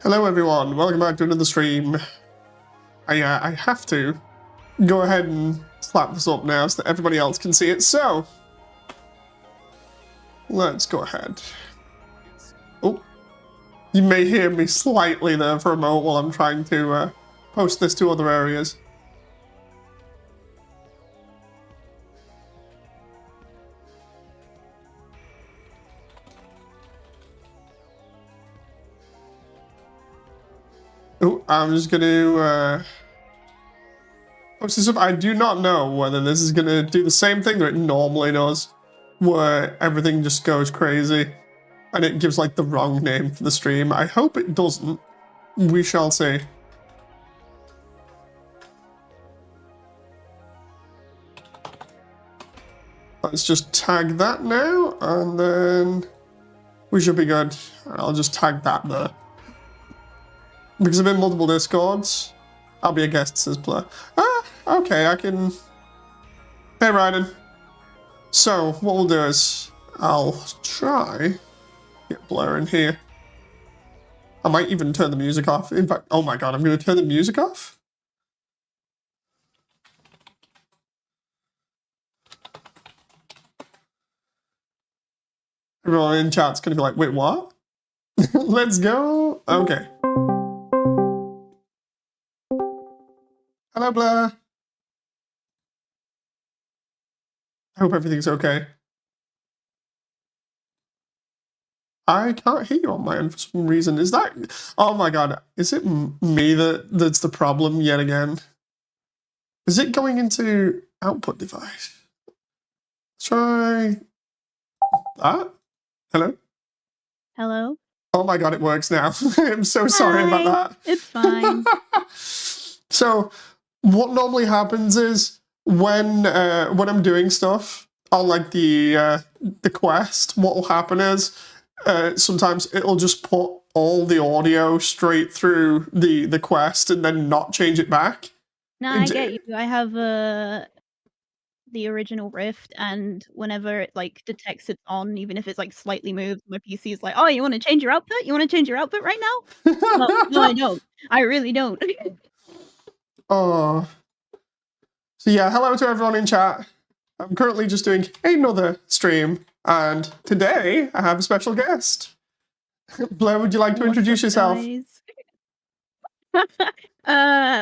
Hello everyone, welcome back to another stream. I have to go ahead and slap this up now so that everybody else can see it, so let's go ahead. Oh, you may hear me slightly there for a moment while I'm trying to post this to other areas. Oh, I'm just going to post this up. I do not know whether this is going to do the same thing that it normally does, where everything just goes crazy and it gives like the wrong name for the stream. I hope it doesn't. We shall see. Let's just tag that now, and then we should be good. I'll just tag that there. Because I'm in multiple Discords, I'll be a guest, says Blur. Ah, okay, I can... Hey, Ryden. So, what we'll do is, I'll try get Blur in here. I might even turn the music off. In fact, oh my god, I'm going to turn the music off? Everyone in chat's going to be like, wait, what? Let's go. Okay. Hello, Blur. I hope everything's okay. I can't hear you on my end for some reason. Is that... Oh my god. Is it me that's the problem yet again? Is it going into output device? Let's try... that? Hello? Hello? Oh my god, it works now. I'm so sorry about that. It's fine. So, what normally happens is when I'm doing stuff on like the quest, what will happen is sometimes it'll just put all the audio straight through the quest and then not change it back. No, I get you. I have the original Rift, and whenever it like detects it's on, even if it's like slightly moved, my PC is like, "Oh, you want to change your output? You want to change your output right now?" No, I don't. I really don't. Oh. So yeah, hello to everyone in chat. I'm currently just doing another stream, and today I have a special guest. Blair, would you like to introduce yourself?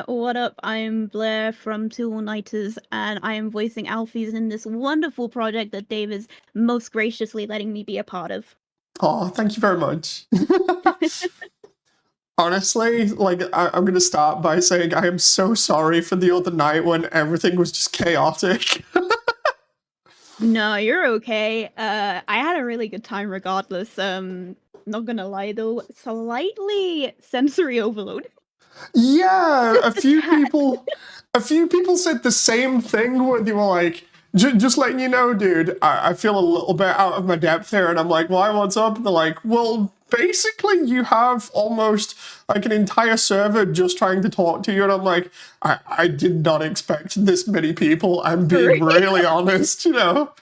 What up? I'm Blair from Two All-Nighters, and I am voicing Alphys in this wonderful project that Dave is most graciously letting me be a part of. Oh, thank you very much. Honestly, like, I'm going to start by saying I am so sorry for the other night when everything was just chaotic. No, you're okay. I had a really good time regardless. Not gonna lie though, slightly sensory overload. Yeah, a few people said the same thing where they were like, just letting you know, dude, I feel a little bit out of my depth here. And I'm like, why, what's up? And they're like, well, basically you have almost like an entire server just trying to talk to you. And I'm like, I did not expect this many people. I'm being really honest, you know?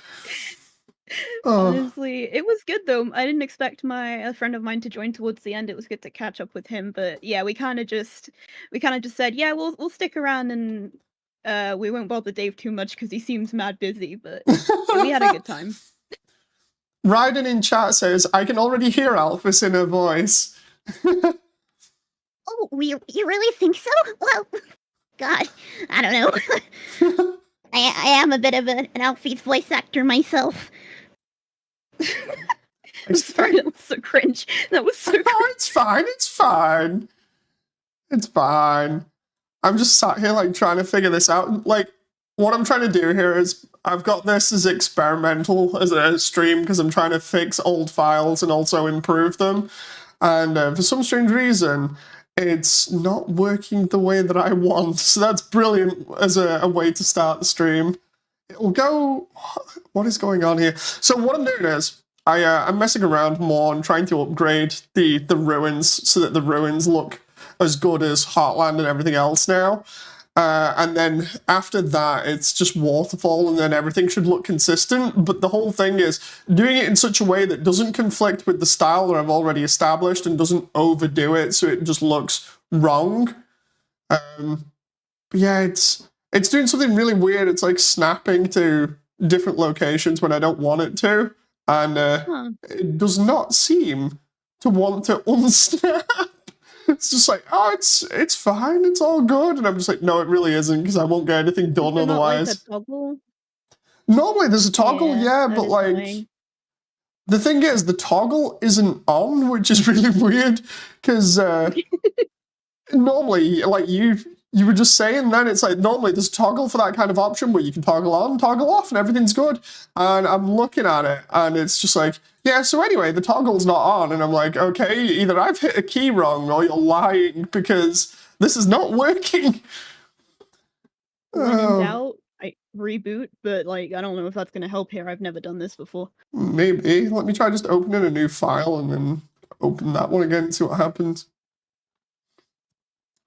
Honestly, it was good though. I didn't expect a friend of mine to join towards the end. It was good to catch up with him, but yeah, we kind of just said, yeah, we'll stick around, and we won't bother Dave too much because he seems mad busy. But yeah, we had a good time. Ryden in chat says, I can already hear Alphys in her voice. Oh, you really think so? Well, God, I don't know. I am a bit of an Alphys voice actor myself. I'm sorry, that was so cringe. That was so cringe. Oh, it's fine, it's fine. It's fine. I'm just sat here, like, trying to figure this out. Like, what I'm trying to do here is, I've got this as experimental, as a stream, because I'm trying to fix old files and also improve them. And for some strange reason, it's not working the way that I want. So that's brilliant as a way to start the stream. It'll go... What is going on here? So what I'm doing is, I'm messing around more and trying to upgrade the ruins so that the ruins look as good as Heartland and everything else now. And then after that, it's just waterfall, and then everything should look consistent. But the whole thing is doing it in such a way that doesn't conflict with the style that I've already established and doesn't overdo it, so it just looks wrong. But yeah, it's doing something really weird. It's like snapping to different locations when I don't want it to, and it does not seem to want to unsnap. It's just like, oh, it's fine, it's all good, and I'm just like, no, it really isn't, because I won't get anything done otherwise. Not, like, a toggle? Normally there's a toggle, yeah, but like, annoying. The thing is, the toggle isn't on, which is really weird, because normally, like you were just saying then, it's like normally there's a toggle for that kind of option where you can toggle on, toggle off, and everything's good. And I'm looking at it, and it's just like, yeah, so anyway, the toggle's not on, and I'm like, okay, either I've hit a key wrong or you're lying, because this is not working. When in doubt, I reboot, but like, I don't know if that's going to help here. I've never done this before. Maybe. Let me try just opening a new file and then open that one again and see what happens.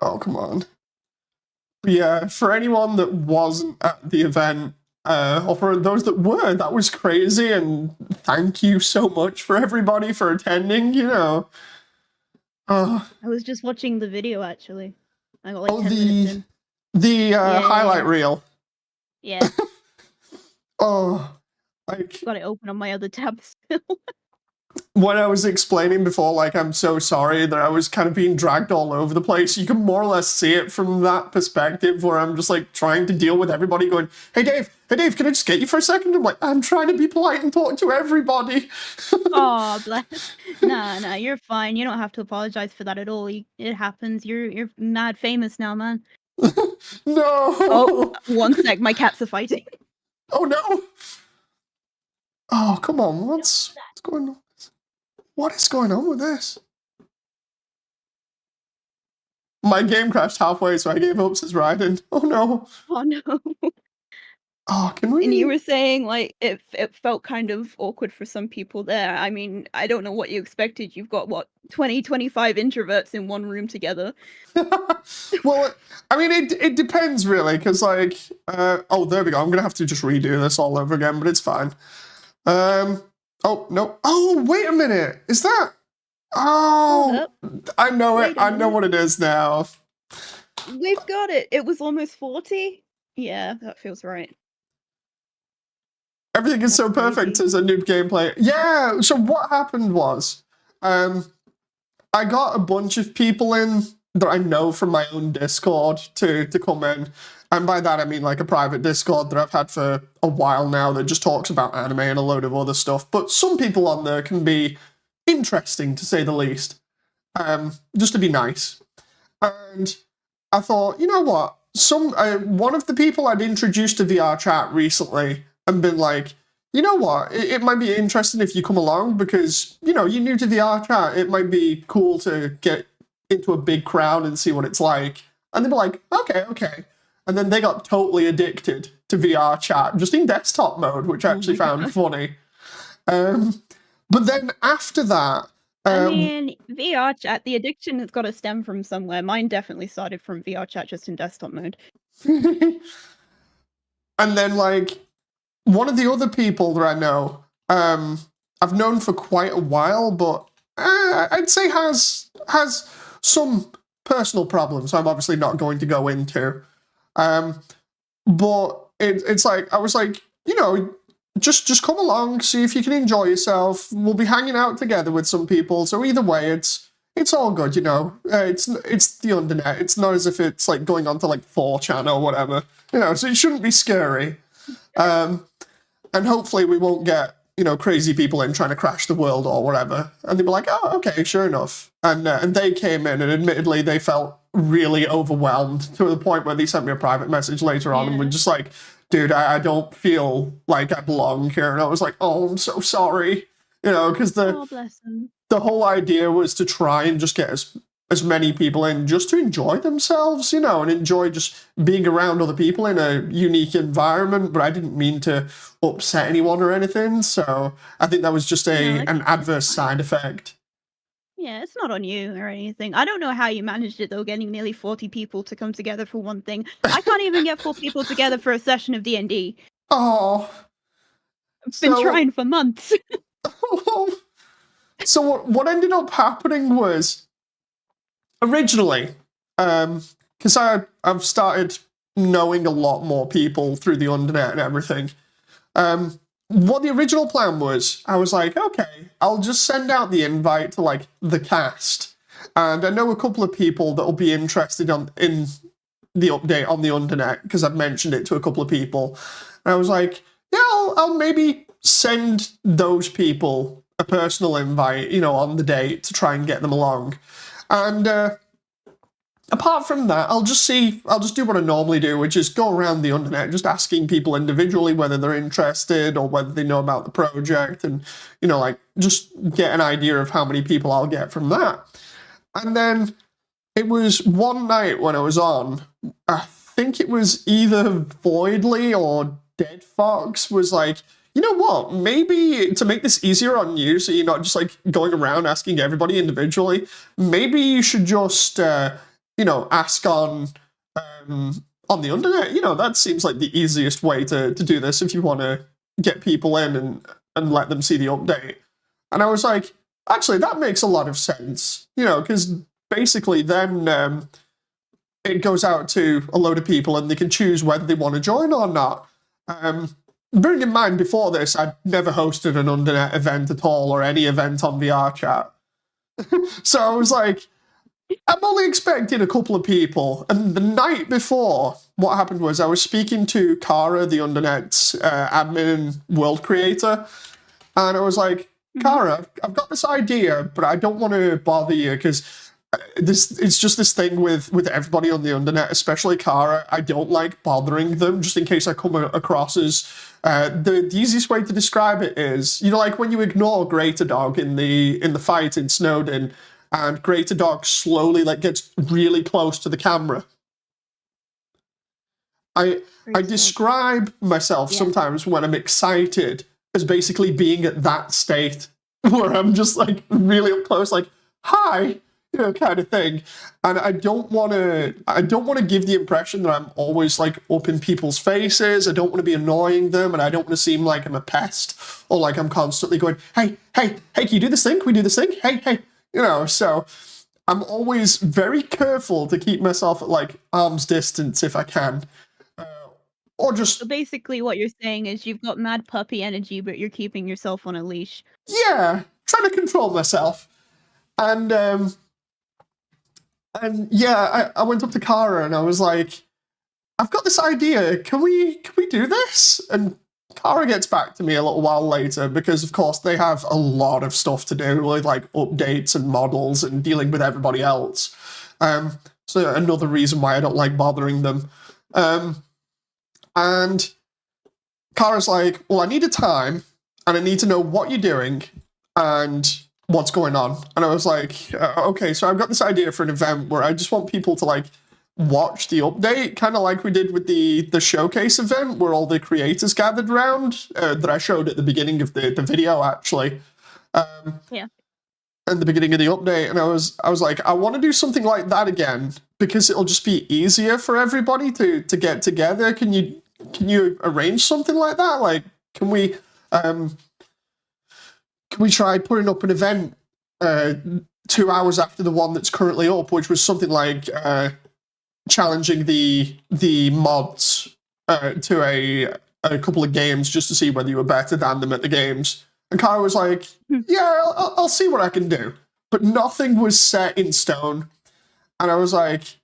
Oh, come on. But yeah, for anyone that wasn't at the event, or for those that were, that was crazy, and thank you so much for everybody for attending, you know. I was just watching the video, actually. I got like 10 minutes in. The highlight reel. Yeah. Like... Got it open on my other tab still. When I was explaining before, like, I'm so sorry that I was kind of being dragged all over the place, you can more or less see it from that perspective where I'm just, like, trying to deal with everybody going, hey Dave, can I just get you for a second? I'm like, I'm trying to be polite and talk to everybody. Oh, bless. Nah, you're fine. You don't have to apologize for that at all. It happens. You're mad famous now, man. No! Oh, one sec. My cats are fighting. Oh, no! Oh, come on. What's going on? What is going on with this? My game crashed halfway, so I gave up, says Ryden. Oh, no. Oh, no. Oh, can we... And you were saying, like, it felt kind of awkward for some people there. I mean, I don't know what you expected. You've got, what, 20, 25 introverts in one room together. Well, I mean, it depends, really, because, like... oh, there we go. I'm going to have to just redo this all over again, but it's fine. Oh, no. Oh, wait a minute. Is that... Oh, I know it. I know what it is now. We've got it. It was almost 40. Yeah, that feels right. Everything is so perfect as a noob gameplay. Yeah, so what happened was, I got a bunch of people in that I know from my own Discord to come in. And by that I mean like a private Discord that I've had for a while now that just talks about anime and a load of other stuff. But some people on there can be interesting, to say the least. Just to be nice. And I thought, you know what? One of the people I'd introduced to VR chat recently and been like, you know what? It might be interesting if you come along because, you know, you're new to VR chat. It might be cool to get into a big crowd and see what it's like. And they were like, okay. And then they got totally addicted to VR chat, just in desktop mode, which I actually found funny. But then after that... I mean, VR chat, the addiction has got to stem from somewhere. Mine definitely started from VR chat just in desktop mode. And then, like, one of the other people that I know, I've known for quite a while, but I'd say has some personal problems I'm obviously not going to go into. But it's like, I was like, you know, just come along, see if you can enjoy yourself. We'll be hanging out together with some people, so either way, it's all good, you know. It's the Undernet. It's not as if it's like going on to like 4chan or whatever, you know. So it shouldn't be scary. And hopefully we won't get, you know, crazy people in trying to crash the world or whatever. And they'd be like, oh, okay, sure enough. And they came in, and admittedly they felt really overwhelmed to the point where they sent me a private message later on and were just like, dude, I don't feel like I belong here. And I was like, oh, I'm so sorry. You know, because the whole idea was to try and just get as many people in just to enjoy themselves, you know, and enjoy just being around other people in a unique environment. But I didn't mean to upset anyone or anything. So I think that was just an adverse side effect. Yeah, it's not on you or anything. I don't know how you managed it though, getting nearly 40 people to come together for one thing. I can't even get 4 people together for a session of D&D. Oh, I've been trying for months. so what ended up happening was, originally, because I've started knowing a lot more people through the Undernet and everything. What the original plan was, I was like, okay, I'll just send out the invite to like the cast, and I know a couple of people that will be interested in the update on the Undernet because I've mentioned it to a couple of people, and I was like, yeah, I'll maybe send those people a personal invite, on the date to try and get them along, and apart from that, I'll just do what I normally do, which is go around the Undernet, just asking people individually whether they're interested or whether they know about the project, and, just get an idea of how many people I'll get from that. And then it was one night when I was on, I think it was either Voidly or Dead Fox was like, you know what, maybe to make this easier on you, so you're not just like going around asking everybody individually, maybe you should just ask on the Undernet. That seems like the easiest way to do this if you want to get people in and let them see the update. And I was like, actually, that makes a lot of sense, because basically then it goes out to a load of people and they can choose whether they want to join or not. Bearing in mind, before this, I'd never hosted an Undernet event at all or any event on VR chat. So I was like, I'm only expecting a couple of people. And the night before, what happened was I was speaking to Kara, the Undernet's admin and world creator, and I was like, Kara, I've got this idea, but I don't want to bother you because it's just this thing with everybody on the Undernet, especially Kara. I don't like bothering them just in case I come across as the easiest way to describe it is, like when you ignore Greater Dog in the fight in Snowdin, and Greater Dog slowly gets really close to the camera. I describe myself sometimes when I'm excited as basically being at that state where I'm just really up close, hi, kind of thing. And I don't want to give the impression that I'm always up in people's faces. I don't want to be annoying them, and I don't want to seem like I'm a pest or like I'm constantly going, hey, can you do this thing? Can we do this thing? Hey. So I'm always very careful to keep myself at arm's distance if I can. Or just... So basically what you're saying is you've got mad puppy energy, but you're keeping yourself on a leash. Yeah, trying to control myself. And yeah, I went up to Kara and I was like, I've got this idea. Can we do this? And Kara gets back to me a little while later because, of course, they have a lot of stuff to do with updates and models and dealing with everybody else. So another reason why I don't like bothering them. And Kara's like, well, I need a time and I need to know what you're doing and what's going on. And I was like, okay, so I've got this idea for an event where I just want people to watch the update, kind of like we did with the showcase event where all the creators gathered around that I showed at the beginning of the video, actually. Yeah. And the beginning of the update, and I was like, I want to do something like that again because it'll just be easier for everybody to get together. Can you arrange something like that? Can we try putting up an event 2 hours after the one that's currently up, which was something like challenging the mods to a couple of games just to see whether you were better than them at the games. And Kara was like, yeah, I'll see what I can do. But nothing was set in stone. And I was like,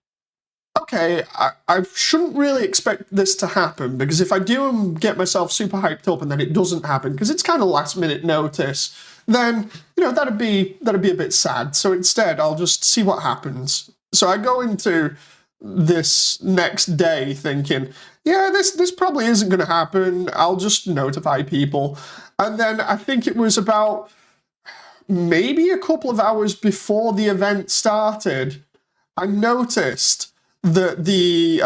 okay, I shouldn't really expect this to happen, because if I do and get myself super hyped up and then it doesn't happen, because it's kind of last minute notice, then, that'd be a bit sad. So instead, I'll just see what happens. So I go into this next day thinking, yeah, this probably isn't going to happen. I'll just notify people. And then I think it was about maybe a couple of hours before the event started, I noticed that the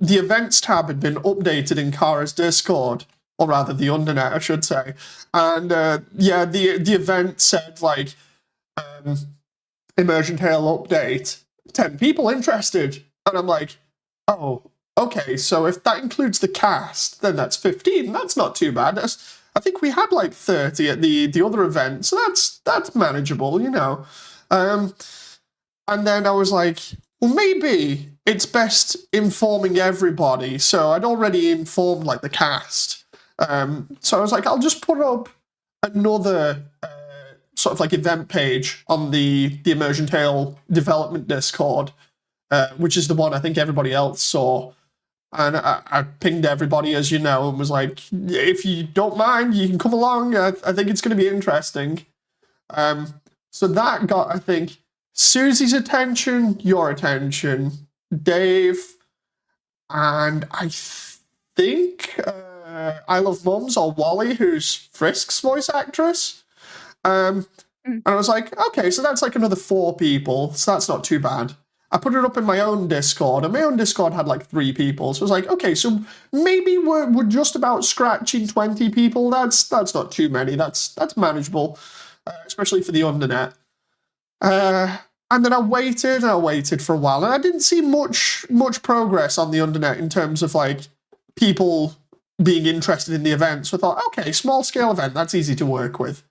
events tab had been updated in Kara's Discord, or rather the Undernet, I should say. And yeah, the event said Immersiontale update, 10 people interested. And I'm like, oh, okay, so if that includes the cast, then that's 15. That's not too bad. I think we had like 30 at the other event, so that's manageable, you know. And then I was like, well, maybe it's best informing everybody. So I'd already informed like the cast. So I was like, I'll just put up another sort of like event page on the Immersiontale development Discord, which is the one I think everybody else saw. And I pinged everybody, as you know, and was like, if you don't mind, you can come along. I think it's going to be interesting. So that got, I think, Susie's attention, your attention, Dave, and I think I Love Mums or Wally, who's Frisk's voice actress. And I was like, okay, so that's like another 4 people, so that's not too bad. I put it up in my own Discord, and my own Discord had like 3 people. So I was like, okay, so maybe we're just about scratching 20 people. That's not too many. That's manageable, especially for the Undernet. And then I waited for a while, and I didn't see much progress on the Undernet in terms of like people being interested in the event. So I thought, okay, small scale event, that's easy to work with.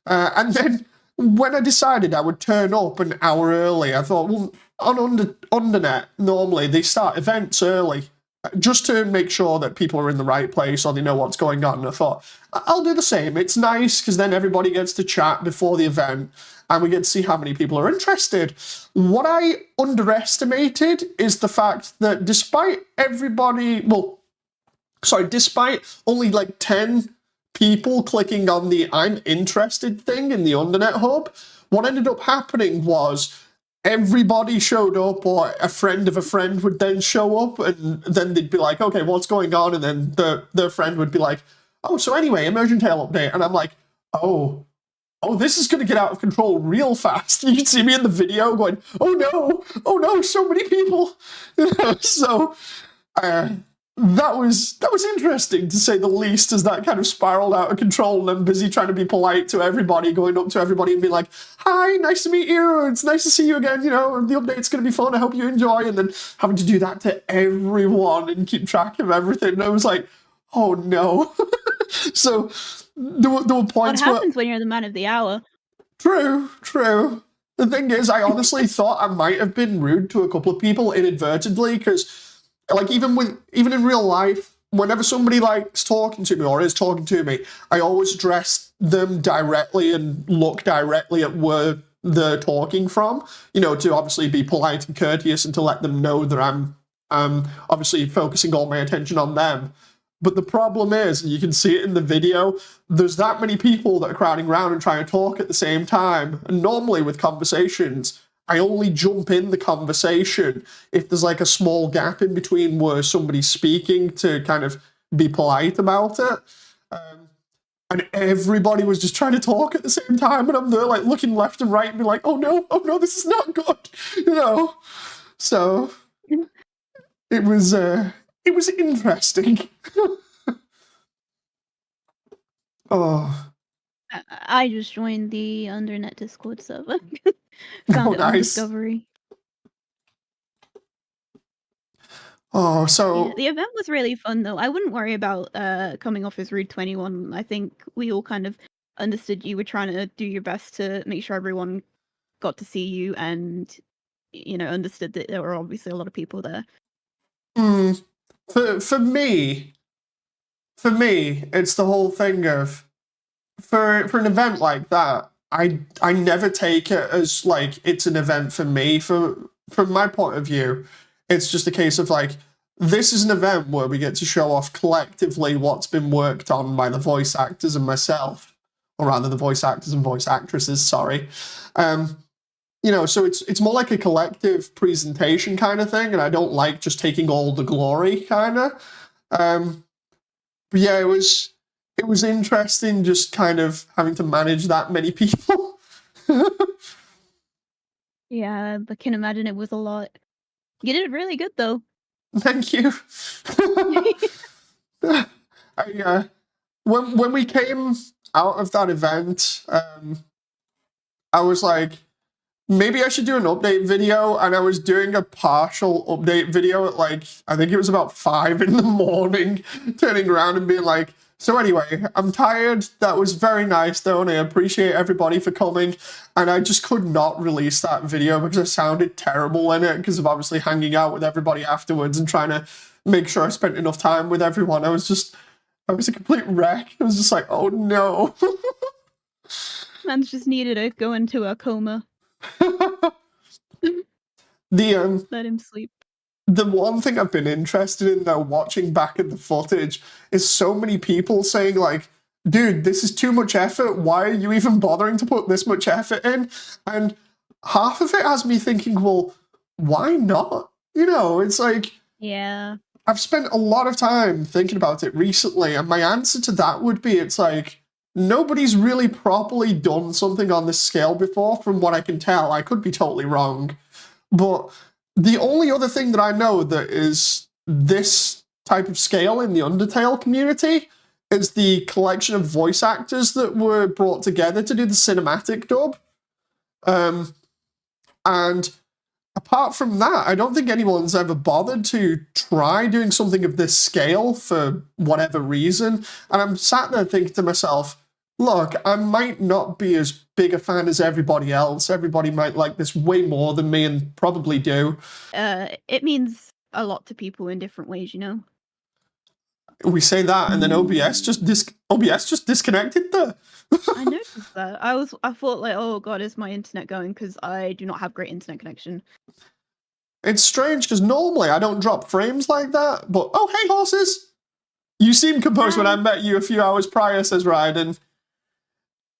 And then when I decided I would turn up an hour early, I thought, well, on Undernet, normally they start events early just to make sure that people are in the right place or they know what's going on. And I thought, I'll do the same. It's nice because then everybody gets to chat before the event and we get to see how many people are interested. What I underestimated is the fact that despite only like 10 people clicking on the I'm interested thing in the Undernet hub, what ended up happening was everybody showed up, or a friend of a friend would then show up, and then they'd be like, okay, what's going on? And then their friend would be like, oh, so anyway, Immersiontale update. And I'm like, oh, this is going to get out of control real fast. You can see me in the video going, oh no, so many people. So that was interesting, to say the least, as that kind of spiraled out of control, and I'm busy trying to be polite to everybody, going up to everybody and being like, hi, nice to meet you, it's nice to see you again, you know, the update's going to be fun, I hope you enjoy, and then having to do that to everyone and keep track of everything, and I was like, oh no. So there were points What happens when you're the man of the hour? True. The thing is, I honestly thought I might have been rude to a couple of people inadvertently, because like even in real life, whenever somebody likes talking to me or is talking to me, I always address them directly and look directly at where they're talking from, you know, to obviously be polite and courteous and to let them know that I'm obviously focusing all my attention on them. But the problem is, and you can see it in the video, there's that many people that are crowding around and trying to talk at the same time. And normally with conversations, I only jump in the conversation if there's like a small gap in between where somebody's speaking to kind of be polite about it. And everybody was just trying to talk at the same time, and I'm there like looking left and right and be like, oh no, this is not good, you know? So it was interesting. Oh. I just joined the Undernet Discord server. Found it on nice. Discovery. Oh, so Yeah, the event was really fun, though. I wouldn't worry about coming off as Rude to anyone. I think we all kind of understood you were trying to do your best to make sure everyone got to see you, and you know, understood that there were obviously a lot of people there. For me, it's the whole thing of for an event like that, I never take it as like it's an event for me. From my point of view, it's just a case of like, this is an event where we get to show off collectively what's been worked on by the voice actors and myself, or rather the voice actors and voice actresses, sorry. You know, so it's more like a collective presentation kind of thing, and I don't like just taking all the glory, kind of. But yeah, it was interesting just kind of having to manage that many people. Yeah, I can imagine it was a lot. You did really good, though. Thank you. When we came out of that event, I was like, maybe I should do an update video, and I was doing a partial update video at like, I think it was about 5 in the morning, turning around and being like, so anyway, I'm tired. That was very nice though, and I appreciate everybody for coming. And I just could not release that video because I sounded terrible in it because of obviously hanging out with everybody afterwards and trying to make sure I spent enough time with everyone. I was a complete wreck. I was just like, oh no. Man's just needed to go into a coma. The Let him sleep. The one thing I've been interested in, though, watching back at the footage, is so many people saying, like, dude, this is too much effort. Why are you even bothering to put this much effort in? And half of it has me thinking, well, why not? You know, it's like, Yeah. I've spent a lot of time thinking about it recently, and my answer to that would be, it's like, nobody's really properly done something on this scale before, from what I can tell. I could be totally wrong. But the only other thing that I know that is this type of scale in the Undertale community is the collection of voice actors that were brought together to do the cinematic dub. And apart from that, I don't think anyone's ever bothered to try doing something of this scale for whatever reason. And I'm sat there thinking to myself, look, I might not be as big a fan as everybody else. Everybody might like this way more than me and probably do. It means a lot to people in different ways, you know? We say that, and then OBS just disconnected there. I noticed that. I thought like, oh god, is my internet going? Because I do not have great internet connection. It's strange, because normally I don't drop frames like that, but oh, hey, horses! You seem composed when I met you a few hours prior, says Ryden.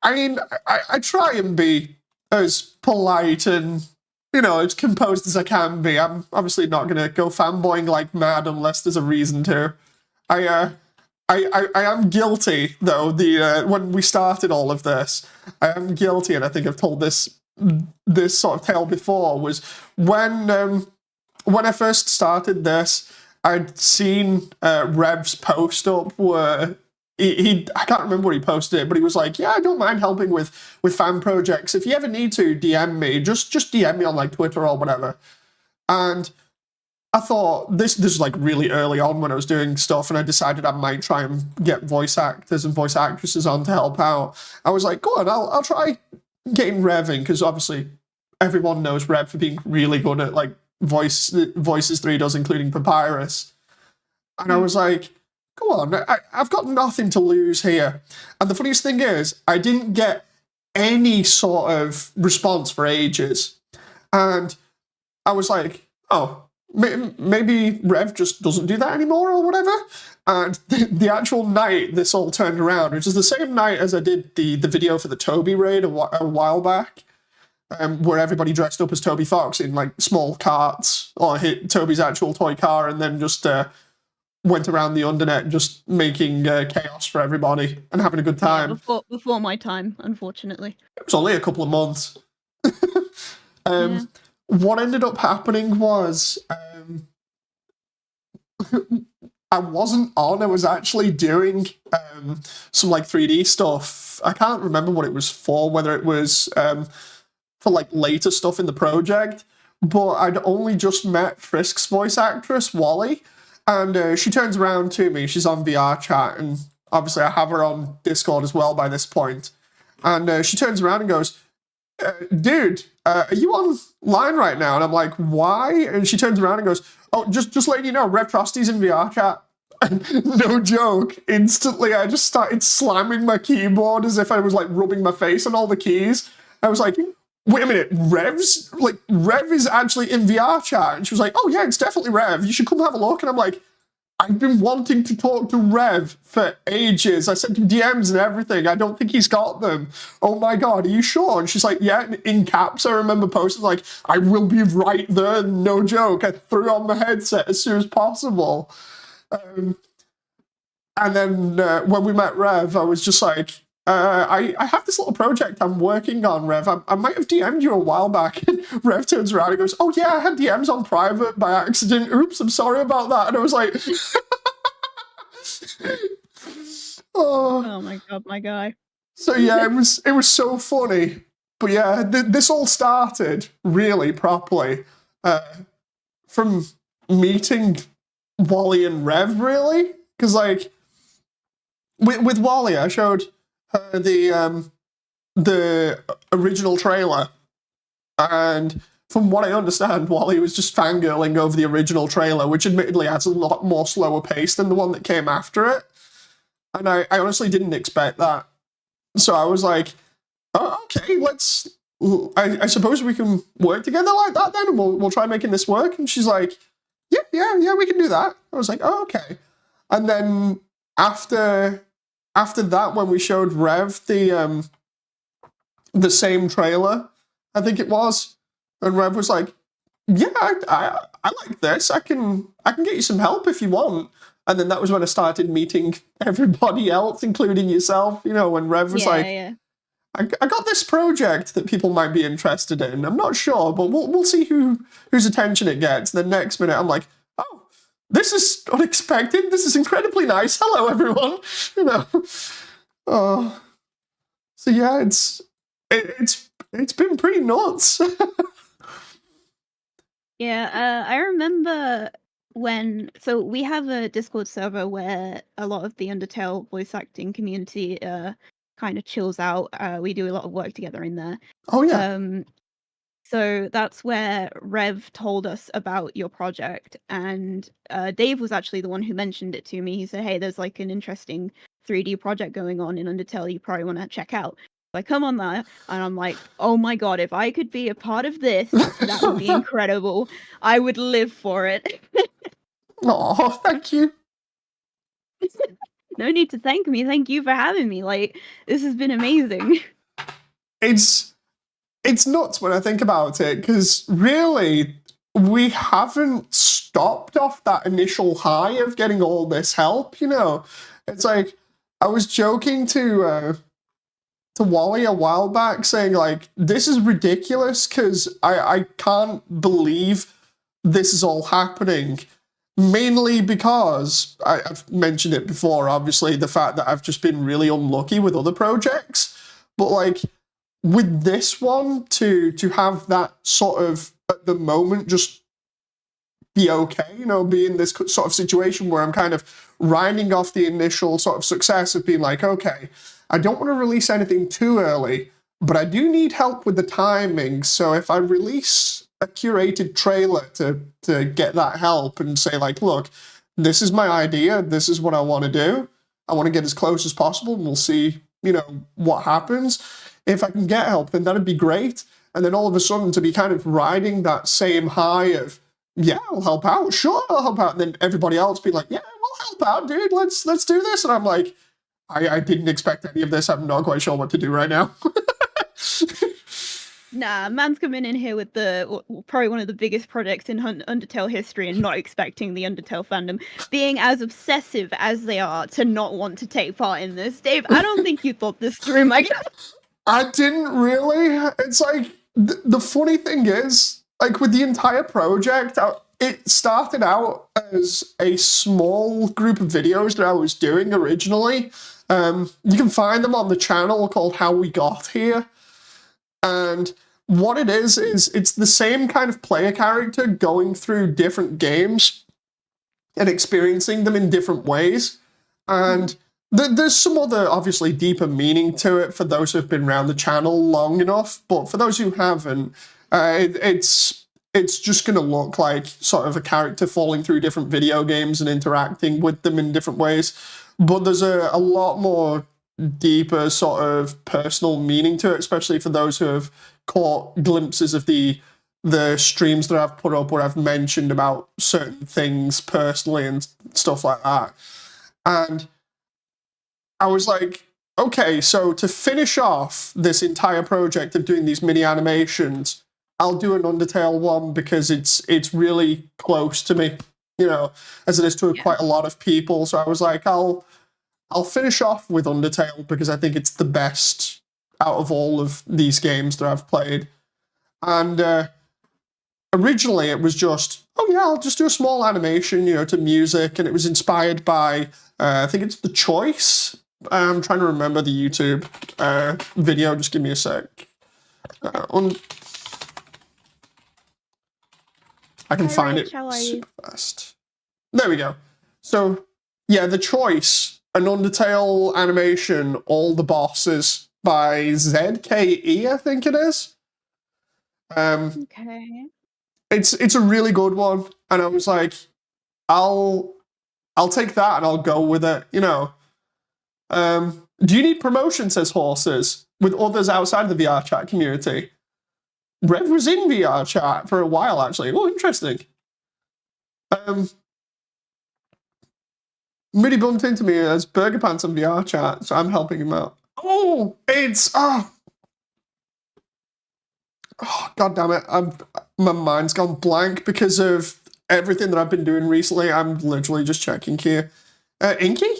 I mean, I try and be as polite and, you know, as composed as I can be. I'm obviously not going to go fanboying like mad unless there's a reason to. I am guilty, though, when we started all of this. I am guilty, and I think I've told this sort of tale before, was when I first started this, I'd seen Rev's post up where I can't remember where he posted it, but he was like, yeah, I don't mind helping with fan projects. If you ever need to, DM me. Just DM me on like Twitter or whatever. And I thought this was like really early on when I was doing stuff, and I decided I might try and get voice actors and voice actresses on to help out. I was like, go on, I'll try getting Rev in, because obviously everyone knows Rev for being really good at like voices 3 does, including Papyrus. And I was like, go on, I've got nothing to lose here. And the funniest thing is, I didn't get any sort of response for ages. And I was like, oh, maybe Rev just doesn't do that anymore or whatever. And the actual night this all turned around, which is the same night as I did the video for the Toby raid a while back, where everybody dressed up as Toby Fox in like small carts, or hit Toby's actual toy car, and then just went around the undernet just making chaos for everybody and having a good time. Yeah, before my time, unfortunately. It was only a couple of months. What ended up happening was I wasn't on. I was actually doing some like 3D stuff. I can't remember what it was for, whether it was for like later stuff in the project, but I'd only just met Frisk's voice actress, Wally, and she turns around to me. She's on VR chat, and obviously I have her on Discord as well by this point. And she turns around and goes, dude, are you online right now? And I'm like, why? And she turns around and goes, oh, just letting you know, Rev Trosty's in VR chat. No joke. Instantly, I just started slamming my keyboard as if I was like rubbing my face on all the keys. I was like, wait a minute, Rev is actually in VR chat. And she was like, oh yeah, it's definitely Rev. You should come have a look. And I'm like, I've been wanting to talk to Rev for ages. I sent him DMs and everything. I don't think he's got them. Oh my god, are you sure? And she's like, yeah, in caps. I remember posting like, I will be right there. No joke. I threw on the headset as soon as possible. And then when we met Rev, I was just like, I have this little project I'm working on, Rev. I might have DM'd you a while back. And Rev turns around and goes, oh yeah, I had DMs on private by accident. Oops, I'm sorry about that. And I was like, oh my god, my guy. So yeah, it was so funny. But yeah, this all started really properly from meeting Wally and Rev, really. Because, like, with Wally, I showed her the original trailer, and from what I understand, Wally was just fangirling over the original trailer, which admittedly has a lot more slower pace than the one that came after it. And I honestly didn't expect that. So I was like, oh, okay, I suppose we can work together like that then, and we'll try making this work. And she's like, yeah, we can do that. I was like, oh, okay. And then after that, when we showed Rev the same trailer, I think it was, and Rev was like, yeah, I like this. I can get you some help if you want. And then that was when I started meeting everybody else, including yourself. You know, when Rev was I got this project that people might be interested in. I'm not sure, but we'll see whose attention it gets. The next minute, I'm like, oh, this is unexpected. This is incredibly nice. Hello, everyone. You know. So yeah, it's been pretty nuts. Yeah, I remember so we have a Discord server where a lot of the Undertale voice acting community kind of chills out. We do a lot of work together in there. Oh yeah. So that's where Rev told us about your project, and Dave was actually the one who mentioned it to me. He said, hey, there's like an interesting 3D project going on in Undertale you probably want to check out. Like, come on there. And I'm like, oh my god, if I could be a part of this, that would be incredible. I would live for it. Oh, thank you. No need to thank me. Thank you for having me. Like, this has been amazing. It's nuts when I think about it, because really, we haven't stopped off that initial high of getting all this help, you know? It's like, I was joking to Wally a while back, saying, like, this is ridiculous, because I can't believe this is all happening. Mainly because, I've mentioned it before, obviously, the fact that I've just been really unlucky with other projects. But, like, with this one, to have that sort of, at the moment, just be okay, you know, be in this sort of situation where I'm kind of riding off the initial sort of success of being like, okay, I don't want to release anything too early, but I do need help with the timing. So if I release a curated trailer to get that help and say, like, look, this is my idea, this is what I want to do, I want to get as close as possible, and we'll see, you know, what happens. If I can get help, then that'd be great. And then all of a sudden to be kind of riding that same high of, yeah, I'll help out, sure, I'll help out. And then everybody else be like, yeah, we'll help out, dude, let's do this. And I'm like, I didn't expect any of this. I'm not quite sure what to do right now. Nah, man's coming in here with probably one of the biggest projects in Undertale history and not expecting the Undertale fandom being as obsessive as they are to not want to take part in this. Dave, I don't think you thought this through, my God. I didn't really. It's like, the funny thing is, like, with the entire project, it started out as a small group of videos that I was doing originally. You can find them on the channel called How We Got Here. And what it is it's the same kind of player character going through different games and experiencing them in different ways. And there's some other, obviously, deeper meaning to it for those who've been around the channel long enough. But for those who haven't, it's just going to look like sort of a character falling through different video games and interacting with them in different ways. But there's a lot more deeper sort of personal meaning to it, especially for those who have caught glimpses of the streams that I've put up where I've mentioned about certain things personally and stuff like that. And I was like, okay, so to finish off this entire project of doing these mini animations, I'll do an Undertale one because it's really close to me, you know, as it is to quite a lot of people. So I was like, I'll finish off with Undertale because I think it's the best out of all of these games that I've played. And originally it was just, oh yeah, I'll just do a small animation, you know, to music, and it was inspired by, I think it's The Choice. I'm trying to remember the YouTube video, just give me a sec. I can Hi, find Rach, it how are you? super fast. There we go. So, yeah, the choice, an Undertale animation, All the Bosses by ZKE, I think it is. Okay. It's a really good one, and I was like, I'll take that and I'll go with it, you know. Do you need promotion, says Horses, with others outside of the VR chat community? Rev was in VR chat for a while, actually. Oh, interesting. Moody bumped into me as Burger Pants on VR chat, so I'm helping him out. Oh, it's God damn it! My mind's gone blank because of everything that I've been doing recently. I'm literally just checking here. Inky?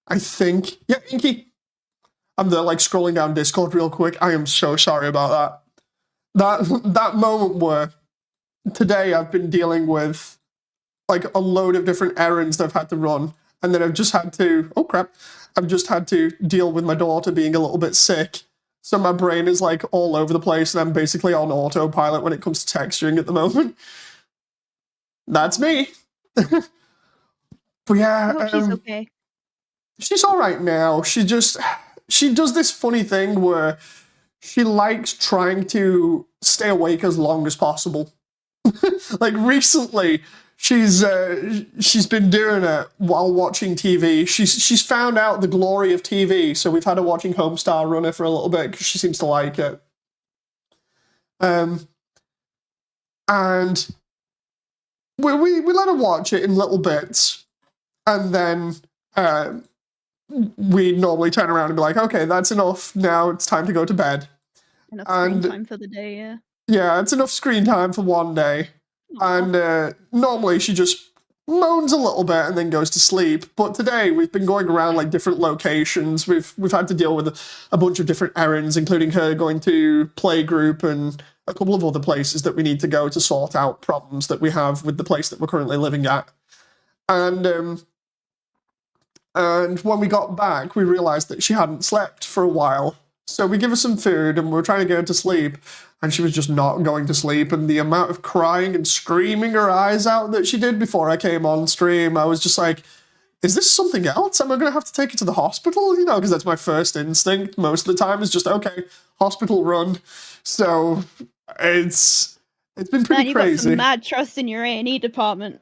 I think. Yeah, Inky. I'm there, like, scrolling down Discord real quick. I am so sorry about that. That moment where today I've been dealing with, like, a load of different errands that I've had to run, and then I've just had to, oh crap, I've just had to deal with my daughter being a little bit sick. So my brain is, like, all over the place, and I'm basically on autopilot when it comes to texturing at the moment. That's me. But yeah, I hope she's okay. she's all right now. She does this funny thing where she likes trying to stay awake as long as possible. Like recently, she's been doing it while watching TV. She's found out the glory of TV, so we've had her watching Homestar Runner for a little bit because she seems to like it. And we let her watch it in little bits, and then we normally turn around and be like, okay, that's enough. Now it's time to go to bed. Enough screen time for the day, yeah. Yeah, it's enough screen time for one day. Aww. And normally she just moans a little bit and then goes to sleep. But today we've been going around like different locations. We've had to deal with a bunch of different errands, including her going to playgroup and a couple of other places that we need to go to sort out problems that we have with the place that we're currently living at. And when we got back, we realized that she hadn't slept for a while. So we give her some food and we're trying to get her to sleep, and she was just not going to sleep. And the amount of crying and screaming her eyes out that she did before I came on stream, I was just like, is this something else? Am I going to have to take her to the hospital? You know, because that's my first instinct most of the time is just, okay, hospital run. So it's been pretty Man, you've crazy. got some mad trust in your A&E department.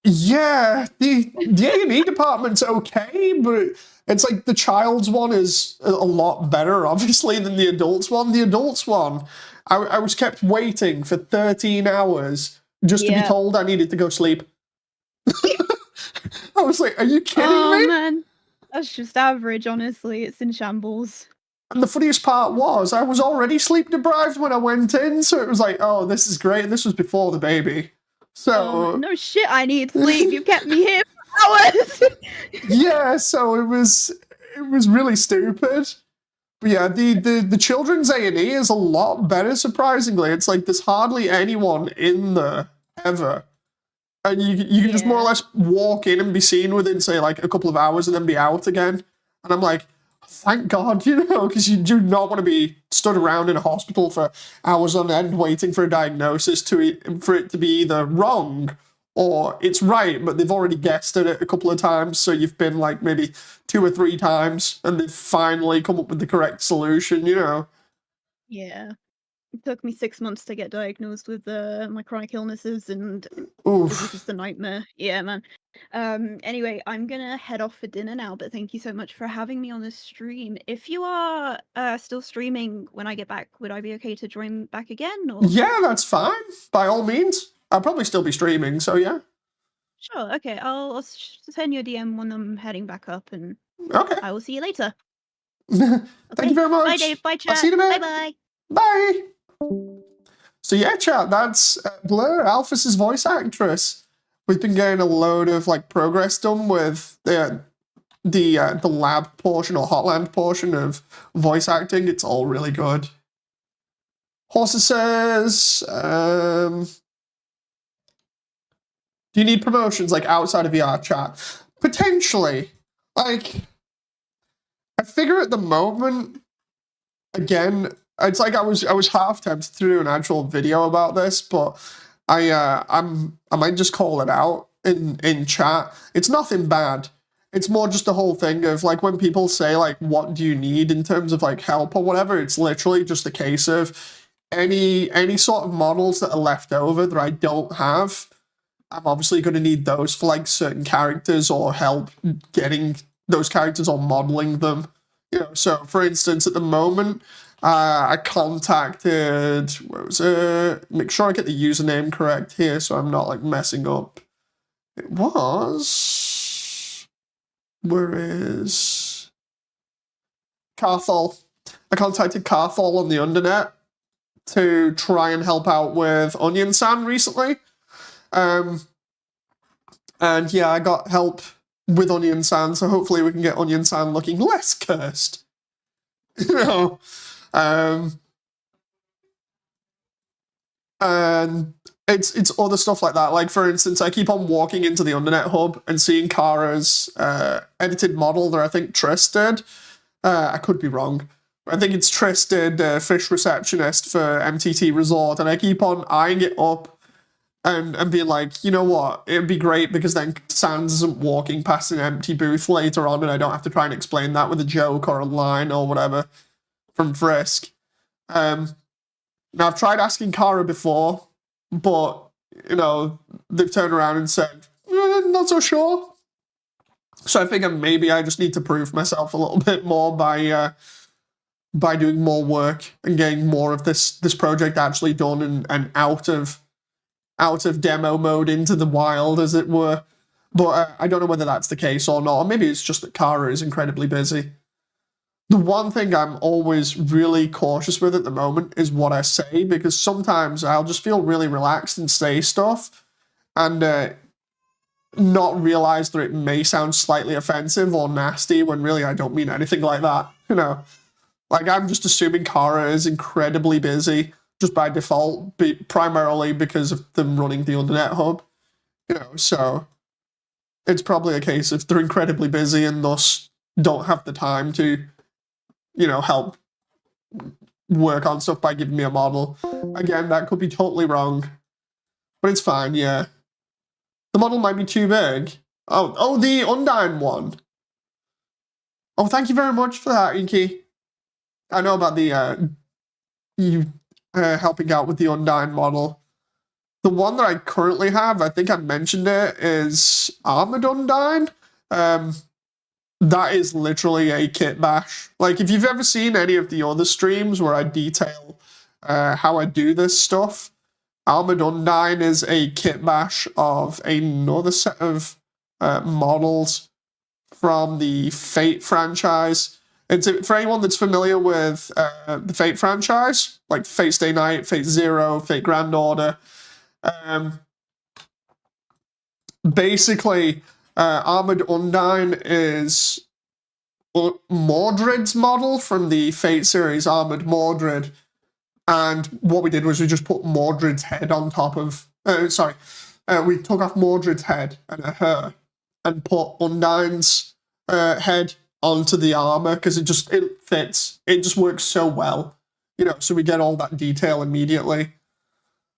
Yeah, the A&E department's okay, but it's like the child's one is a lot better, obviously, than the adult's one. The adult's one, I was kept waiting for 13 hours just to be told I needed to go sleep. I was like, are you kidding me? Oh, man. That's just average, honestly. It's in shambles. And the funniest part was, I was already sleep deprived when I went in, so it was like, oh, this is great. This was before the baby. So no shit, I need sleep. You kept me here for hours. Yeah, so it was really stupid. But yeah, the children's A&E is a lot better, surprisingly. It's like there's hardly anyone in there ever. And you can just more or less walk in and be seen within, say, like a couple of hours and then be out again. And I'm like, thank God, you know, because you do not want to be stood around in a hospital for hours on end waiting for a diagnosis for it to be either wrong or it's right, but they've already guessed at it a couple of times, so you've been like maybe 2 or 3 times, and they've finally come up with the correct solution, you know? Yeah. It took me 6 months to get diagnosed with my chronic illnesses, and it was just a nightmare. Yeah, man. Anyway, I'm gonna head off for dinner now, but thank you so much for having me on the stream. If you are still streaming when I get back, would I be okay to join back again? Or? Yeah, that's fine. By all means. I'll probably still be streaming, so yeah. Sure, okay. I'll send you a DM when I'm heading back up, and okay. I will see you later. Thank you very much. Bye, Dave. Bye, chat. I'll see you in a bit. Bye-bye. Bye. So yeah, chat, that's Blur, Alphys's voice actress. We've been getting a load of like progress done with the lab portion or Hotland portion of voice acting. It's all really good. Horses says, do you need promotions like outside of VR chat? Potentially. Like, I figure at the moment, again, It's like I was half tempted to do an actual video about this, but I might just call it out in chat. It's nothing bad. It's more just the whole thing of like when people say like what do you need in terms of like help or whatever, it's literally just a case of any sort of models that are left over that I don't have. I'm obviously going to need those for like certain characters or help getting those characters or modeling them. You know, so for instance, at the moment, I contacted, where was it? Make sure I get the username correct here so I'm not like messing up. It was, where is Carthol? I contacted Carthol on the Undernet to try and help out with Onion San recently. And yeah, I got help with Onion San, so hopefully we can get Onion San looking less cursed. You know, and it's other stuff like that. Like for instance, I keep on walking into the Undernet hub and seeing Kara's edited model that I think Triss did. I could be wrong. I think it's Triss did Fish Receptionist for MTT Resort, and I keep on eyeing it up and being like, you know what, it'd be great because then Sans isn't walking past an empty booth later on and I don't have to try and explain that with a joke or a line or whatever from Frisk. Now, I've tried asking Kara before, but, you know, they've turned around and said, not so sure. So I figure maybe I just need to prove myself a little bit more by doing more work and getting more of this project actually done and out of demo mode into the wild, as it were. But I don't know whether that's the case or not. Or maybe it's just that Kara is incredibly busy. The one thing I'm always really cautious with at the moment is what I say, because sometimes I'll just feel really relaxed and say stuff and not realize that it may sound slightly offensive or nasty when really I don't mean anything like that. You know, like I'm just assuming Kara is incredibly busy just by default, primarily because of them running the Undernet hub. You know, so it's probably a case of they're incredibly busy and thus don't have the time to, you know, help work on stuff by giving me a model. Again, that could be totally wrong, but it's fine, yeah. The model might be too big. Oh, the Undyne one. Oh, thank you very much for that, Inky. I know about the, you helping out with the Undyne model. The one that I currently have, I think I mentioned it, is Armored Undyne. That is literally a kit bash. Like, if you've ever seen any of the other streams where I detail how I do this stuff, Armored Undyne is a kit bash of another set of models from the Fate franchise. It's for anyone that's familiar with the Fate franchise, like Fate Stay Night, Fate Zero, Fate Grand Order. Basically, Armored Undyne is Mordred's model from the Fate series, Armored Mordred. And what we did was we just put Mordred's head on top of... we took off Mordred's head and her and put Undyne's head onto the armor because it fits. It just works so well. You know, so we get all that detail immediately.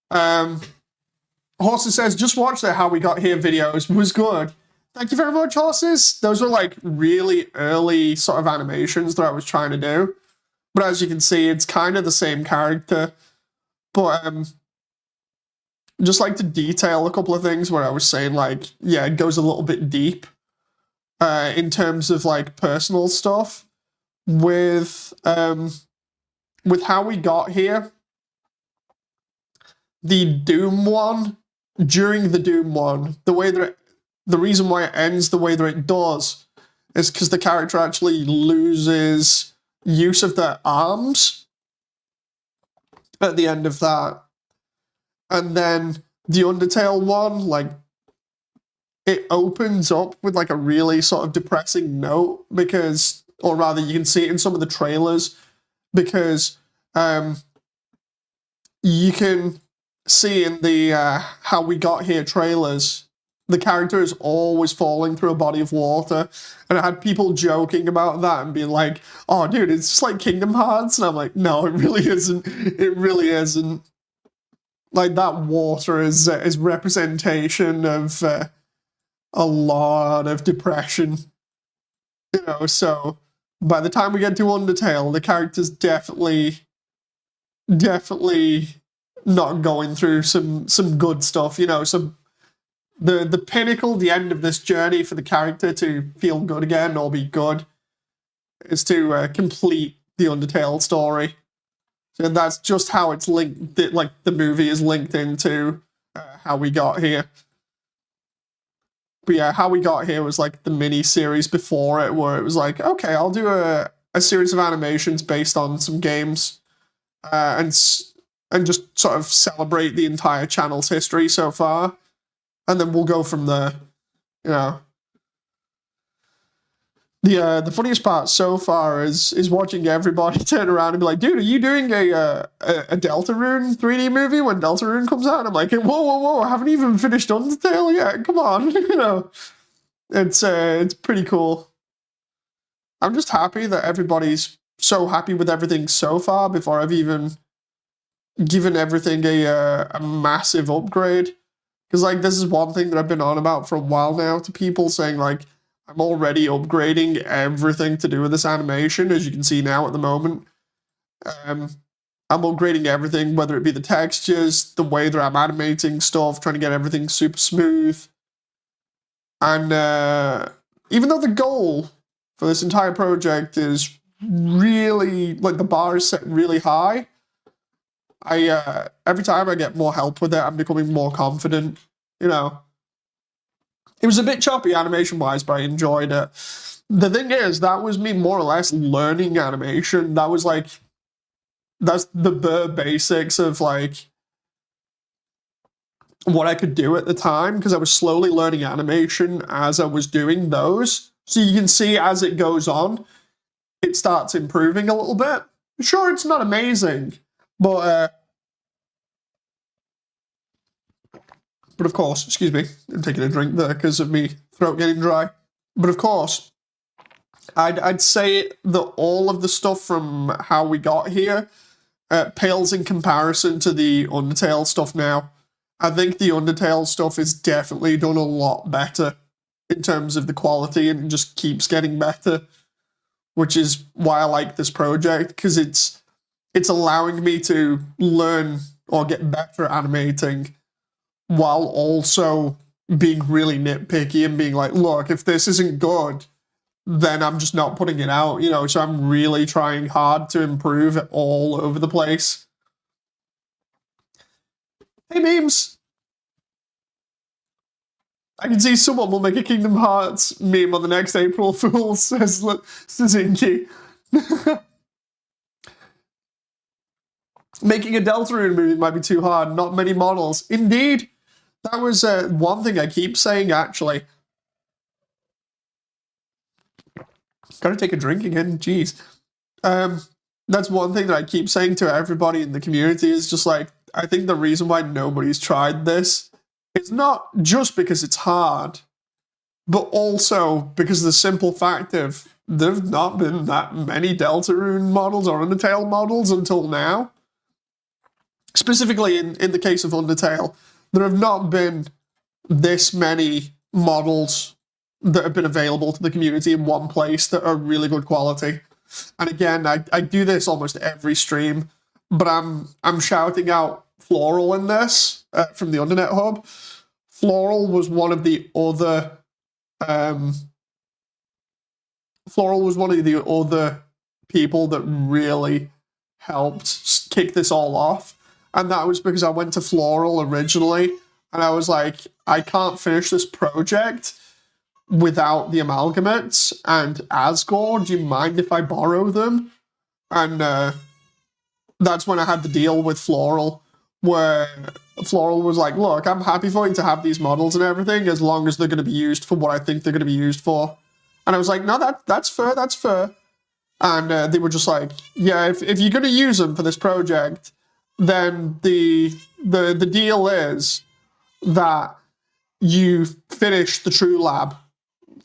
Horses says, just watch the How We Got Here videos. Was good. Thank you very much, Horses. Those were like really early sort of animations that I was trying to do. But as you can see, it's kind of the same character. But just like to detail a couple of things where I was saying like, yeah, it goes a little bit deep in terms of like personal stuff with How We Got Here. The Doom one, during the Doom one, the reason why it ends the way that it does is because the character actually loses use of their arms at the end of that. And then the Undertale one, like, it opens up with like a really sort of depressing note because, or rather you can see it in some of the trailers, because you can see in the How We Got Here trailers the character is always falling through a body of water. And I had people joking about that and being like, oh, dude, it's just like Kingdom Hearts. And I'm like, no, it really isn't. It really isn't. Like, that water is representation of a lot of depression. You know, so by the time we get to Undertale, the character's definitely not going through some good stuff, you know. So the pinnacle, the end of this journey for the character to feel good again or be good is to complete the Undertale story. And that's just how it's linked, like the movie is linked into how we got here. But yeah, how we got here was like the mini-series before it, where it was like, okay, I'll do a series of animations based on some games, and just sort of celebrate the entire channel's history so far. And then we'll go from there, you know. The funniest part so far is watching everybody turn around and be like, dude, are you doing a Deltarune 3D movie when Deltarune comes out? And I'm like, whoa, I haven't even finished Undertale yet. Come on, you know. It's pretty cool. I'm just happy that everybody's so happy with everything so far before I've even given everything a massive upgrade. Because, like, this is one thing that I've been on about for a while now to people, saying, like, I'm already upgrading everything to do with this animation, as you can see now at the moment. I'm upgrading everything, whether it be the textures, the way that I'm animating stuff, trying to get everything super smooth. And even though the goal for this entire project is really, like, the bar is set really high, every time I get more help with it, I'm becoming more confident, you know. It was a bit choppy animation-wise, but I enjoyed it. The thing is, that was me more or less learning animation. That was like, that's the bare basics of like what I could do at the time, because I was slowly learning animation as I was doing those. So you can see as it goes on, it starts improving a little bit. Sure, it's not amazing, but of course, excuse me, I'm taking a drink there because of me throat getting dry. But of course, I'd say that all of the stuff from how we got here pales in comparison to the Undertale stuff now. I think the Undertale stuff is definitely done a lot better in terms of the quality, and it just keeps getting better, which is why I like this project, because it's allowing me to learn or get better at animating, while also being really nitpicky and being like, look, if this isn't good, then I'm just not putting it out, you know, so I'm really trying hard to improve it all over the place. Hey, memes! I can see someone will make a Kingdom Hearts meme on the next April Fool, says Inky. Making a Deltarune movie might be too hard, not many models. Indeed! That was one thing I keep saying, actually. Gotta take a drink again, jeez. That's one thing that I keep saying to everybody in the community, is just like, I think the reason why nobody's tried this is not just because it's hard, but also because of the simple fact of there've not been that many Deltarune models or Undertale models until now. Specifically in the case of Undertale, there have not been this many models that have been available to the community in one place that are really good quality. And again, I do this almost every stream, but I'm shouting out Floral in this from the Undernet Hub. Floral was one of the other people that really helped kick this all off. And that was because I went to Floral originally, and I was like, I can't finish this project without the amalgamates, and Asgore, do you mind if I borrow them? And that's when I had the deal with Floral, where Floral was like, look, I'm happy for you to have these models and everything, as long as they're going to be used for what I think they're going to be used for. And I was like, no, that's fair, that's fair. And they were just like, yeah, if you're going to use them for this project, then the deal is that you finish the true lab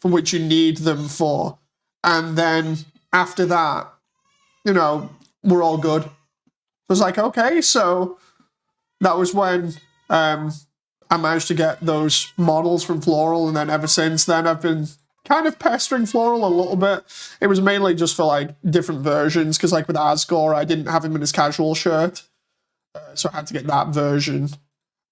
for which you need them for. And then after that, you know, we're all good. I was like, okay, so that was when I managed to get those models from Floral, and then ever since then I've been kind of pestering Floral a little bit. It was mainly just for like different versions, because like with Asgore, I didn't have him in his casual shirt, so I had to get that version.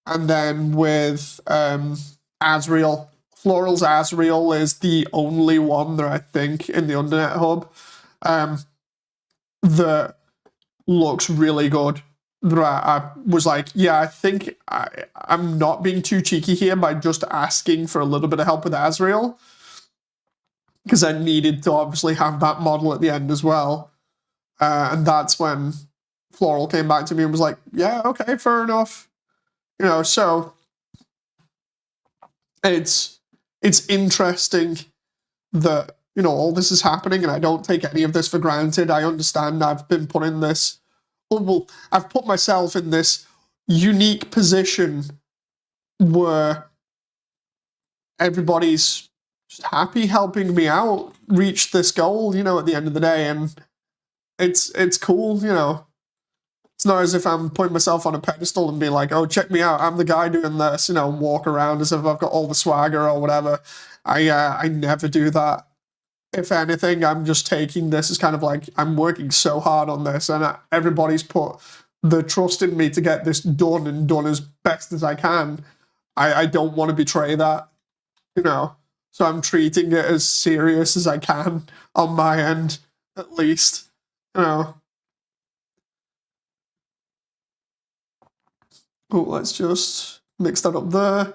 And then with Asriel, Floral's Asriel is the only one that I think in the Undernet hub that looks really good. That I was like, yeah, I think I'm not being too cheeky here by just asking for a little bit of help with Asriel, because I needed to obviously have that model at the end as well. And that's when Floral came back to me and was like, yeah, okay, fair enough. You know, so it's interesting that, you know, all this is happening, and I don't take any of this for granted. I understand I've been put in this, well, I've put myself in this unique position where everybody's just happy helping me out reach this goal, you know, at the end of the day, and it's cool, you know. It's not as if I'm putting myself on a pedestal and being like, oh, check me out, I'm the guy doing this, you know, walk around as if I've got all the swagger or whatever. I never do that. If anything, I'm just taking this as kind of like, I'm working so hard on this, and everybody's put the trust in me to get this done and done as best as I can. I don't want to betray that, you know. So I'm treating it as serious as I can on my end, at least, you know. Oh, let's just mix that up there.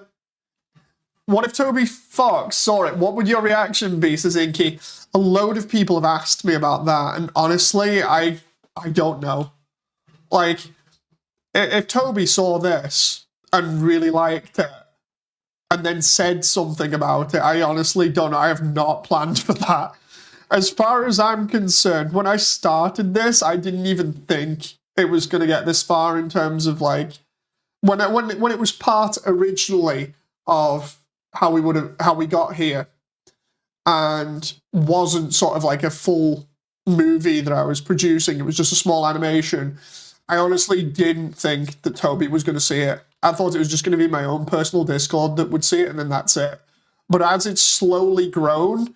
What if Toby Fox saw it? What would your reaction be, says Inky? A load of people have asked me about that, and honestly, I don't know. Like, if Toby saw this and really liked it, and then said something about it, I honestly don't know. I have not planned for that. As far as I'm concerned, when I started this, I didn't even think it was going to get this far in terms of, like, when it was part originally of how we got here, and wasn't sort of like a full movie that I was producing, it was just a small animation. I honestly didn't think that Toby was going to see it. I thought it was just going to be my own personal Discord that would see it, and then that's it. But as it's slowly grown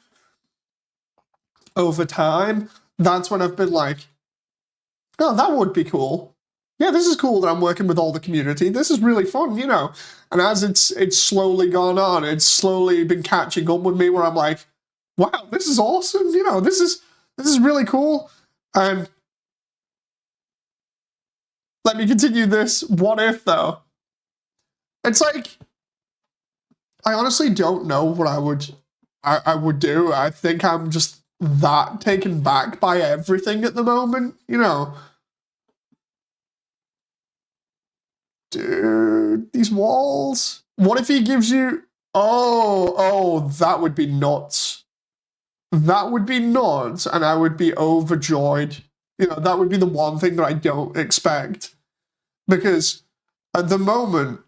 over time, that's when I've been like, oh, that would be cool. Yeah, this is cool that I'm working with all the community. This is really fun, you know. And as it's slowly gone on, it's slowly been catching up with me, where I'm like, wow, this is awesome. You know, this is really cool. And let me continue this. What if, though? It's like, I honestly don't know what I would do. I think I'm just that taken back by everything at the moment, you know. Dude, these walls. What if he gives you... Oh, that would be nuts. That would be nuts, and I would be overjoyed. You know, that would be the one thing that I don't expect. Because at the moment,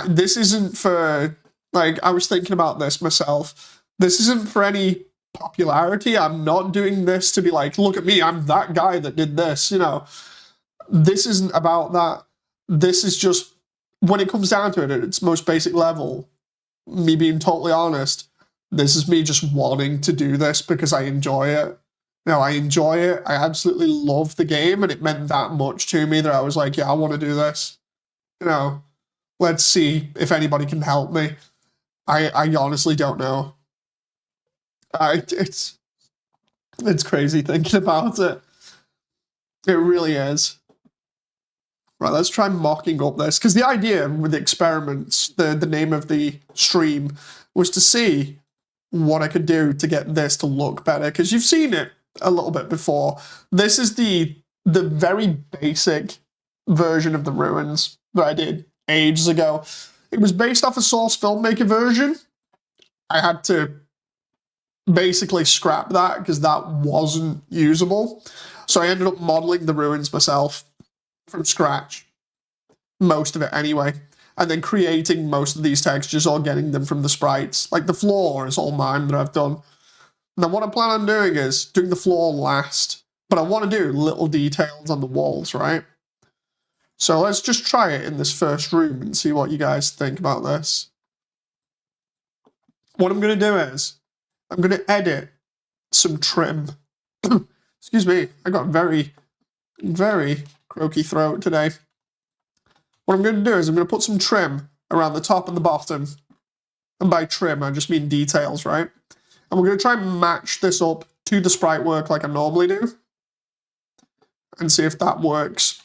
this isn't for... Like, I was thinking about this myself. This isn't for any popularity. I'm not doing this to be like, look at me, I'm that guy that did this, you know. This isn't about that. This is just, when it comes down to it, at its most basic level, me being totally honest, this is me just wanting to do this because I enjoy it. You know, I enjoy it. I absolutely love the game, and it meant that much to me that I was like, yeah, I want to do this. You know, let's see if anybody can help me. I honestly don't know. It's crazy thinking about it. It really is. Right, let's try mocking up this, because the idea with the experiments, the name of the stream, was to see what I could do to get this to look better, because you've seen it a little bit before. This is the very basic version of the ruins that I did ages ago. It was based off a Source Filmmaker version. I had to basically scrap that because that wasn't usable. So I ended up modeling the ruins myself from scratch. Most of it anyway. and then creating most of these textures or getting them from the sprites. Like the floor is all mine that I've done. Now what I plan on doing is doing the floor last, but I want to do little details on the walls, right? So let's just try it in this first room and see what you guys think about this. What I'm going to do is, I'm going to edit some trim. Excuse me, I got very, very croaky throat today. What I'm going to do is I'm going to put some trim around the top and the bottom. And by trim, I just mean details, right? And we're going to try and match this up to the sprite work like I normally do. And see if that works.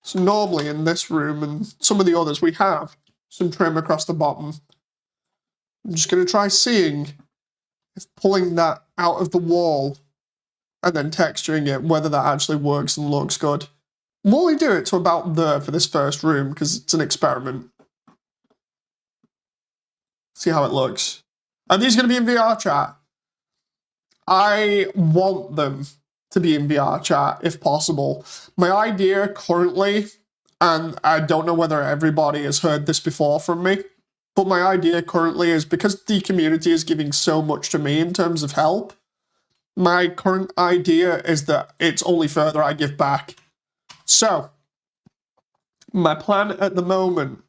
So normally in this room and some of the others, we have some trim across the bottom. I'm just going to try seeing if pulling that out of the wall and then texturing it, whether that actually works and looks good. We'll only do it to about there for this first room because it's an experiment. See how it looks. Are these going to be in VR chat? I want them to be in VR chat if possible. My idea currently, and I don't know whether everybody has heard this before from me, but my idea currently is because the community is giving so much to me in terms of help, my current idea is that it's only further I give back. So, my plan at the moment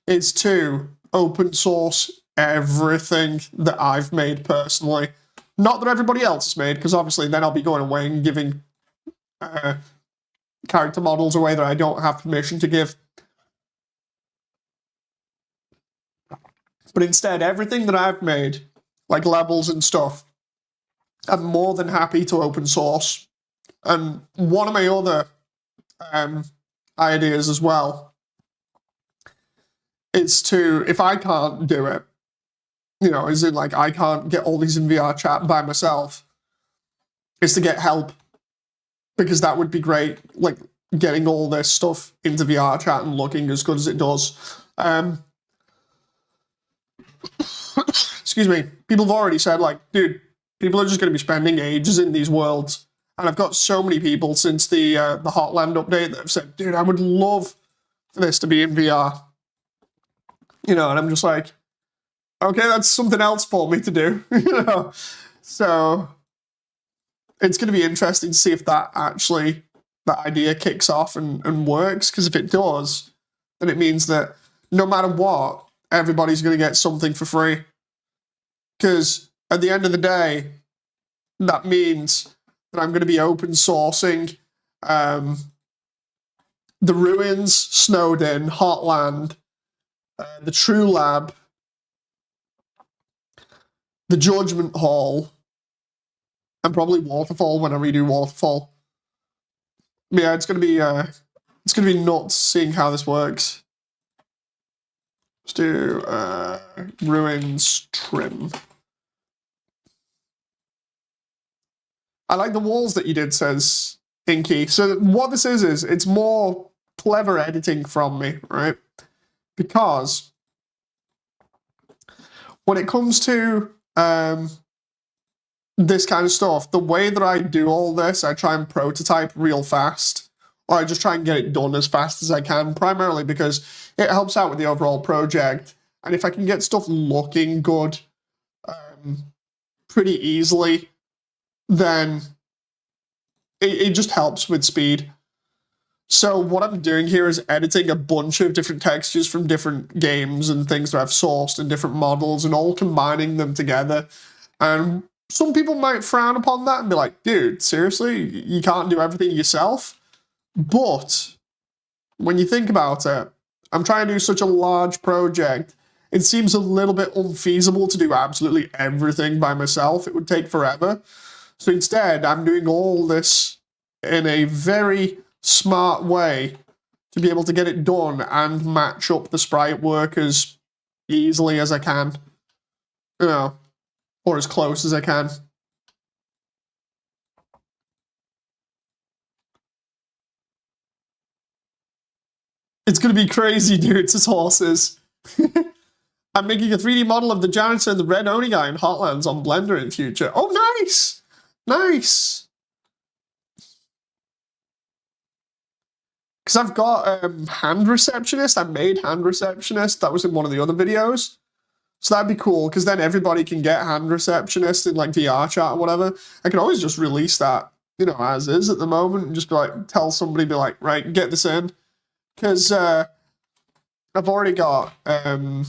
is to open source everything that I've made personally. Not that everybody else has made, because obviously then I'll be going away and giving character models away that I don't have permission to give. But instead, everything that I've made, like levels and stuff, I'm more than happy to open source. And one of my other ideas as well is to, if I can't do it, you know, is it like I can't get all these in VR chat by myself, is to get help. Because that would be great, like getting all this stuff into VR chat and looking as good as it does. Excuse me. People have already said, like, dude, people are just going to be spending ages in these worlds. And I've got so many people since the Hotland update that have said, dude, I would love for this to be in VR. You know, and I'm just like, okay, that's something else for me to do. You know, so it's going to be interesting to see if that idea kicks off and works. Because if it does, then it means that no matter what, everybody's going to get something for free. Because at the end of the day, that means that I'm going to be open sourcing the Ruins, Snowden, Hotland, the True Lab, the Judgment Hall, and probably Waterfall when I redo Waterfall. Yeah, it's gonna be nuts seeing how this works. Let's do Ruins trim. I like the walls that you did, says Inky. So what this is it's more clever editing from me, right? Because when it comes to this kind of stuff, the way that I do all this, I try and prototype real fast, or I just try and get it done as fast as I can, primarily because it helps out with the overall project. And if I can get stuff looking good pretty easily, then it just helps with speed. So what I'm doing here is editing a bunch of different textures from different games and things that I've sourced and different models and all combining them together. And some people might frown upon that and be like, dude, seriously? You can't do everything yourself? But when you think about it, I'm trying to do such a large project, it seems a little bit unfeasible to do absolutely everything by myself. It would take forever. So instead, I'm doing all this in a very smart way to be able to get it done and match up the sprite work as easily as I can. You know, or as close as I can. It's gonna be crazy, dude. It's horses. I'm making a 3D model of the janitor and the red Oni guy in Hotlands on Blender in future. Oh, nice! Nice! because I've got hand receptionist. I made hand receptionist. That was in one of the other videos. So that'd be cool, because then everybody can get hand receptionist in like VR chat or whatever. I can always just release that, you know, as is at the moment, and just be like, tell somebody, be like, right, get this in. Because I've already got a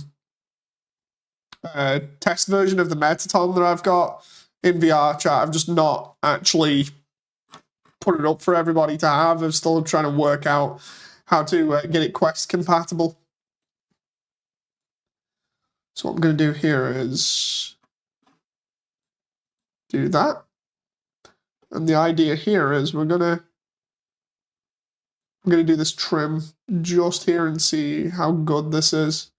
test version of the Metaton that I've got in VR chat. I've just not actually put it up for everybody to have. I'm still trying to work out how to get it Quest compatible. So what I'm going to do here is do that. And the idea here is I'm going to do this trim just here and see how good this is.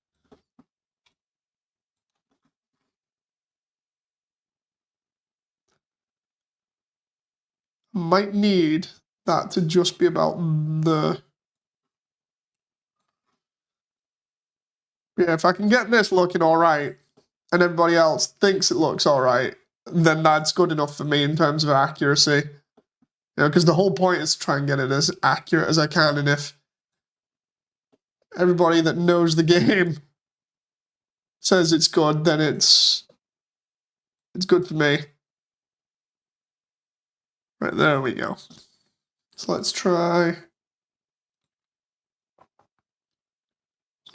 Might need that to just be about the... Yeah, if I can get this looking all right, and everybody else thinks it looks all right, then that's good enough for me in terms of accuracy. You know, because the whole point is to try and get it as accurate as I can, and if everybody that knows the game says it's good, then it's good for me. Right, there we go. So let's try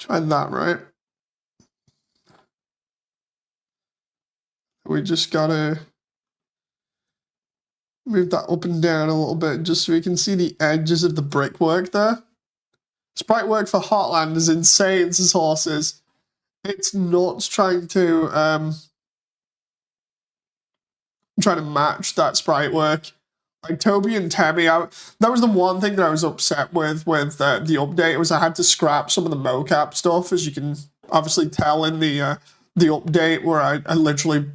that, right? We just gotta move that up and down a little bit just so we can see the edges of the brickwork there. Sprite work for Heartland is insane, says Horses. It's nuts trying to match that sprite work. Like Toby and Temmie, that was the one thing that I was upset with the update, was I had to scrap some of the mocap stuff, as you can obviously tell in the update, where I literally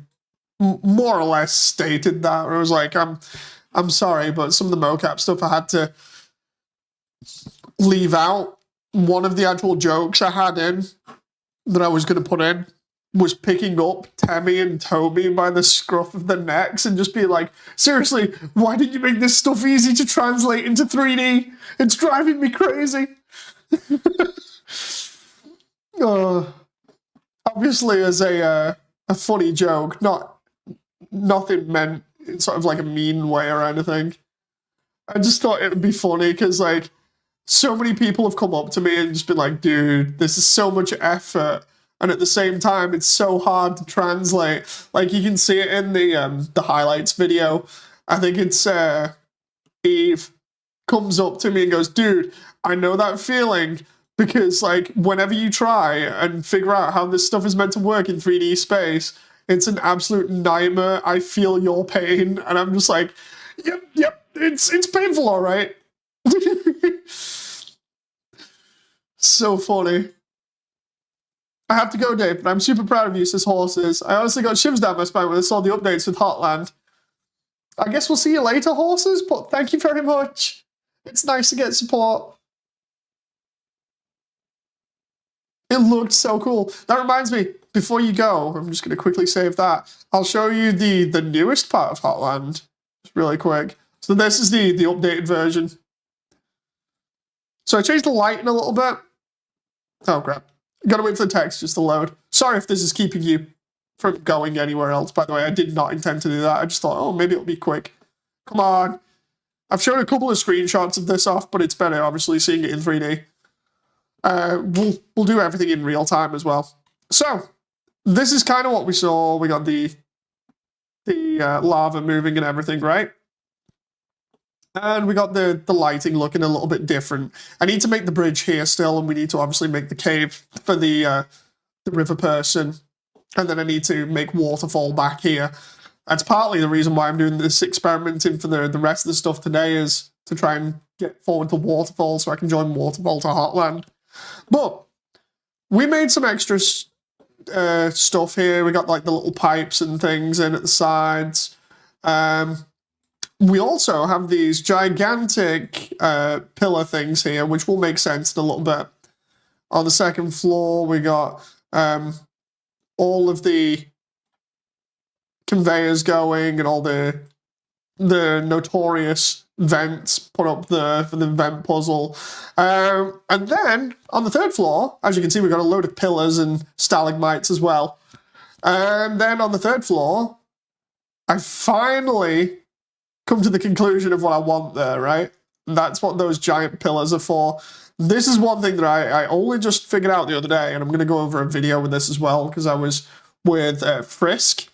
more or less stated that, where I was like, I'm sorry, but some of the mocap stuff I had to leave out. One of the actual jokes I had in that I was going to put in was picking up Temmie and Toby by the scruff of their necks and just be like, seriously, why didn't you make this stuff easy to translate into 3D? It's driving me crazy. Obviously as a funny joke, nothing meant in sort of like a mean way or anything. I just thought it would be funny because, like, so many people have come up to me and just been like, dude, this is so much effort, and at the same time, it's so hard to translate. Like, you can see it in the highlights video. I think it's Eve comes up to me and goes, dude, I know that feeling, because, like, whenever you try and figure out how this stuff is meant to work in 3D space, it's an absolute nightmare. I feel your pain. And I'm just like, yep, it's painful, all right. So funny. I have to go, Dave, but I'm super proud of you, says Horses. I honestly got shivers down my spine when I saw the updates with Hotland. I guess we'll see you later, Horses, but thank you very much. It's nice to get support. It looked so cool. That reminds me, before you go, I'm just going to quickly save that. I'll show you the newest part of Hotland, just really quick. So this is the updated version. So I changed the lighting a little bit. Oh, crap. Gotta wait for the textures to load. Sorry if this is keeping you from going anywhere else, by the way. I did not intend to do that. I just thought, oh, maybe it'll be quick. Come on. I've shown a couple of screenshots of this off, but it's better, obviously, seeing it in 3D. We'll do everything in real time as well. So, this is kind of what we saw. We got the lava moving and everything, right? And we got the lighting looking a little bit different. I need to make the bridge here still, and we need to obviously make the cave for the river person. And then I need to make waterfall back here. That's partly the reason why I'm doing this experimenting for the rest of the stuff today, is to try and get forward to waterfall so I can join waterfall to Hotland. But we made some extra stuff here. We got like the little pipes and things in at the sides. We also have these gigantic pillar things here, which will make sense in a little bit. On the second floor, we got all of the conveyors going and all the notorious vents put up for the vent puzzle. And then on the third floor, as you can see, we've got a load of pillars and stalagmites as well. And then on the third floor, I finally come to the conclusion of what I want there, right? And that's what those giant pillars are for. This is one thing that I only just figured out the other day, and I'm going to go over a video with this as well, because I was with Frisk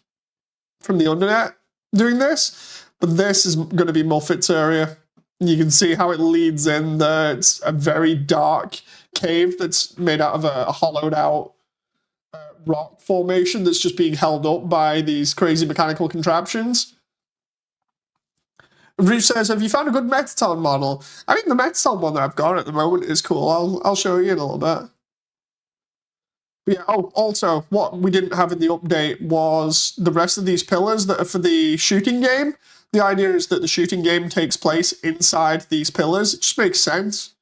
from the Undernet doing this. But this is going to be Muffet's area. You can see how it leads in there. It's a very dark cave that's made out of a hollowed out rock formation that's just being held up by these crazy mechanical contraptions. Rich says, have you found a good Metatron model? I think the Metatron one that I've got at the moment is cool. I'll show you in a little bit. But yeah, oh, also, what we didn't have in the update was the rest of these pillars that are for the shooting game. The idea is that the shooting game takes place inside these pillars. It just makes sense.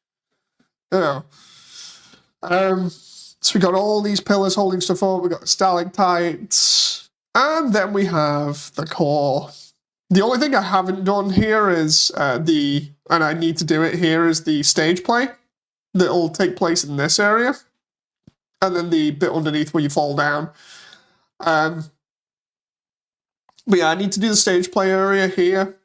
You know. So we got all these pillars holding stuff up. We got the stalactites. And then we have the core. The only thing I haven't done here is and I need to do it here, is the stage play that'll take place in this area. And then the bit underneath where you fall down. But yeah, I need to do the stage play area here.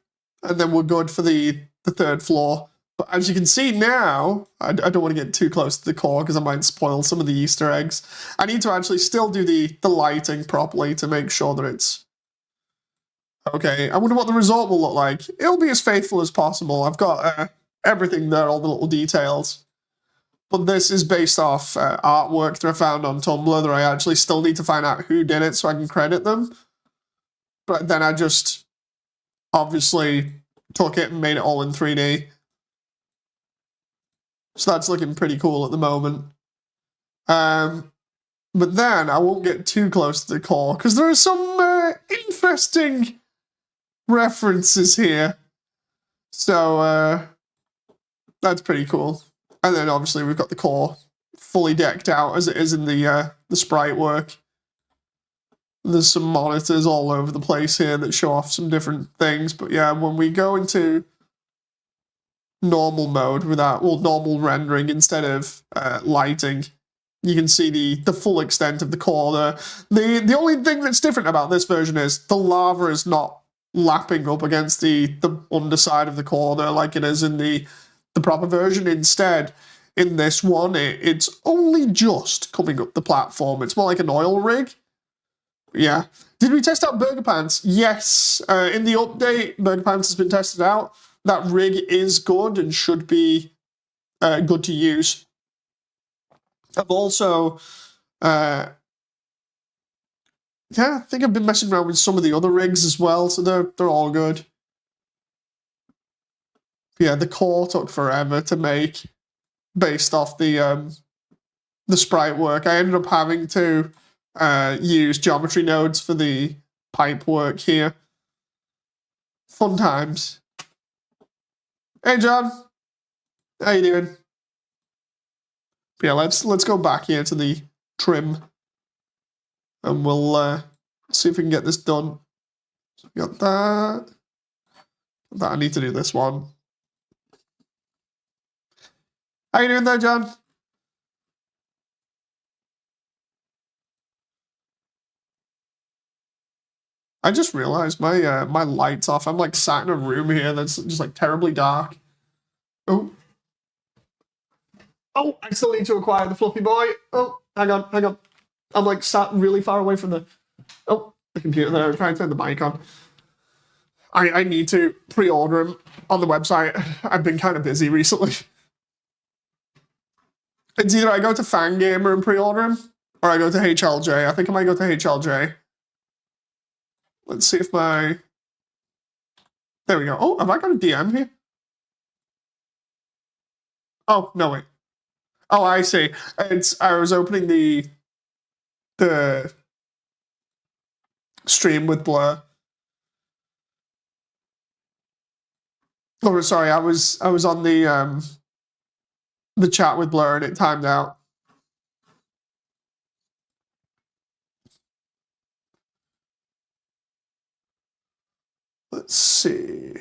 And then we're good for the third floor. But as you can see now, I don't want to get too close to the core because I might spoil some of the Easter eggs. I need to actually still do the lighting properly to make sure that it's okay. I wonder what the result will look like. It'll be as faithful as possible. I've got everything there, all the little details. But this is based off artwork that I found on Tumblr that I actually still need to find out who did it so I can credit them. But then I just obviously took it and made it all in 3D. So that's looking pretty cool at the moment. But then I won't get too close to the core because there are some interesting references here. So that's pretty cool. And then obviously we've got the core fully decked out as it is in the sprite work. There's some monitors all over the place here that show off some different things. But yeah, when we go into normal mode normal rendering instead of lighting, you can see the full extent of the core there. The only thing that's different about this version is the lava is not lapping up against the underside of the core there like it is in the proper version. Instead, in this one, it's only just coming up the platform. It's more like an oil rig. Yeah. Did we test out Burger Pants? Yes. In the update, Burger Pants has been tested out. That rig is good and should be good to use. I've also, I think I've been messing around with some of the other rigs as well, so they're all good. Yeah, the core took forever to make, based off the sprite work. I ended up having to use geometry nodes for the pipe work here. Fun times. Hey, John. How you doing? Yeah, let's go back here to the trim. And we'll see if we can get this done. So we got that. I need to do this one. How you doing there, John? I just realized my my light's off. I'm like sat in a room here that's just like terribly dark. Oh, I still need to acquire the fluffy boy. Oh, hang on. I'm like sat really far away from the computer there. I'm trying to turn the mic on. I need to pre-order him on the website. I've been kind of busy recently. It's either I go to Fangamer and pre-order him, or I go to HLJ. I think I might go to HLJ. Let's see if my... There we go. Oh, have I got a DM here? Oh, no, wait. Oh, I see. I was opening the stream with Blur. Oh, sorry, I was on the chat with Blur and it timed out. Let's see.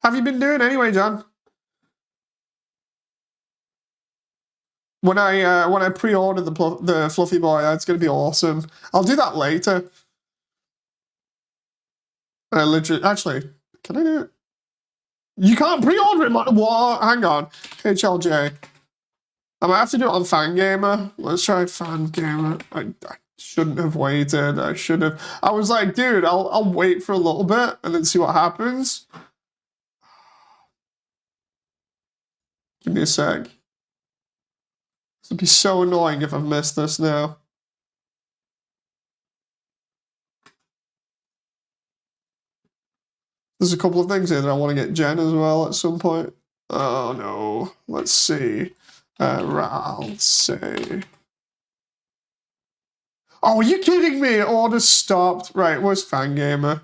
have you been doing anyway, John? When I pre-order the fluffy boy, that's gonna be awesome. I'll do that later. I literally, actually, can I do it? You can't pre-order it. What? Hang on, HLJ. I might have to do it on Fangamer. Let's try Fangamer. I shouldn't have waited. I should have. I was like, dude, I'll wait for a little bit and then see what happens. Give me a sec. This would be so annoying if I've missed this now. There's a couple of things here that I want to get Jen as well at some point. Oh no. Let's see. I'll say. Oh, are you kidding me? Order stopped. Right, where's Fangamer?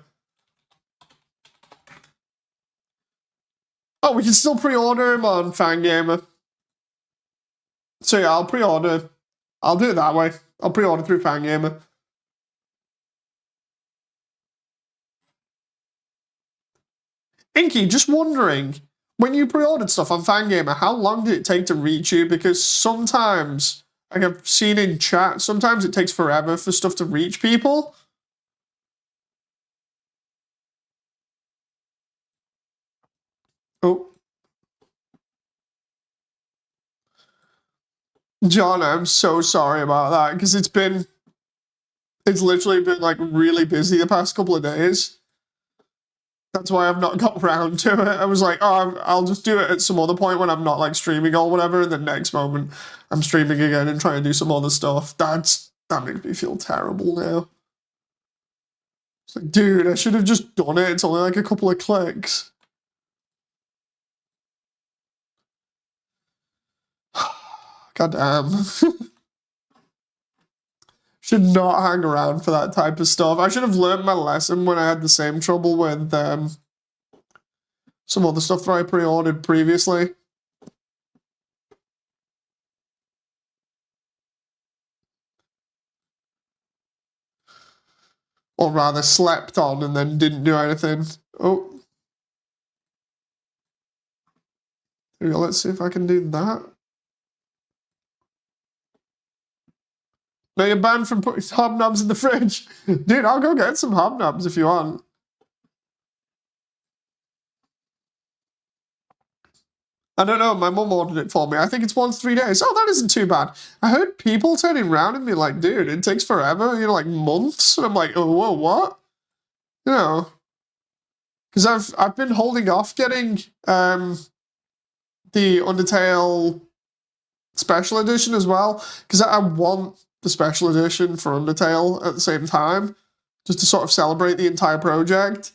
Oh, we can still pre-order him on Fangamer. So yeah, I'll pre-order. I'll do it that way. I'll pre-order through Fangamer. Inky, just wondering, when you pre-ordered stuff on Fangamer, how long did it take to reach you? Because sometimes, like I've seen in chat, sometimes it takes forever for stuff to reach people. Oh. John, I'm so sorry about that, because it's literally been like really busy the past couple of days. That's why I've not got around to it. I was like, oh, I'll just do it at some other point when I'm not like streaming or whatever, and the next moment I'm streaming again and trying to do some other stuff. That makes me feel terrible now. It's like, dude, I should have just done it. It's only like a couple of clicks. God damn. Should not hang around for that type of stuff. I should have learned my lesson when I had the same trouble with some other stuff that I pre-ordered previously. Or rather slept on and then didn't do anything. Oh. Here we go, let's see if I can do that. No, you're banned from putting hobnobs in the fridge. Dude, I'll go get some hobnobs if you want. I don't know, my mum ordered it for me. I think it's 1 to 3 days. Oh, that isn't too bad. I heard people turning around and be like, dude, it takes forever, you know, like months. And I'm like, oh, whoa, what? You know, because I've been holding off getting the Undertale special edition as well, because I want the special edition for Undertale at the same time, just to sort of celebrate the entire project.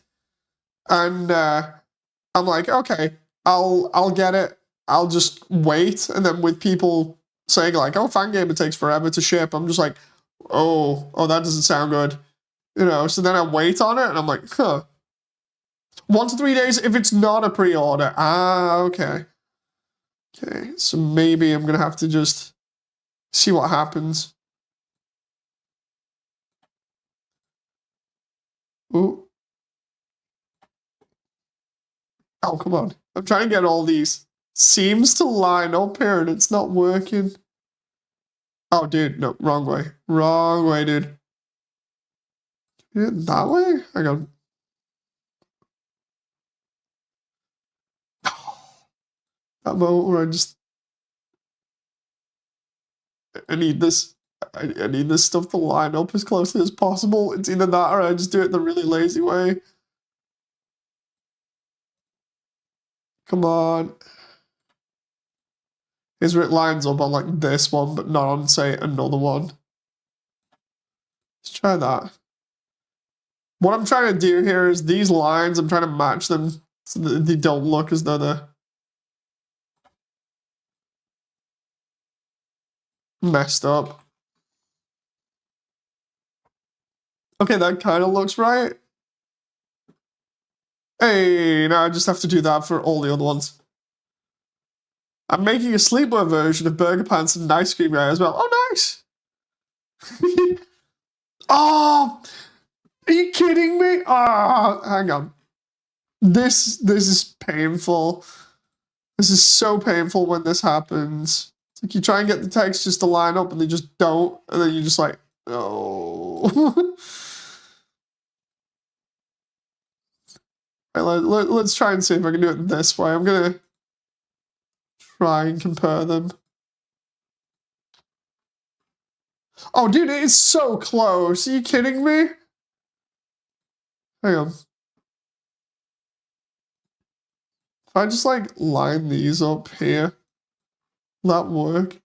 And I'm like, okay, I'll get it. I'll just wait. And then with people saying like, oh, Fangamer takes forever to ship, I'm just like, oh, that doesn't sound good. You know, so then I wait on it and I'm like, huh. 1 to 3 days if it's not a pre-order. Ah, okay. Okay, so maybe I'm gonna have to just see what happens. Ooh. Oh, come on. I'm trying to get all these seams to line up here and it's not working. Oh, dude, no, wrong way. Wrong way, dude. That way? Hang on. That moment where I need this. I need this stuff to line up as closely as possible. It's either that or I just do it the really lazy way. Come on. Here's where it lines up on like this one, but not on, say, another one. Let's try that. What I'm trying to do here is these lines, I'm trying to match them so that they don't look as though they're messed up. Okay, that kind of looks right. Hey, now I just have to do that for all the other ones. I'm making a sleepwear version of Burger Pants and Ice Cream Guy as well. Oh, nice! Oh! Are you kidding me? Oh, hang on. This is painful. This is so painful when this happens. It's like you try and get the textures to line up and they just don't, and then you're just like, oh. Right, let's try and see if I can do it this way. I'm gonna try and compare them. Oh, dude, it is so close. Are you kidding me? Hang on. If I just like line these up here, will that work?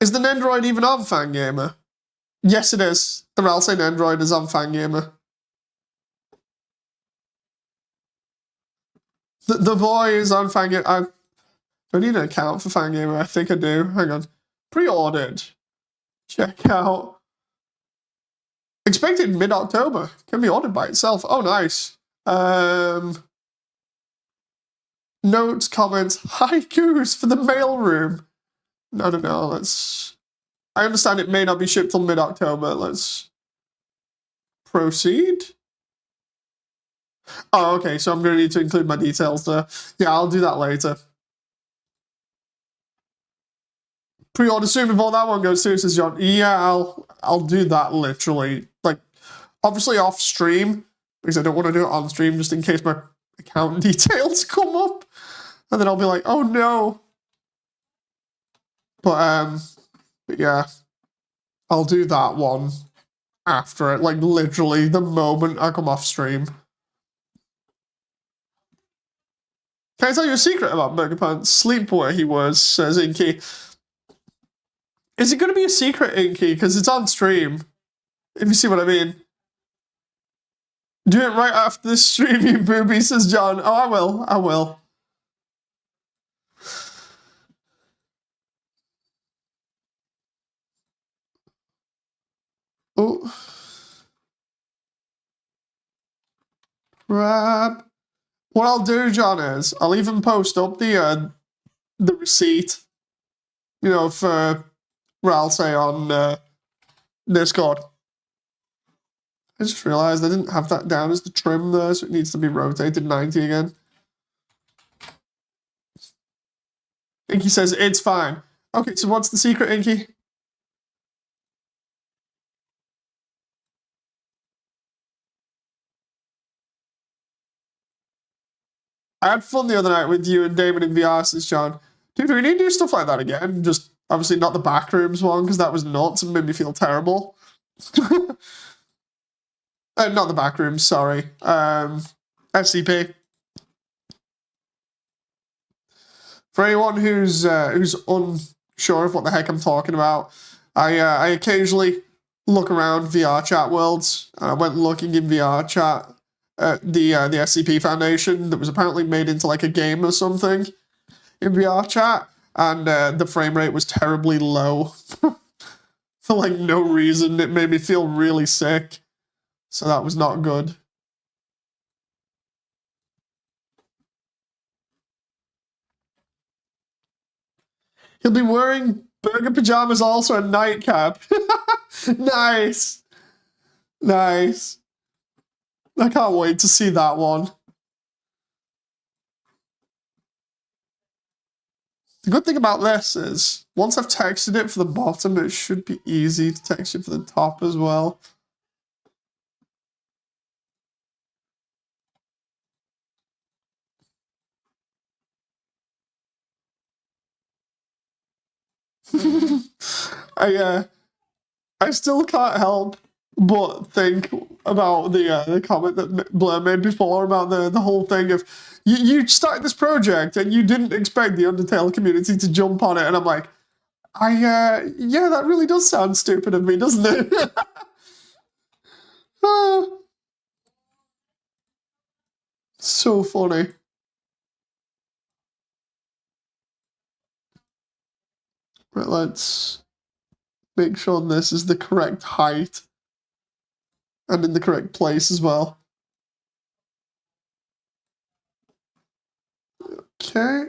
Is the Nendroid even on Fangamer? Yes, it is. The Ralsei Nendroid is on Fangamer. The boy is on Fangamer. I don't need an account for Fangamer. I think I do. Hang on. Pre-ordered. Check out. Expected mid-October. Can be ordered by itself. Oh, nice. Notes, comments, haikus for the mailroom. No, let's... I understand it may not be shipped till mid-October. Let's proceed. Oh, okay, so I'm going to need to include my details there. Yeah, I'll do that later. Pre-order soon before that one goes through, says John. Yeah, I'll do that literally. Like, obviously off stream, because I don't want to do it on stream just in case my account details come up. And then I'll be like, oh no. But yeah, I'll do that one after it, like literally the moment I come off stream. Can I tell you a secret about Burger Pants? Sleep where he was, says Inky. Is it going to be a secret, Inky? Because it's on stream. If you see what I mean. Do it right after this stream, you booby, says John. Oh, I will. Oh. Crap. What I'll do, John, is I'll even post up the receipt, you know, for Ralsei on Discord. I just realized I didn't have that down as the trim there, so it needs to be rotated 90 again. Inky says it's fine. Okay, so what's the secret, Inky? I had fun the other night with you and Damon in VR, says John. Dude, we need to do stuff like that again. Just obviously not the backrooms one, because that was nuts and made me feel terrible. Not the backrooms, sorry. SCP. For anyone who's unsure of what the heck I'm talking about, I occasionally look around VR chat worlds. I went looking in VR chat at the SCP Foundation that was apparently made into like a game or something in VR chat, and the frame rate was terribly low for like no reason. It made me feel really sick, so that was not good. He'll be wearing burger pajamas also, a nightcap. Nice. Nice. I can't wait to see that one. The good thing about this is, once I've textured it for the bottom, it should be easy to texture for the top as well. I still can't help but think about the comment that Blair made before about the whole thing of you started this project and you didn't expect the Undertale community to jump on it, and I'm like, yeah, that really does sound stupid of me, doesn't it? So funny. Right, let's make sure this is the correct height and in the correct place as well. Okay.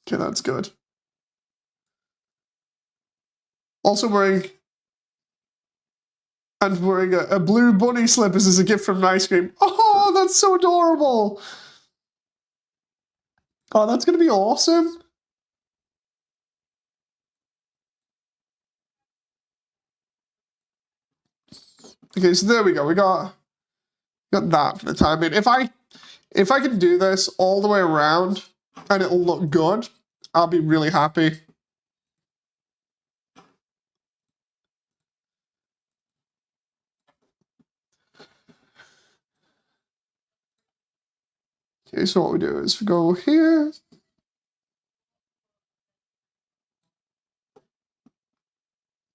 Okay, that's good. Also wearing a blue bunny slippers as a gift from Ice Cream. Oh, that's so adorable. Oh, that's going to be awesome. Okay, so there we go. We got that for the time being. If I can do this all the way around and it'll look good, I'll be really happy. Okay, so what we do is we go here.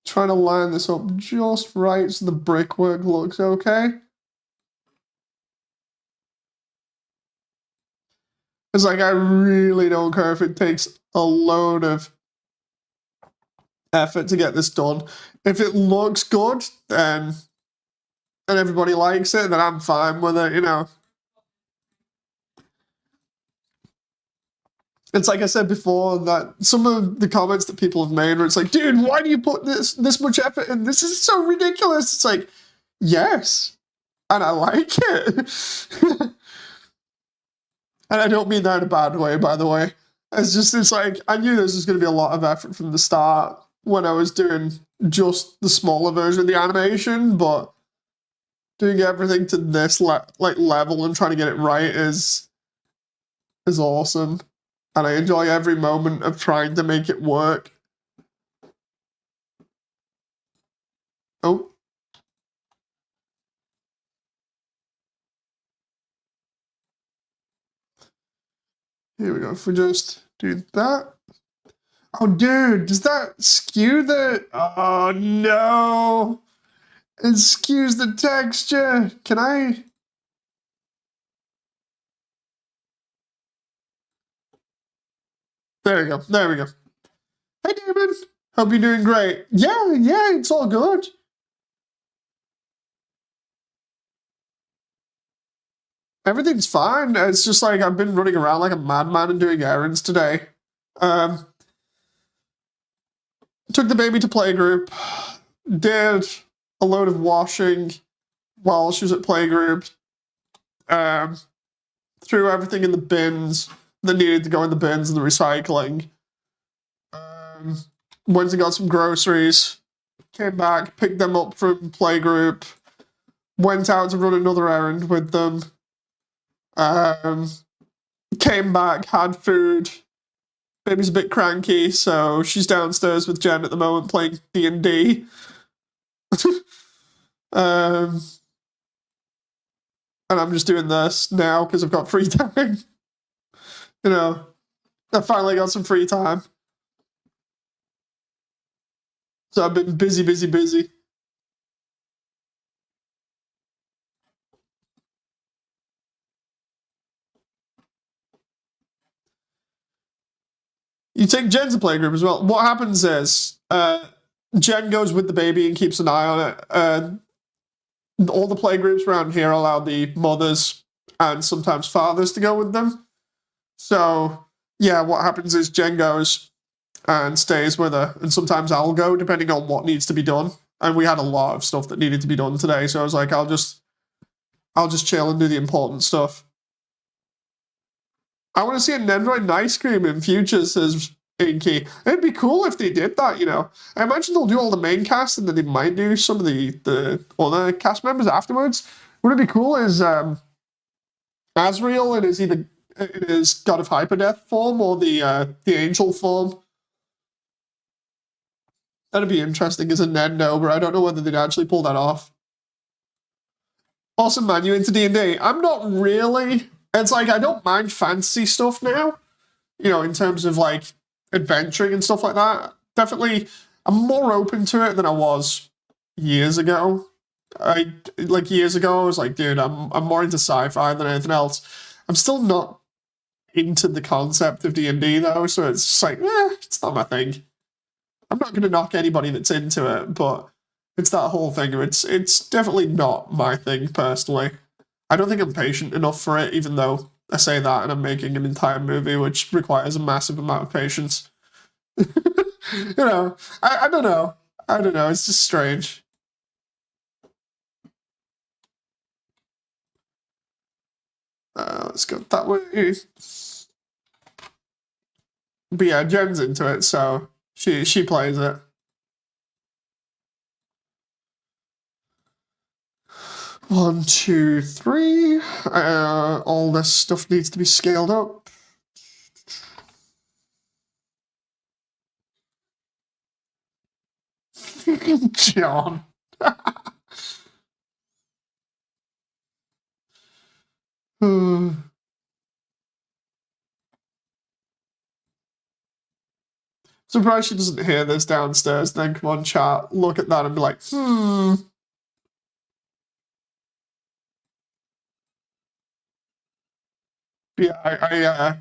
Trying to line this up just right so the brickwork looks okay. It's like, I really don't care if it takes a load of effort to get this done. If it looks good, then and everybody likes it, then I'm fine with it, you know. It's like I said before, that some of the comments that people have made where it's like, dude, why do you put this much effort in? This is so ridiculous. It's like, yes, and I like it. And I don't mean that in a bad way, by the way. It's like, I knew this was going to be a lot of effort from the start when I was doing just the smaller version of the animation, but doing everything to this level and trying to get it right is awesome. And I enjoy every moment of trying to make it work. Oh. Here we go. If we just do that. Oh, dude, does that skew the... Oh, no. It skews the texture. Can I... There we go. There we go. Hey, David. Hope you're doing great. Yeah, it's all good. Everything's fine. It's just like I've been running around like a madman and doing errands today. Took the baby to playgroup, did a load of washing while she was at playgroup, threw everything in the bins that needed to go in the bins and the recycling. Went and got some groceries, came back, picked them up from playgroup, went out to run another errand with them, came back, had food. Baby's a bit cranky, so she's downstairs with Jen at the moment playing D&D. And I'm just doing this now because I've got free time. You know, I finally got some free time. So I've been busy. You take Jen to playgroup as well. What happens is, Jen goes with the baby and keeps an eye on it. All the playgroups around here allow the mothers and sometimes fathers to go with them. So, yeah, what happens is Jen goes and stays with her, and sometimes I'll go, depending on what needs to be done. And we had a lot of stuff that needed to be done today, so I was like, I'll just chill and do the important stuff. I want to see a Nendroid and ice cream in future, says Inky. It'd be cool if they did that, you know. I imagine they'll do all the main cast and then they might do some of the other cast members afterwards. What would be cool is Asriel in his God of Hyperdeath form or the angel form. That'd be interesting as a Nendo, but I don't know whether they'd actually pull that off. Awesome, man. You into D&D? I'm not really. It's like, I don't mind fantasy stuff now, you know, in terms of like adventuring and stuff like that. Definitely, I'm more open to it than I was years ago. Years ago, I was like, dude, I'm more into sci-fi than anything else. I'm still not into the concept of D&D though, so it's just like, it's not my thing. I'm not going to knock anybody that's into it, but it's that whole thing. It's definitely not my thing personally. I don't think I'm patient enough for it, even though I say that and I'm making an entire movie which requires a massive amount of patience. You know, I don't know. I don't know. It's just strange. Let's go that way. But yeah, Jen's into it, so she plays it. One, two, three. All this stuff needs to be scaled up. John. Surprised she doesn't hear this downstairs, then come on chat, look at that and be like, Yeah,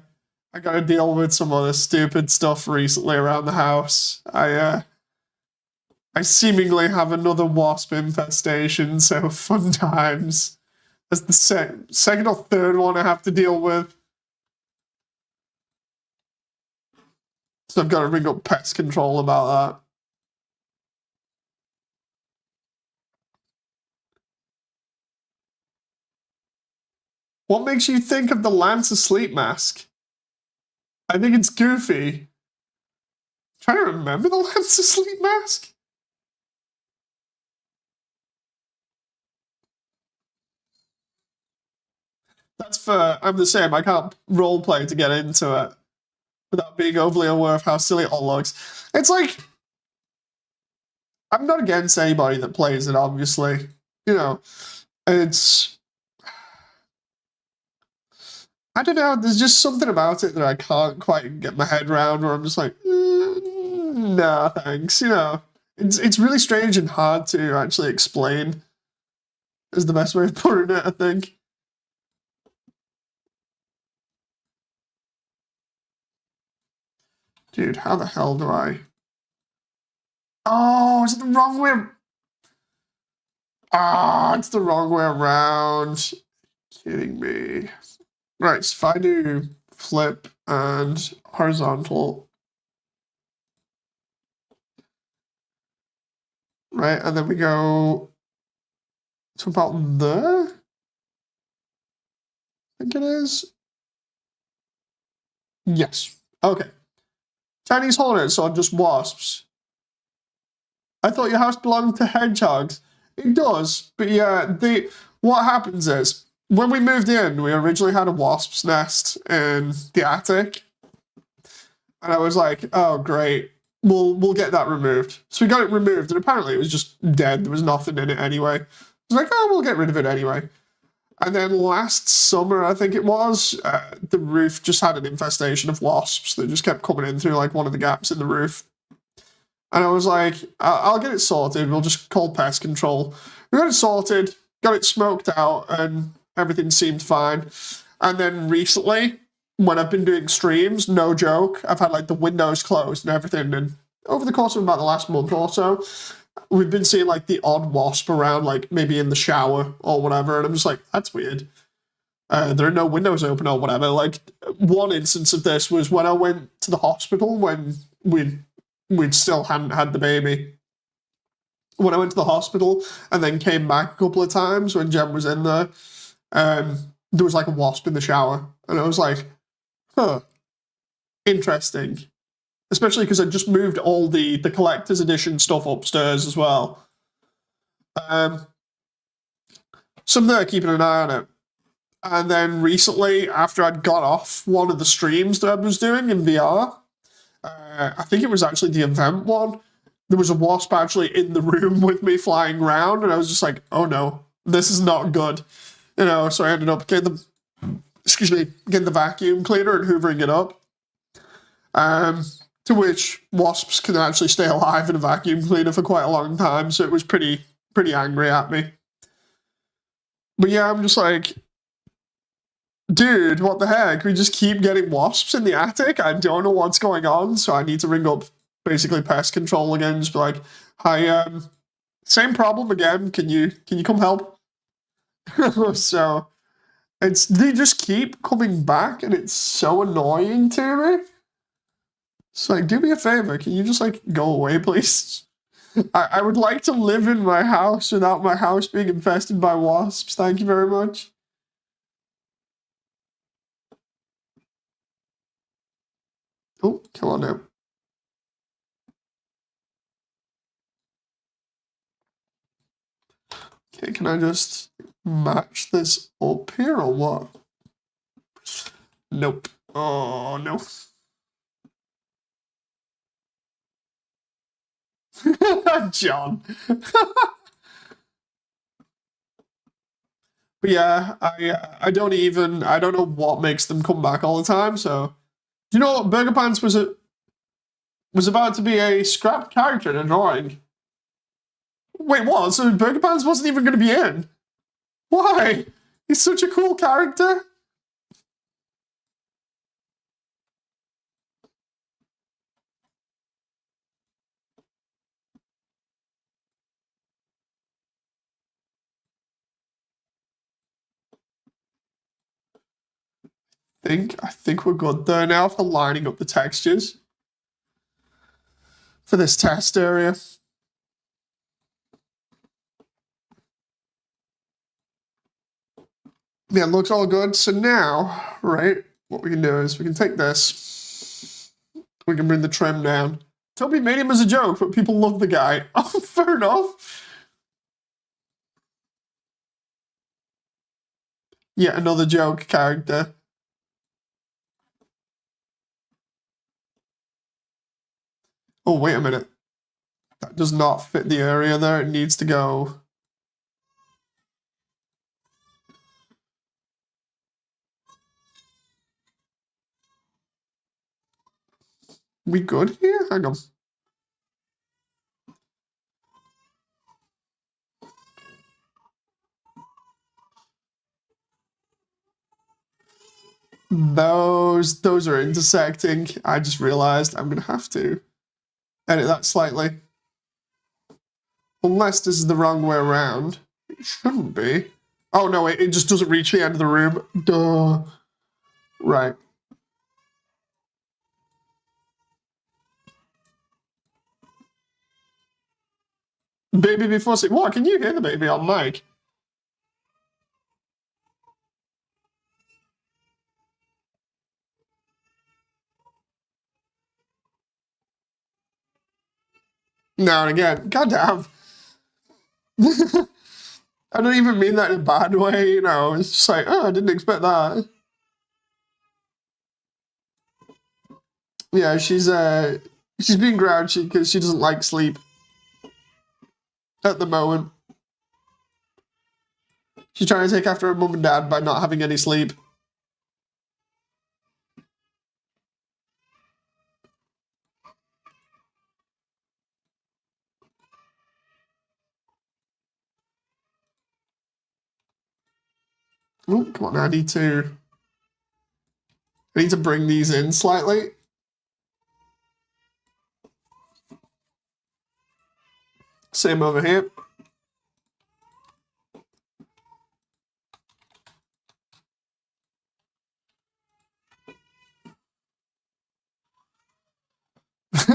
I gotta deal with some of this stupid stuff recently around the house. I seemingly have another wasp infestation, so fun times. That's the second or third one I have to deal with. So I've got to ring up pest control about that. What makes you think of the Lancer sleep mask? I think it's goofy. I'm trying to remember the Lancer sleep mask? That's for, I'm the same, I can't roleplay to get into it without being overly aware of how silly it all looks. It's like, I'm not against anybody that plays it, obviously. You know, it's, I don't know, there's just something about it that I can't quite get my head around, where I'm just like, nah, thanks, you know. It's really strange and hard to actually explain, is the best way of putting it, I think. Dude, how the hell do I... Oh, is it the wrong way? It's the wrong way around. Kidding me. Right, so if I do flip and horizontal. Right, and then we go to about there. I think it is. Yes. Okay. Chinese hornets are just wasps. I thought your house belonged to hedgehogs. It does, but yeah, what happens is, when we moved in, we originally had a wasp's nest in the attic. And I was like, oh great, we'll get that removed. So we got it removed, and apparently it was just dead. There was nothing in it anyway. I was like, oh, we'll get rid of it anyway. And then last summer, I think it was, the roof just had an infestation of wasps that just kept coming in through like one of the gaps in the roof. And I was like, I'll get it sorted. We'll just call pest control. We got it sorted, got it smoked out, and everything seemed fine. And then recently, when I've been doing streams, no joke, I've had like the windows closed and everything. And over the course of about the last month or so, we've been seeing like the odd wasp around, like maybe in the shower or whatever. And I'm just like, that's weird. There are no windows open or whatever. Like one instance of this was when I went to the hospital when we'd still hadn't had the baby. When I went to the hospital and then came back a couple of times when Jem was in there, there was like a wasp in the shower. And I was like, huh, interesting. Especially because I just moved all the collector's edition stuff upstairs as well. So I'm there keeping an eye on it. And then recently, after I'd got off one of the streams that I was doing in VR, I think it was actually the event one, there was a wasp actually in the room with me flying around, and I was just like, oh no, this is not good. You know, so I ended up getting the vacuum cleaner and hoovering it up. To which wasps can actually stay alive in a vacuum cleaner for quite a long time, so it was pretty angry at me. But yeah, I'm just like, dude, what the heck? We just keep getting wasps in the attic? I don't know what's going on, so I need to ring up basically pest control again, just be like, hi, same problem again, can you come help? So They just keep coming back, and it's so annoying to me. It's like, do me a favor, can you just like go away, please? I would like to live in my house without my house being infested by wasps. Thank you very much. Oh, come on now. Okay, can I just match this up here or what? Nope. Oh, no. John. But yeah, I don't know what makes them come back all the time, so... Do you know what? Burger Pants was about to be a scrapped character in a drawing. Wait, what? So Burger Pants wasn't even going to be in? Why? He's such a cool character. I think we're good there now for lining up the textures for this test area. Yeah, it looks all good. So now, right, what we can do is we can take this. We can bring the trim down. Toby made him as a joke, but people love the guy. Oh, fair enough. Yeah, another joke character. Oh, wait a minute. That does not fit the area there. It needs to go... We good here? Hang on. Those are intersecting. I just realized I'm gonna have to edit that slightly. Unless this is the wrong way around. It shouldn't be. Oh no, wait, it just doesn't reach the end of the room. Duh. Right. Baby before sleep. What? Can you hear the baby on mic? Now and again. Goddamn. I don't even mean that in a bad way, you know. It's just like, oh, I didn't expect that. Yeah, she's being grouchy because she doesn't like sleep at the moment. She's trying to take after her mum and dad by not having any sleep. Oh, come on, I need to bring these in slightly. Same over here.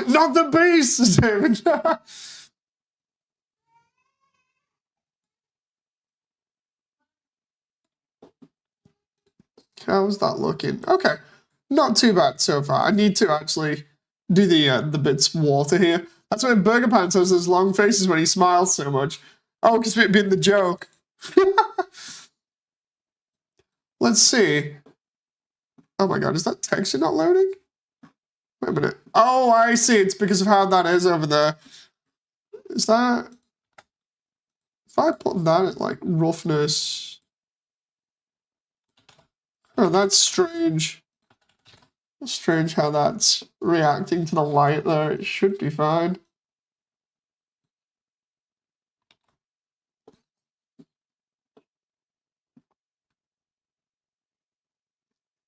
Not the beast, David. How's that looking? Okay, not too bad so far. I need to actually do the bits water here. That's when Burger Pants has those long faces when he smiles so much. Oh, because it'd been the joke. Let's see. Oh my god, is that texture not loading? Wait a minute. Oh, I see. It's because of how that is over there. Is that... If I put that at, like, roughness... Oh, that's strange. It's strange how that's reacting to the light there. It should be fine.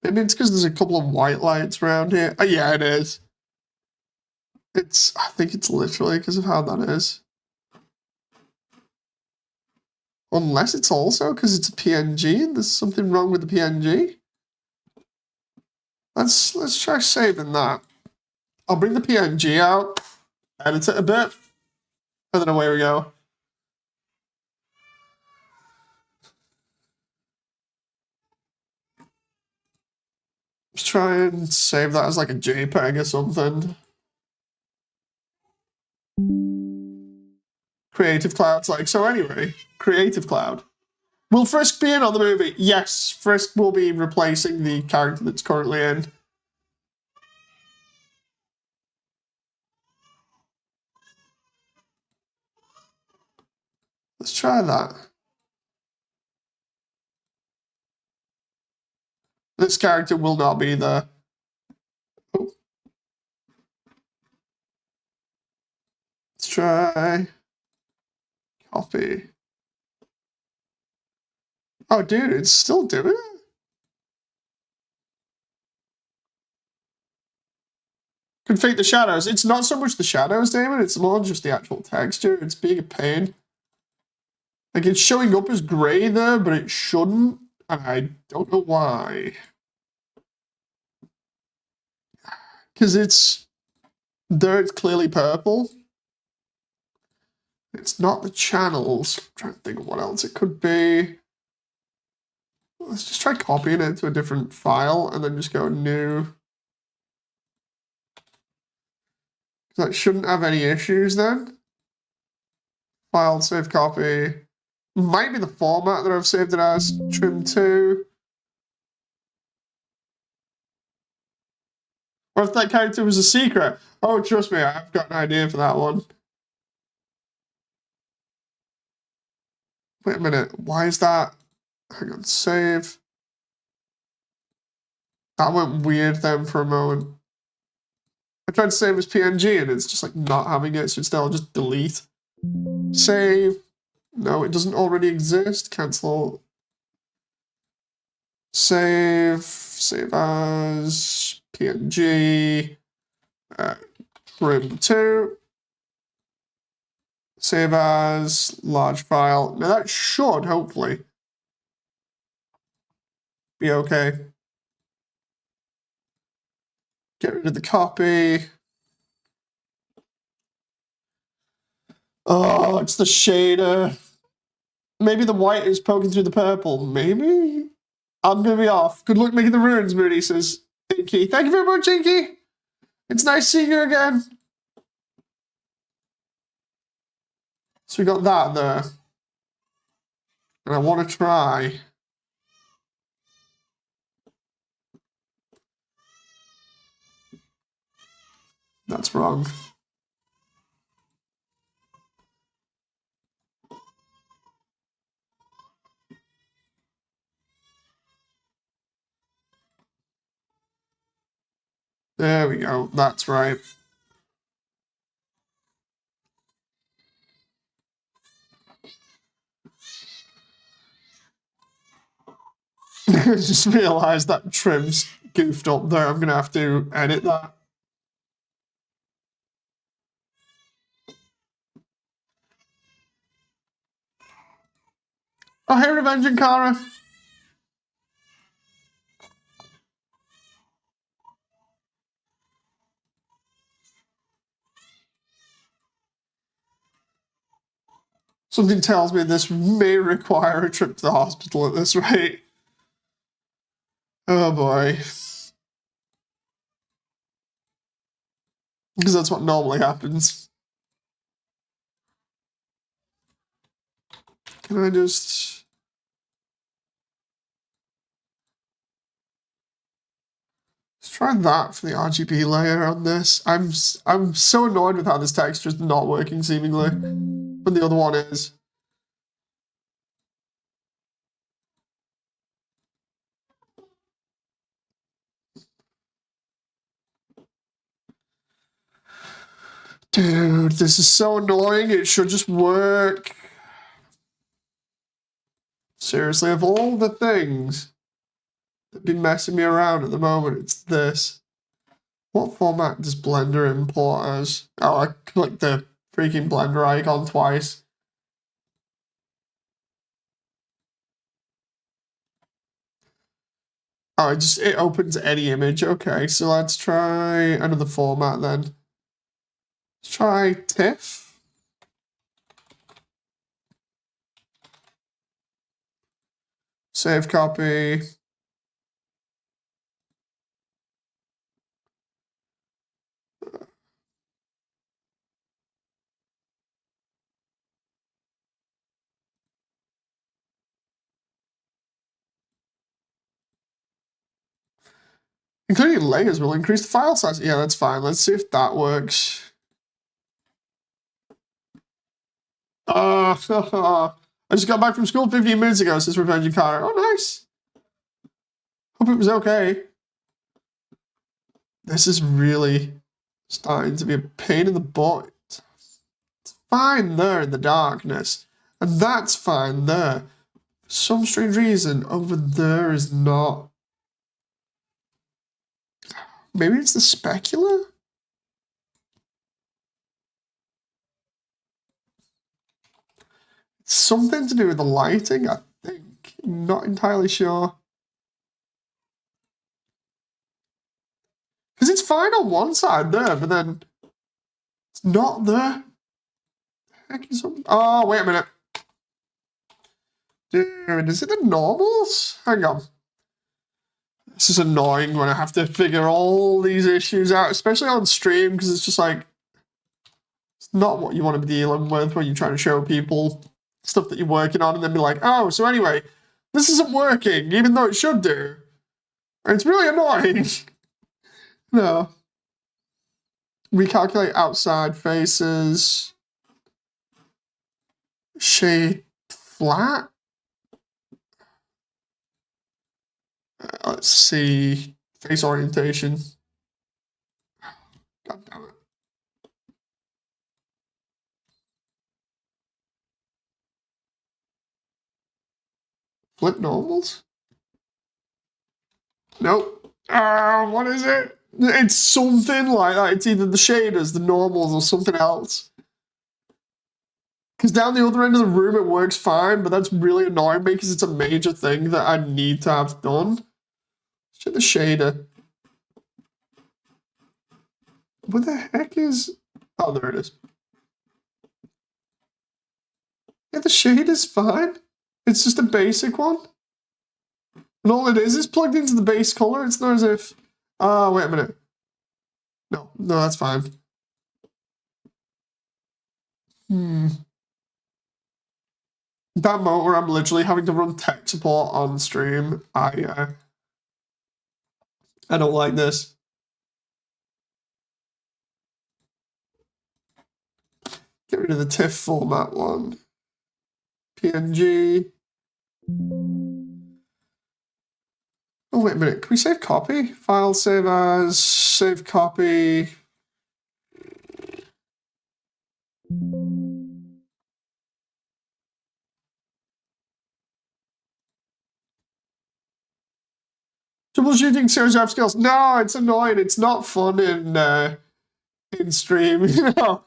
Maybe it's because there's a couple of white lights around here. Oh, yeah, it is. I think it's literally because of how that is. Unless it's also because it's a PNG and there's something wrong with the PNG. Let's try saving that. I'll bring the PNG out, edit it a bit, and then away we go. Let's try and save that as like a JPEG or something. Creative Cloud's like, so anyway, Creative Cloud. Will Frisk be in on the movie? Yes, Frisk will be replacing the character that's currently in. Let's try that. This character will not be there. Oh. Let's try. Copy. Oh, dude, it's still doing it? Config the shadows. It's not so much the shadows, David. It's more just the actual texture. It's being a pain. Like, it's showing up as grey there, but it shouldn't. And I don't know why. Because it's... There it's clearly purple. It's not the channels. I'm trying to think of what else it could be. Let's just try copying it to a different file and then just go new. That shouldn't have any issues then. File, save copy. Might be the format that I've saved it as. Trim to. Or if that character was a secret. Oh, trust me, I've got an idea for that one. Wait a minute, why is that? Hang on, save. That went weird then for a moment. I tried to save as PNG and it's just like not having it, so instead I'll just delete. Save. No, it doesn't already exist. Cancel. Save. Save as PNG. Trim to. Save as large file. Now that should hopefully be okay. Get rid of the copy. Oh, it's the shader. Maybe the white is poking through the purple. Maybe? I'm gonna be off. Good luck making the runes, Moody says Inky. Thank you very much, Inky. It's nice seeing you again. So we got that there. And I want to try. That's wrong. There we go. That's right. Just realised that trim's goofed up there. I'm going to have to edit that. Oh, hey, Revenge and Kara. Something tells me this may require a trip to the hospital at this rate. Oh boy. Because that's what normally happens. Can I just... Let's try that for the RGB layer on this. I'm so annoyed with how this texture is not working seemingly. But the other one is. Dude, this is so annoying. It should just work. Seriously, of all the things that have been messing me around at the moment, it's this. What format does Blender import as? Oh, I clicked the freaking Blender icon twice. Oh, it opens any image. Okay, so let's try another format then. Let's try TIFF. Save copy. Including layers will increase the file size. Yeah, that's fine. Let's see if that works. I just got back from school 15 minutes ago, says Revenge Encounter. Oh, nice. Hope it was okay. This is really starting to be a pain in the butt. It's fine there in the darkness. And that's fine there. For some strange reason, over there is not. Maybe it's the specular? It's something to do with the lighting, I think. I'm not entirely sure. Because it's fine on one side there, but then it's not there. Heck is something. Oh, wait a minute. Dude, is it the normals? Hang on. This is annoying when I have to figure all these issues out, especially on stream, because it's just like, it's not what you want to be dealing with when you're trying to show people stuff that you're working on and then be like, oh, so anyway, this isn't working, even though it should do. And it's really annoying. No. Recalculate outside faces. Shade flat. Let's see. Face orientation. God damn it. Flip normals? Nope. What is it? It's something like that. It's either the shaders, the normals, or something else. Because down the other end of the room it works fine, but that's really annoying me because it's a major thing that I need to have done. Let's check the shader. What the heck is... Oh, there it is. Yeah, the shader's fine. It's just a basic one. And all it is plugged into the base color. It's not as if... wait a minute. No, that's fine. That moment where I'm literally having to run tech support on stream, I don't like this. Get rid of the TIFF format one. PNG. Oh, wait a minute. Can we save copy? File save as, save copy. Troubleshooting series of skills. No, it's annoying. It's not fun in stream, you know.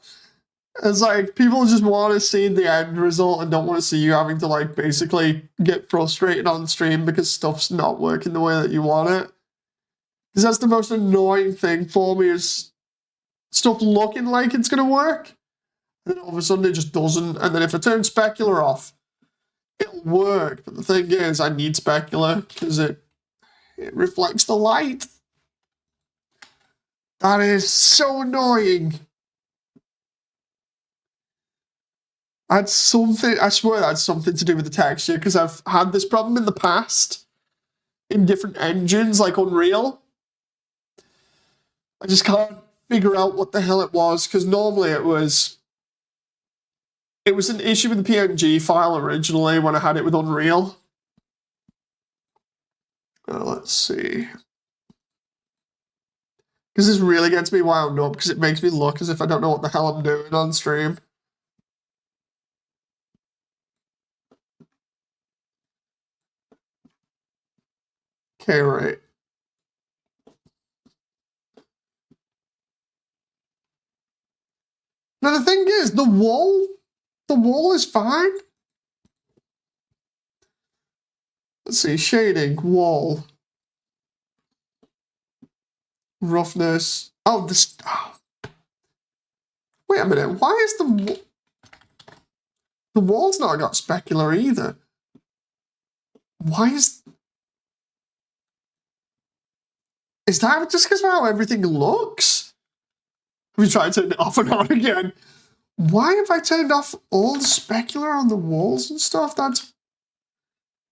It's like people just want to see the end result and don't want to see you having to like basically get frustrated on stream because stuff's not working the way that you want it. Because that's the most annoying thing for me is stuff looking like it's gonna work, and then all of a sudden it just doesn't. And then if I turn specular off, it'll work. But the thing is, I need specular because it reflects the light. That is so annoying. That's something, I swear that's something to do with the texture, because I've had this problem in the past in different engines, like Unreal. I just can't figure out what the hell it was, because normally it was an issue with the PNG file originally when I had it with Unreal. Let's see. Because this really gets me wound up, because it makes me look as if I don't know what the hell I'm doing on stream. Okay, right. Now the thing is, the wall is fine. Let's see, shading, wall. roughness. Oh, this. Oh. Wait a minute. Why is the wall's not got specular either? Why is that just because of how everything looks? Have you tried to turn it off and on again? Why have I turned off all the specular on the walls and stuff?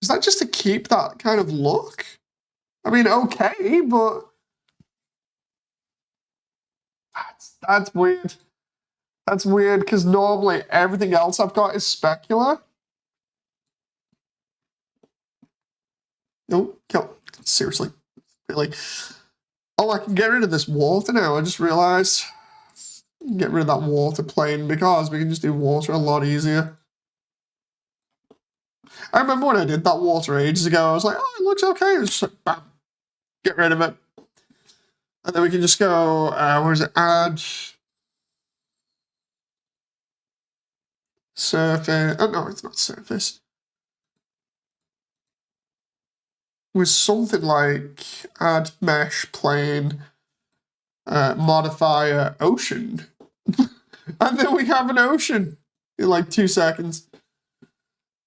Is that just to keep that kind of look? I mean, okay, but that's weird. That's weird because normally everything else I've got is specular. No, seriously, really. Oh, I can get rid of this water now. I just realized. Get rid of that water plane because we can just do water a lot easier. I remember when I did that water ages ago, I was like, oh, it looks okay. It's just like, bam, get rid of it. And then we can just go, where is it? Add surface. Oh, no, it's not surface. With something like add mesh plane, modifier ocean. And then we have an ocean in like 2 seconds.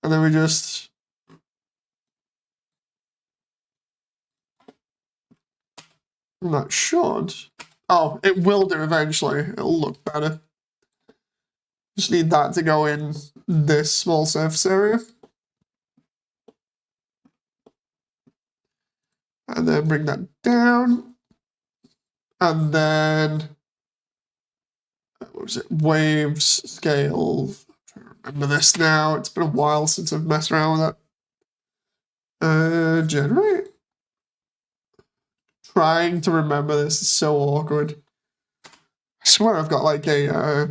And then we just... I'm not sure. Oh, it will do eventually. It'll look better. Just need that to go in this small surface area. And then bring that down. And then... what was it? Waves, scale. I'm trying to remember this now. It's been a while since I've messed around with that. Generate. Trying to remember this is so awkward. I swear I've got like a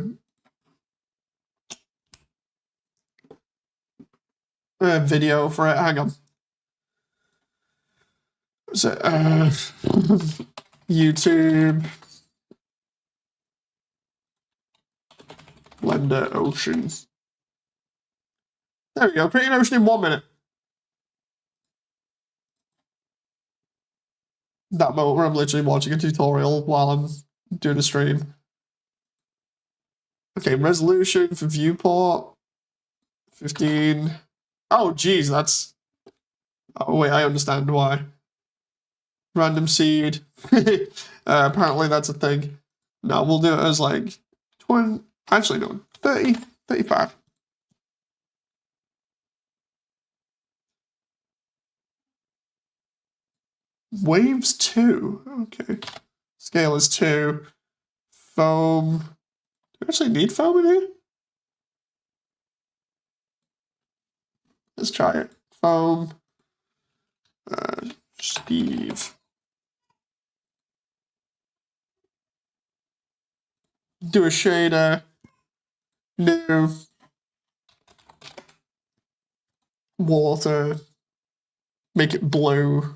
video for it. Hang on. Was it YouTube Blender Ocean? There we go. Create an ocean in 1 minute. That moment where I'm literally watching a tutorial while I'm doing a stream. Okay, resolution for viewport 15. Oh, geez, that's. Oh, wait, I understand why. Random seed. Apparently, that's a thing. No, we'll do it as like 20. Actually, no, 30, 35. Waves 2. Okay. Scale is 2. Foam. Do we actually need foam in here? Let's try it. Foam. Steve. Do a shader. New. Water. Make it blue.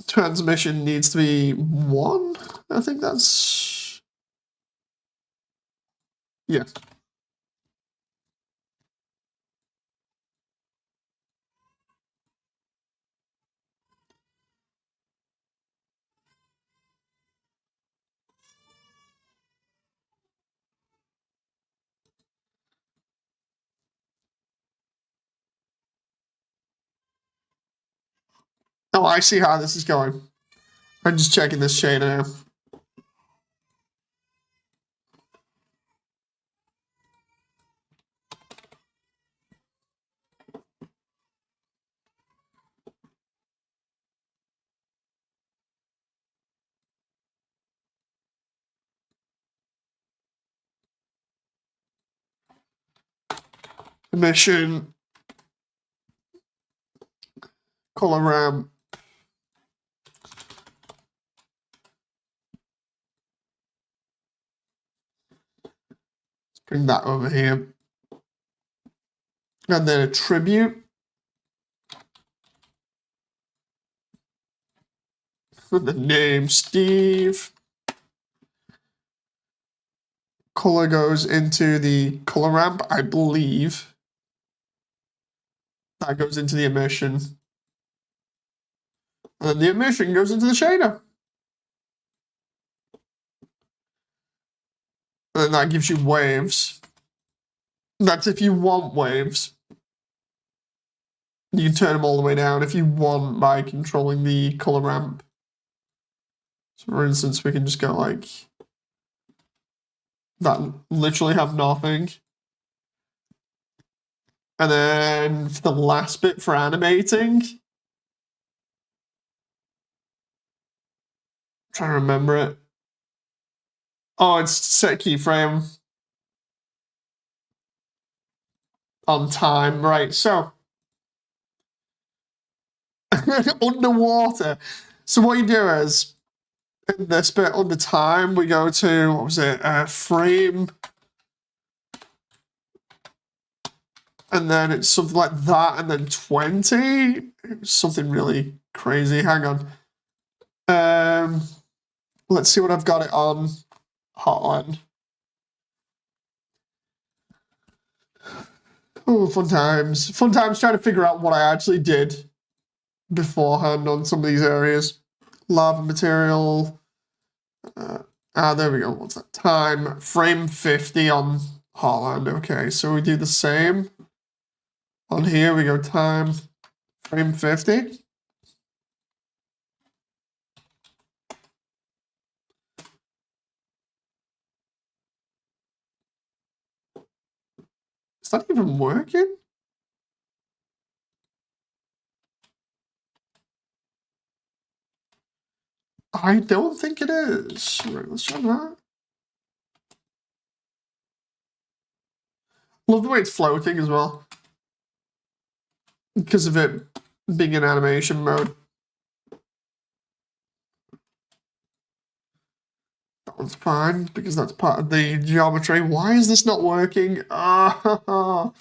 Transmission needs to be 1. I think that's... yeah. Oh, I see how this is going. I'm just checking this shader now. Emission. Color ramp. Bring that over here. And then attribute. The name Steve. Color goes into the color ramp, I believe. That goes into the emission. And then the emission goes into the shader. And then that gives you waves. That's if you want waves. You can turn them all the way down if you want by controlling the color ramp. So for instance, we can just go like that, literally have nothing. And then for the last bit for animating, I'm trying to remember it. Oh, it's set keyframe on time, right? So underwater. So what you do is in this bit under time, we go to what was it? Frame, and then it's something like that, and then 20. Something really crazy. Hang on. Let's see what I've got it on. Hotline. Oh, fun times. Fun times trying to figure out what I actually did beforehand on some of these areas. Lava material. There we go. What's that? Time. Frame 50 on Heartland. Okay, so we do the same. On here we go time. Frame 50. Is that even working? I don't think it is. Right, let's try that. Love the way it's floating as well. Because of it being in animation mode. That one's fine, because that's part of the geometry. Why is this not working? Oh,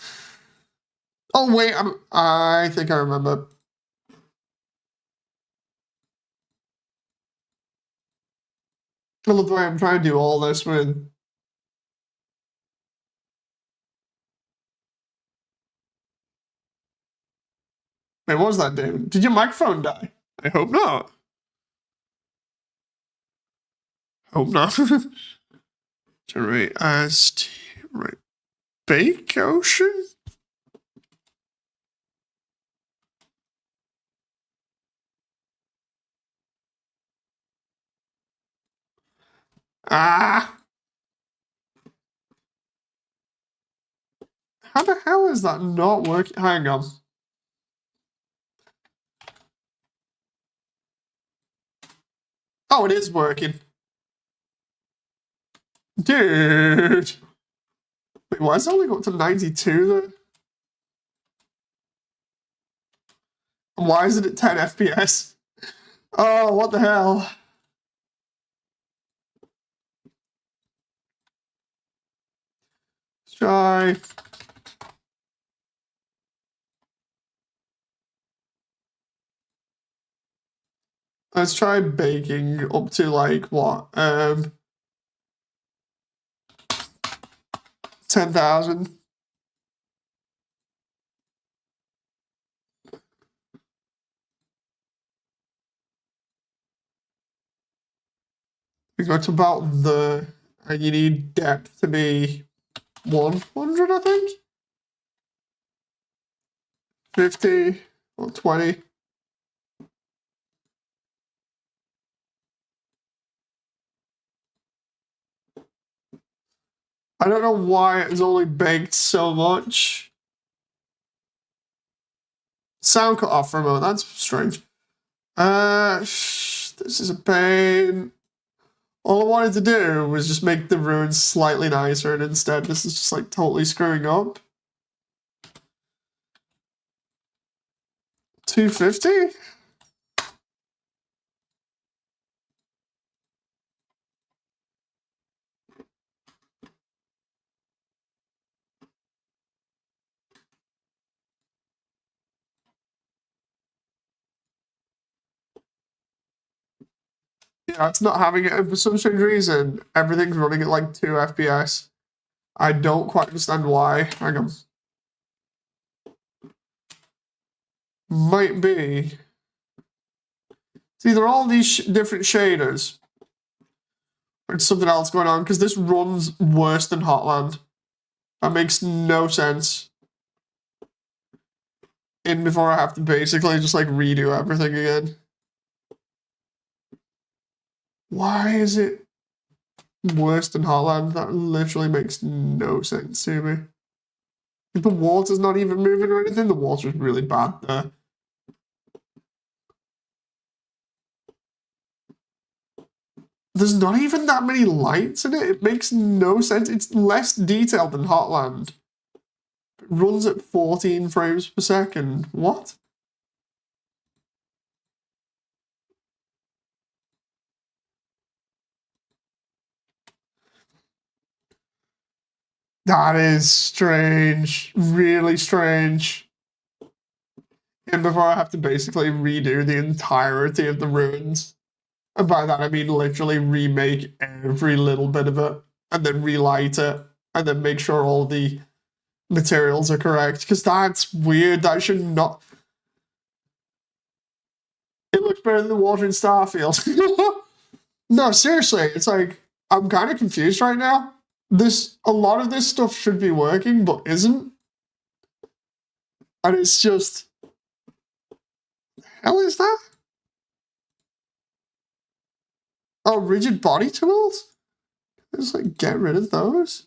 wait, I think I remember. I love the way I'm trying to do all this with... Wait, what was that, David? Did your microphone die? I hope not. Hope not. Generate as right. Bake ocean? Ah! How the hell is that not working? Hang on. Oh, it is working. Dude! Wait, why is it only got to 92 then? And why is it at 10 FPS? Oh, what the hell? Let's try. Let's try baking up to like what? 10,000. We got to about the, and you need depth to be 100, I think? 50 or 20. I don't know why it's only baked so much. Sound cut off for a moment, that's strange. This is a pain. All I wanted to do was just make the ruins slightly nicer, and instead this is just like totally screwing up. 250? Yeah, it's not having it, and for some strange reason, everything's running at like 2 FPS. I don't quite understand why. Hang on. Might be. It's either all these different shaders, or it's something else going on, because this runs worse than Hotland. That makes no sense. And before I have to basically just like redo everything again. Why is it worse than Hotland? That literally makes no sense to me. The water's not even moving or anything. The water's really bad there. There's not even that many lights in it. It makes no sense. It's less detailed than Hotland. It runs at 14 frames per second. What? That is strange. Really strange. And before I have to basically redo the entirety of the ruins. And by that I mean literally remake every little bit of it. And then relight it. And then make sure all the materials are correct. Because that's weird. That should not... It looks better than the water in Starfield. No, seriously. It's like, I'm kind of confused right now. A lot of this stuff should be working, but isn't. And it's just... The hell is that? Oh, rigid body tools? Just like get rid of those.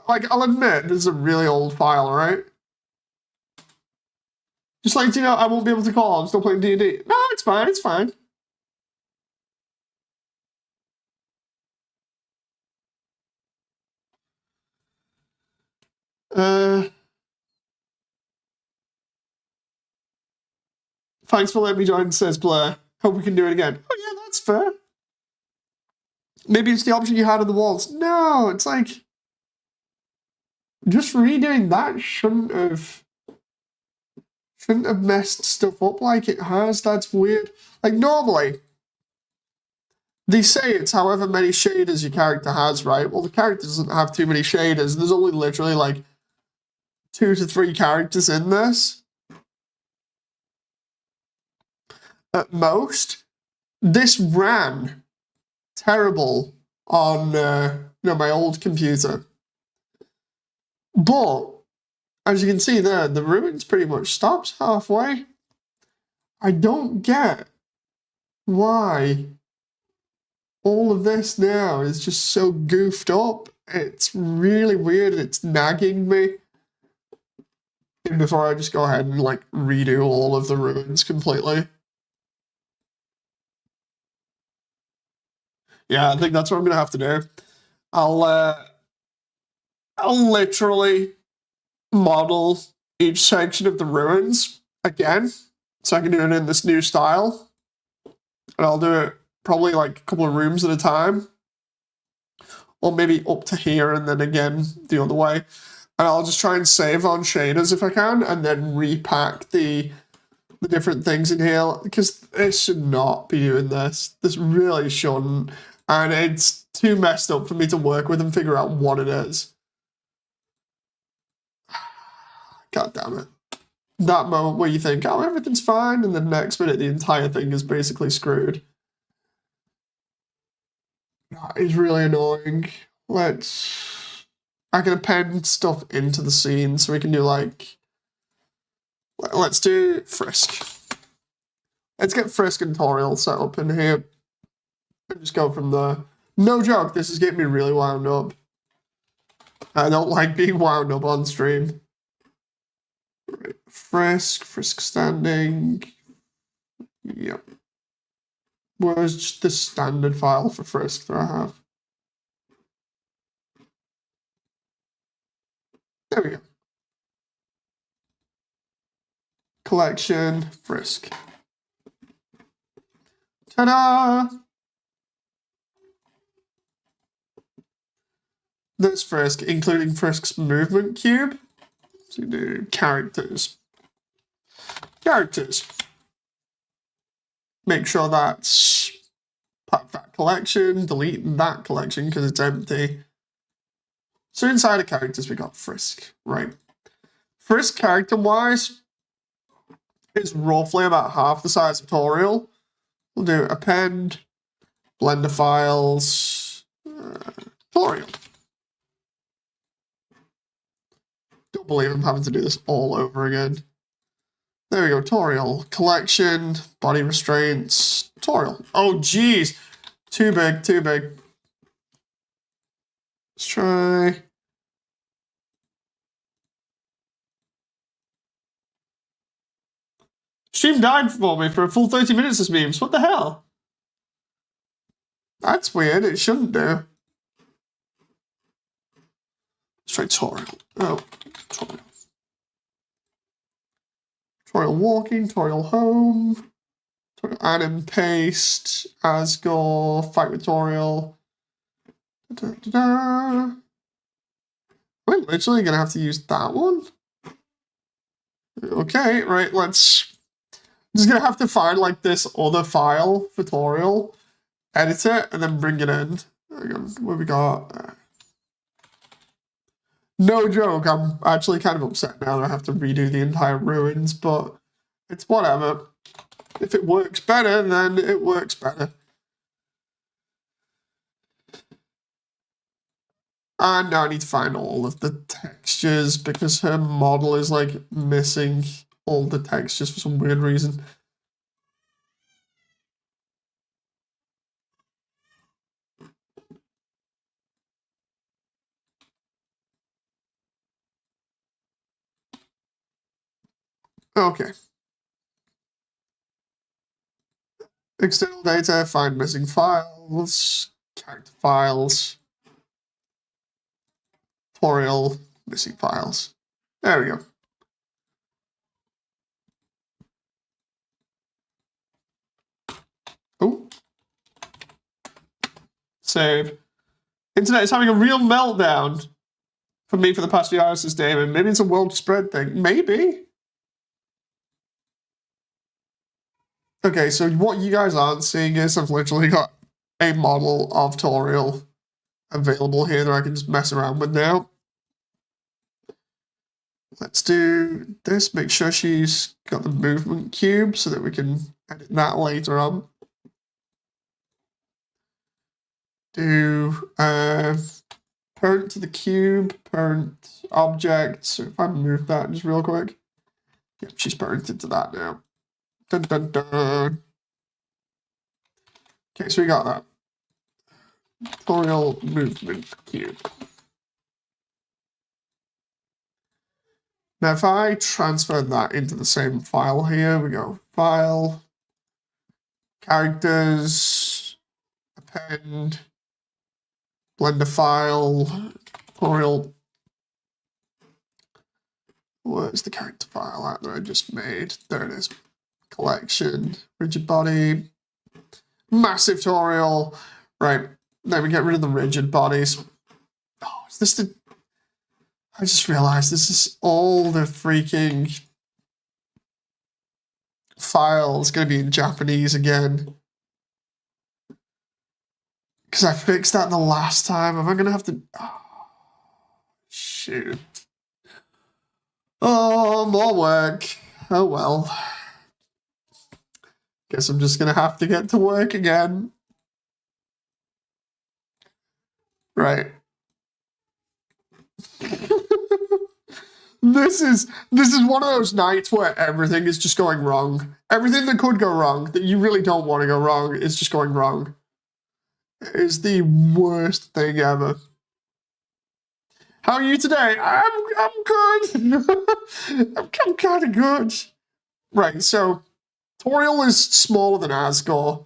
Like, I'll admit, this is a really old file, right? Just like, you know, I won't be able to call, I'm still playing D&D. No, it's fine, it's fine. Thanks for letting me join, says Blair. Hope we can do it again. Oh yeah, that's fair. Maybe it's the option you had on the walls. No, it's like... Just redoing that shouldn't have messed stuff up like it has. That's weird. Like, normally, they say it's however many shaders your character has, right? Well, the character doesn't have too many shaders. There's only literally, like, 2 to 3 characters in this. At most. This ran terrible on, my old computer. But, as you can see there, the ruins pretty much stops halfway. I don't get why all of this now is just so goofed up. It's really weird. It's nagging me. And before I just go ahead and like redo all of the ruins completely. Yeah, I think that's what I'm gonna have to do. I'll literally model each section of the ruins again, so I can do it in this new style. And I'll do it probably like a couple of rooms at a time. Or maybe up to here and then again the other way. And I'll just try and save on shaders if I can, and then repack the different things in here, because it should not be doing this. This really shouldn't. And it's too messed up for me to work with and figure out what it is. God damn it. That moment where you think, oh, everything's fine, and the next minute the entire thing is basically screwed. That is really annoying. I can append stuff into the scene, so we can do like... Let's do Frisk. Let's get Frisk and Toriel set up in here. And just go from there. No joke, this is getting me really wound up. I don't like being wound up on stream. Right. Frisk standing. Yep. Where's just the standard file for Frisk that I have? There we go. Collection, Frisk. Ta-da! That's Frisk, including Frisk's movement cube. So do characters. Characters. make sure that's part of that collection, delete that collection because it's empty. So inside of characters, we got Frisk, right? Frisk, character-wise, is roughly about half the size of Toriel. We'll do append, blender files, Toriel. Don't believe I'm having to do this all over again. There we go, Toriel. Collection, body restraints, Toriel. Oh, geez. Too big, too big. Let's try. Stream died for me for a full 30 minutes as memes. What the hell? That's weird. It shouldn't do. Let's try Toriel. Oh, Toriel. Toriel walking, Toriel home, Toriel add and paste, Asgore, fight with Toriel. I'm literally gonna have to use that one. Okay, right, let's. I'm just gonna have to find like this other file for Toriel, edit it, and then bring it in. What we got? No joke, I'm actually kind of upset now that I have to redo the entire ruins, but it's whatever. If it works better, then it works better. And now I need to find all of the textures because her model is like missing all the textures for some weird reason. Okay. External data, find missing files, character files, Toriel, missing files. There we go. Oh. Save. Internet is having a real meltdown for me for the past few hours this day, and maybe it's a world spread thing. Maybe. Okay, so what you guys aren't seeing is I've literally got a model of Toriel available here that I can just mess around with now. Let's do this, make sure she's got the movement cube so that we can edit that later on. Do parent to the cube, parent object. So if I move that just real quick. Yep, she's parented to that now. Dun, dun, dun. Okay, so we got that. Toriel movement cube. Now if I transfer that into the same file here, we go file, characters, append, blender file, Toriel. Where's the character file at that I just made? There it is. Collection, rigid body, massive Toriel. Right, then we get rid of the rigid bodies. Oh, is this the... I just realized this is all the freaking files going to be in Japanese again. Because I fixed that the last time. Am I going to have to... Oh, shoot. Oh, more work. Oh, well. Guess I'm just going to have to get to work again. Right. This is one of those nights where everything is just going wrong. Everything that could go wrong, that you really don't want to go wrong, is just going wrong. It is the worst thing ever. How are you today? I'm good. I'm kind of good. Right, so Toriel is smaller than Asgore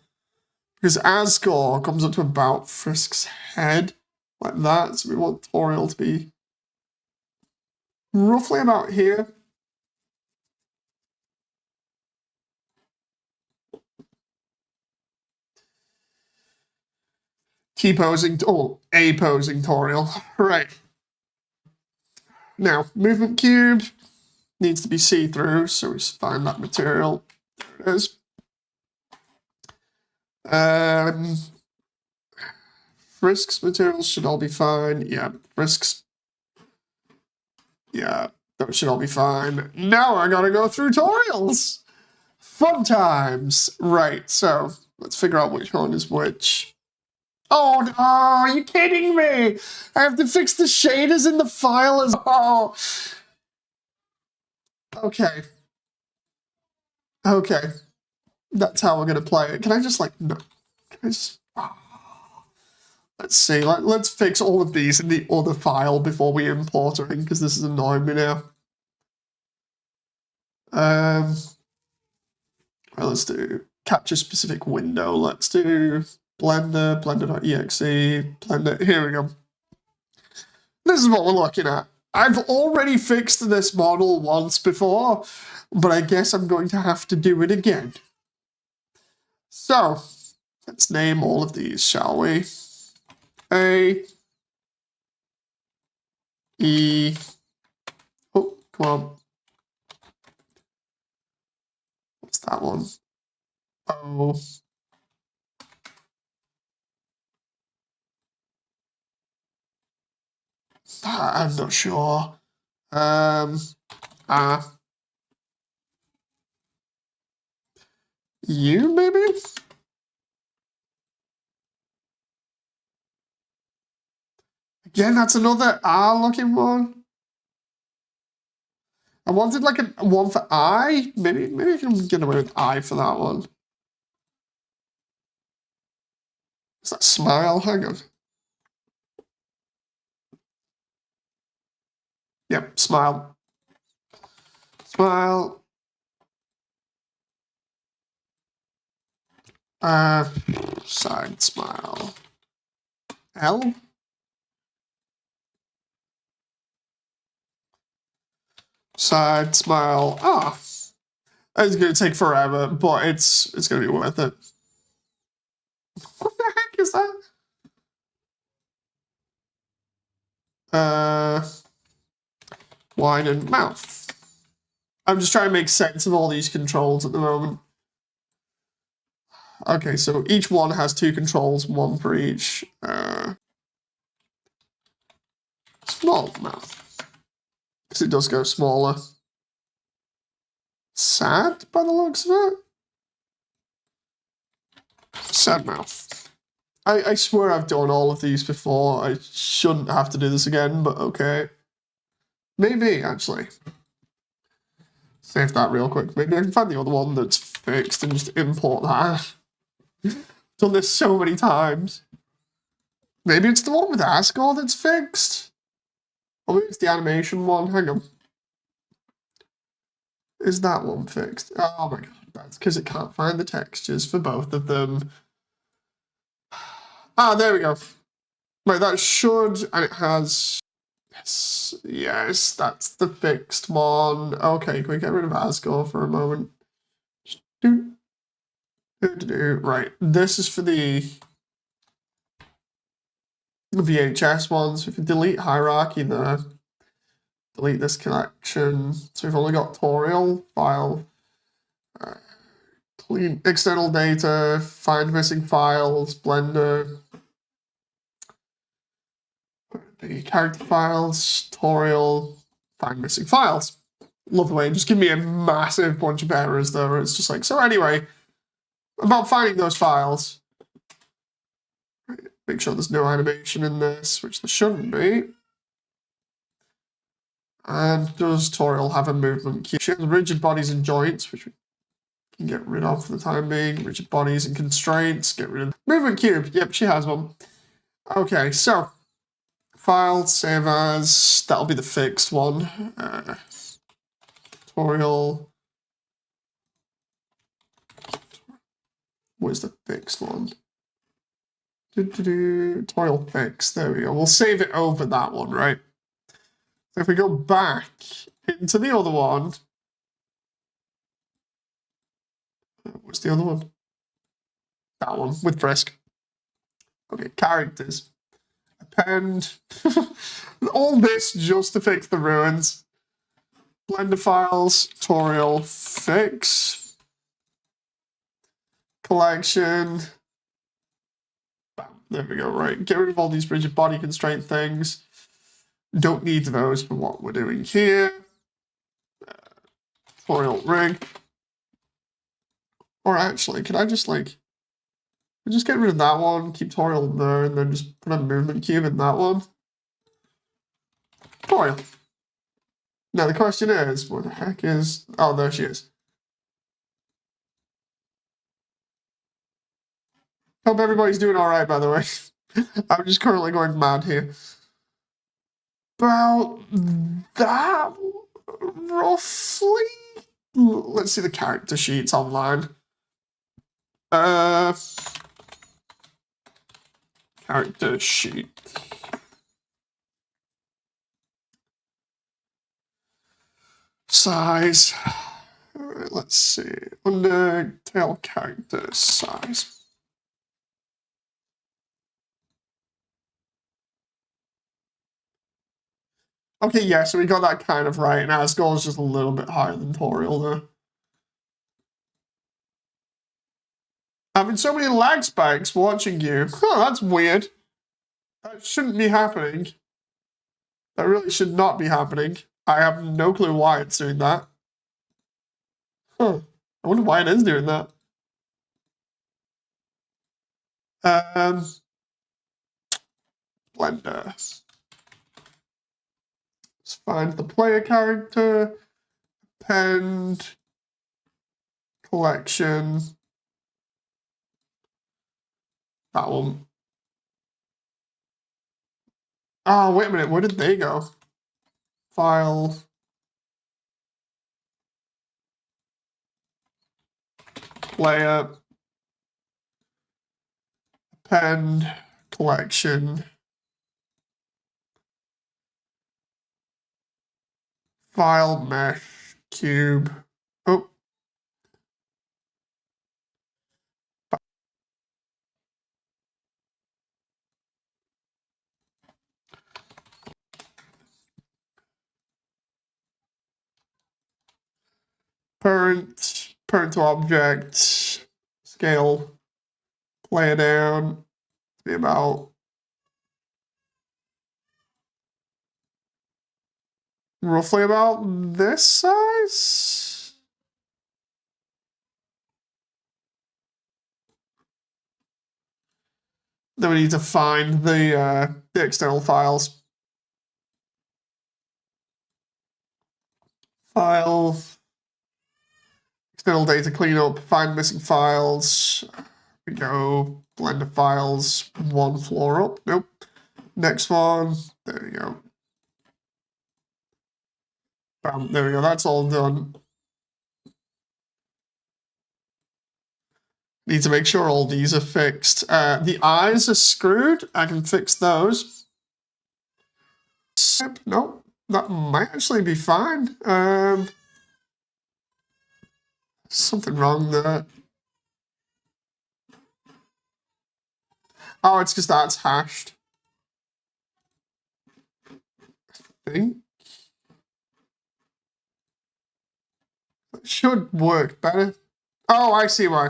because Asgore comes up to about Frisk's head, like that. So we want Toriel to be roughly about here. T-posing, oh, A-posing Toriel. Right. Now, movement cube needs to be see-through, so we find that material. There it is. Frisk's materials should all be fine. Yeah, Frisk's. Yeah, that should all be fine. Now I gotta go through tutorials. Fun times. Right, so let's figure out which one is which. Oh no, are you kidding me? I have to fix the shaders in the file as well. Okay. Okay. That's how we're gonna play it. Can I just like, no. Can I just, let's see, let's fix all of these in the other file before we import everything, because this is annoying me now. Well, let's do capture specific window. Let's do Blender, blender.exe, Blender, here we go. This is what we're looking at. I've already fixed this model once before, but I guess I'm going to have to do it again. So, let's name all of these, shall we? A, E, oh, come on. What's that one? O, I'm not sure. U, maybe? Again, that's another R-looking one. I wanted like a one for I. Maybe I can get away with I for that one. Is that smile? Hang on. Yep, smile. Smile. Side smile. L? Side smile. Ah. It's gonna take forever, but it's gonna be worth it. What the heck is that? Widen mouth. I'm just trying to make sense of all these controls at the moment. Okay, so each one has two controls, one for each. Small mouth. Because it does go smaller. Sad, by the looks of it? Sad mouth. I swear I've done all of these before. I shouldn't have to do this again, but okay. Maybe, actually. Save that real quick. Maybe I can find the other one that's fixed and just import that. Done this so many times. Maybe it's the one with Asgore that's fixed? Or maybe it's the animation one. Hang on. Is that one fixed? Oh my god, that's because it can't find the textures for both of them. Ah, there we go. Right, that should, and it has, yes, that's the fixed one. Okay, can we get rid of Asgore for a moment? Right, this is for the VHS ones. So if you delete hierarchy there, delete this collection. So we've only got tutorial, file, clean external data, find missing files, Blender, the character files, tutorial, find missing files. Love the way, just give me a massive bunch of errors there. It's just like, so anyway, about finding those files. Make sure there's no animation in this, which there shouldn't be. And does tutorial have a movement cue? She has rigid bodies and joints, which we can get rid of for the time being. Rigid bodies and constraints, get rid of. Movement cube, yep, she has one. Okay, so file, save as, that'll be the fixed one. Tutorial. Where's the fixed one? Tutorial fix, there we go. We'll save it over that one, right? So if we go back into the other one, what's the other one? That one with Frisk. Okay, characters. Append. All this just to fix the ruins. Blender files, tutorial fix. Collection. there we go, right. Get rid of all these rigid body constraint things. Don't need those for what we're doing here. Tutorial rig. Or actually, can I just like... just get rid of that one, keep tutorial there, and then just put a movement cube in that one? Tutorial. Now the question is, where the heck is... oh, there she is. Hope everybody's doing alright, by the way. I'm just currently going mad here. About that, roughly? Let's see the character sheets online. Character sheet. Size. Alright, let's see. Undertale character size. Okay, yeah, so we got that kind of right. Now Asgore is just a little bit higher than Toriel there. Having so many lag spikes watching you. Huh, that's weird. That shouldn't be happening. That really should not be happening. I have no clue why it's doing that. Huh. I wonder why it is doing that. Blender. Let's find the player character. Append. Collection. That one. Oh, wait a minute. Where did they go? File. Player. Append. Collection. File. Mesh. Cube. Oh. Parent to object, scale, play it down, be about roughly about this size. Then we need to find the external files. File, external data cleanup, find missing files. We go Blender files, one floor up. Nope. Next one. There we go. Bam, there we go. That's all done. Need to make sure all these are fixed. The eyes are screwed. I can fix those. Nope. That might actually be fine. Something wrong there. Oh, it's because that's hashed. I think. It should work better. Oh, I see why.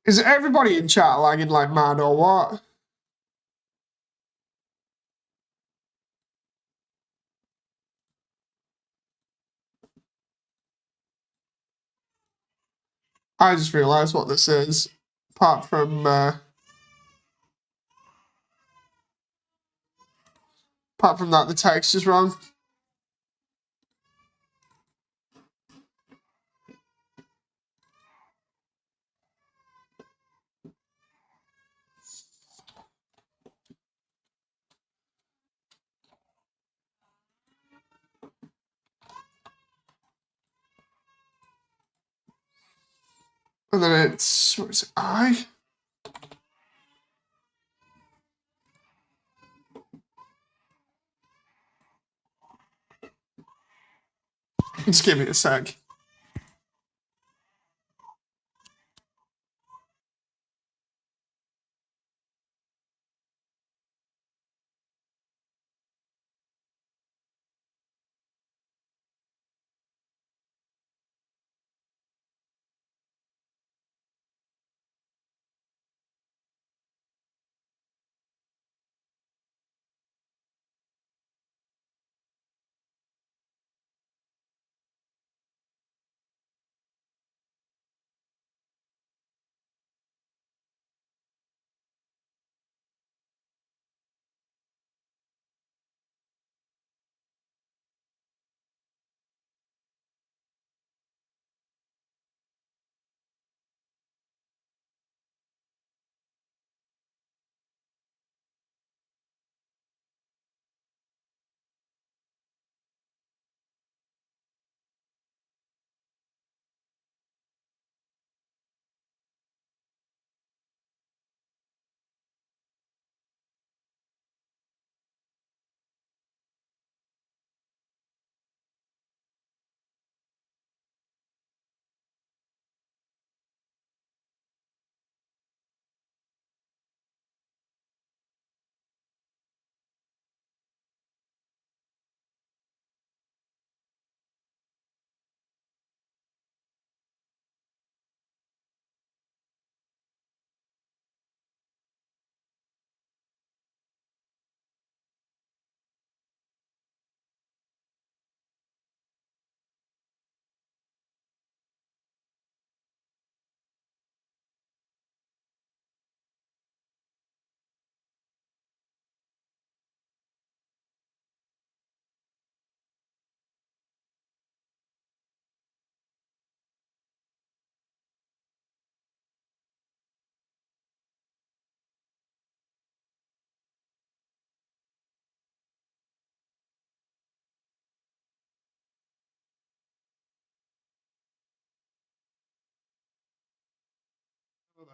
Is everybody in chat lagging like mad or what? I just realised what this is. Apart from that, the text is wrong. And then it's, what is it, I? Just give me a sec.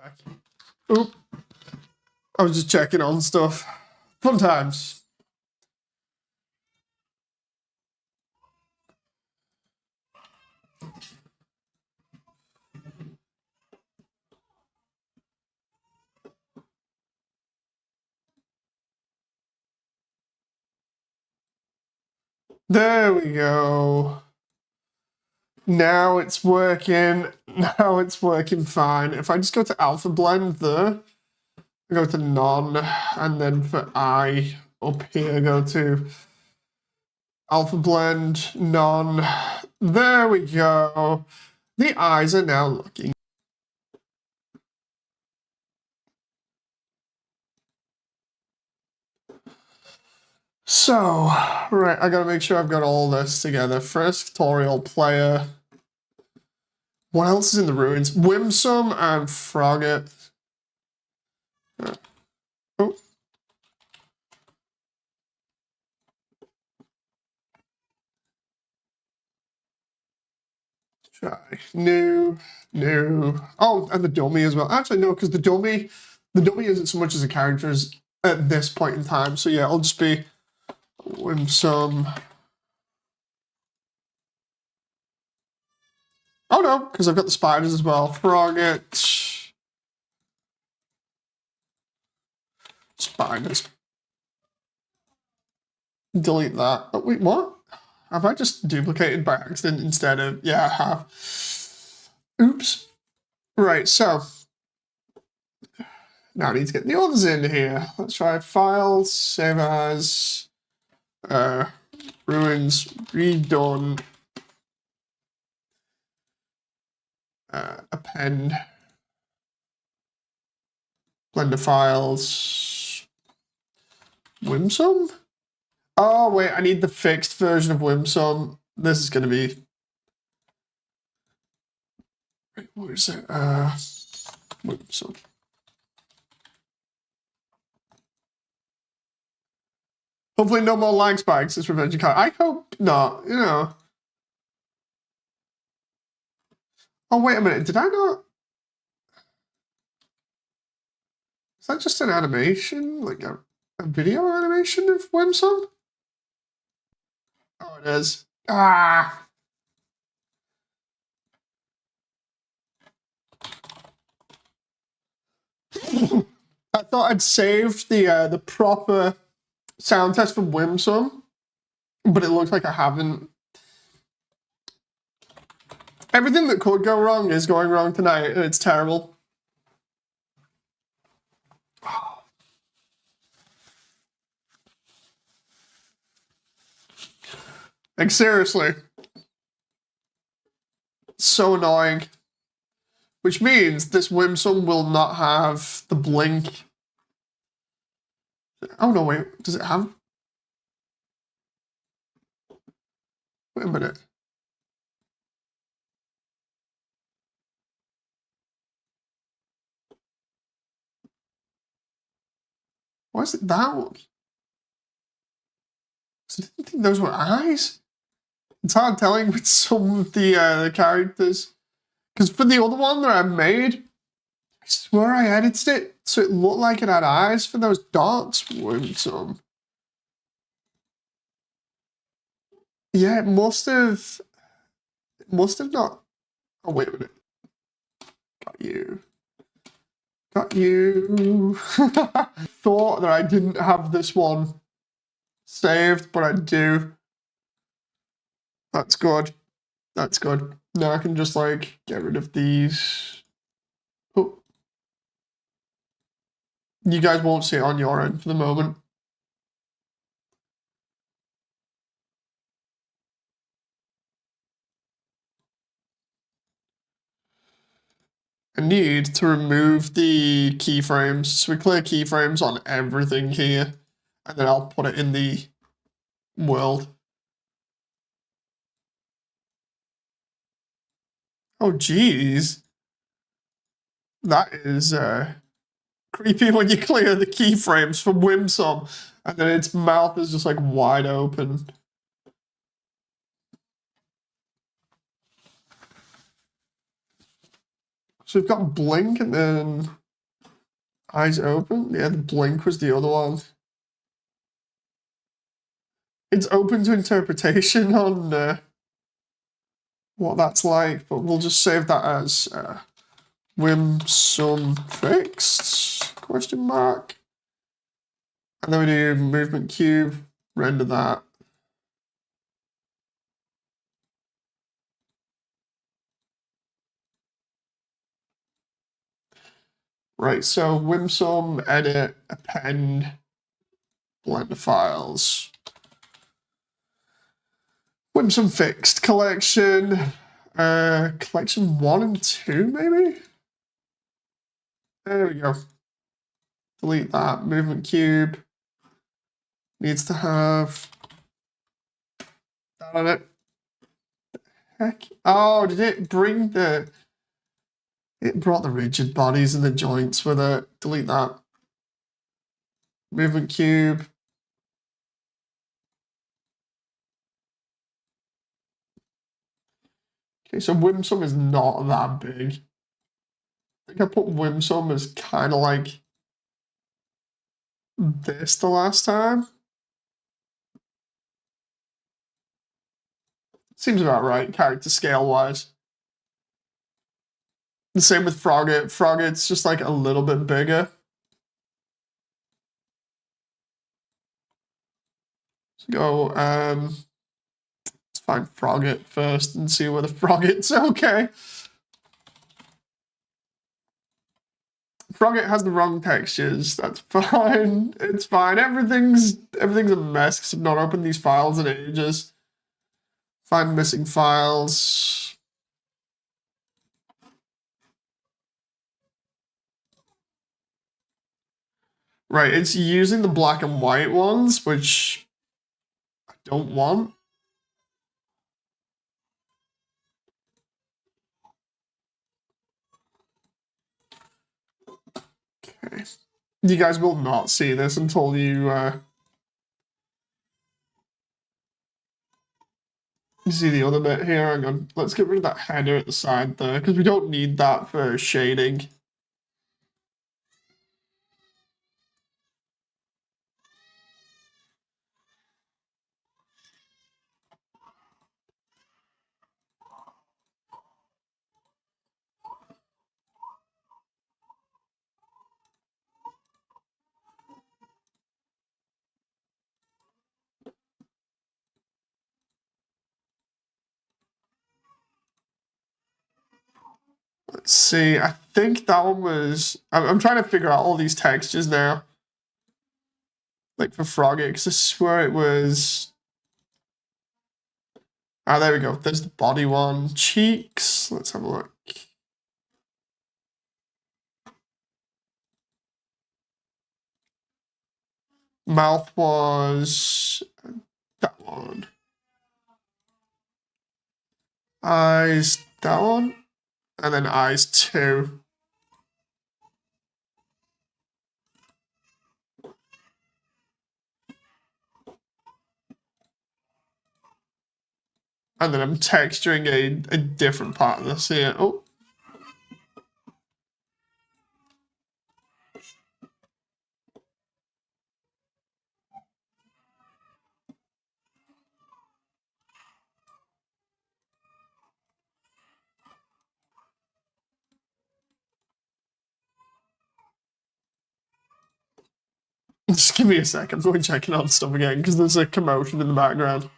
back. Oop. I was just checking on stuff. Fun times. There we go. Now it's working. Now it's working fine. If I just go to alpha blend there, go to none, and then for I up here, go to alpha blend, none. There we go. The eyes are now looking. So, right, I gotta make sure I've got all this together. First tutorial player. What else is in the ruins? Whimsum and Frogget. Oh. Try. New. Oh, and the dummy as well. Actually, no, because the dummy isn't so much as a character as at this point in time. So yeah, it'll just be Whimsum. Oh no, because I've got the spiders as well. Frogget. Spiders. Delete that. Oh, wait, what? Have I just duplicated by accident instead of... Yeah, I have. Oops. Right, so... Now I need to get the others in here. Let's try files, save as... ruins, redone... append... Blender files... Whimsum? Oh, wait, I need the fixed version of Whimsum. This is going to be... Wait, where is it? Whimsum. Hopefully no more lag spikes this Revenge of Kyle. I hope not, you know. Oh, wait a minute. Did I not... Is that just an animation? Like a video animation of Whimsum? Oh, it is. Ah! I thought I'd saved the proper sound test from Whimsum, but it looks like I haven't. Everything that could go wrong is going wrong tonight, and it's terrible. Like, seriously. So annoying. Which means this Whimsum will not have the blink. Oh no, wait. Does it have? Wait a minute. Why is it that one? I didn't think those were eyes. It's hard telling with some of the characters. Because for the other one that I made, I swear I edited it so it looked like it had eyes for those dots. Whimsum. Yeah, it must have not. Oh, wait a minute. Got you. Got you. Thought that I didn't have this one saved, but I do. That's good. That's good. Now I can just, like, get rid of these. Oh. You guys won't see it on your end for the moment. I need to remove the keyframes. So we clear keyframes on everything here, and then I'll put it in the world. Oh, geez. That is creepy when you clear the keyframes from Whimsum, and then its mouth is just like wide open. So we've got blink and then eyes open. Yeah, the blink was the other one. It's open to interpretation on what that's like, but we'll just save that as whim sum fixed question mark. And then we do movement cube, render that. Right, so whim sum, edit, append, blender files. Whim sum fixed collection, collection 1 and 2 maybe? There we go. Delete that, movement cube. Needs to have that on it. Heck. Oh, did it bring the... It brought the rigid bodies and the joints with it. Delete that. Movement cube. Okay, so whim sum is not that big. I think I put whim sum as kind of like this the last time. Seems about right, character scale wise. The same with Frogget. Frogget's just like a little bit bigger. So go, let's find Frogget first and see whether Frogget's okay. Frogget has the wrong textures. That's fine. It's fine. Everything's a mess because I've not opened these files in ages. Find missing files. Right, it's using the black and white ones, which I don't want. Okay. You guys will not see this until you see the other bit here. Hang on. Let's get rid of that header at the side there, because we don't need that for shading. Let's see. I think that one was... I'm trying to figure out all these textures now. Like for Frogget, because I swear it was... Ah, there we go. There's the body one. Cheeks. Let's have a look. Mouth was that one. Eyes, that one. And then eyes 2. And then I'm texturing a different part of this here. Oh. Just give me a sec. I'm going checking on stuff again because there's a commotion in the background.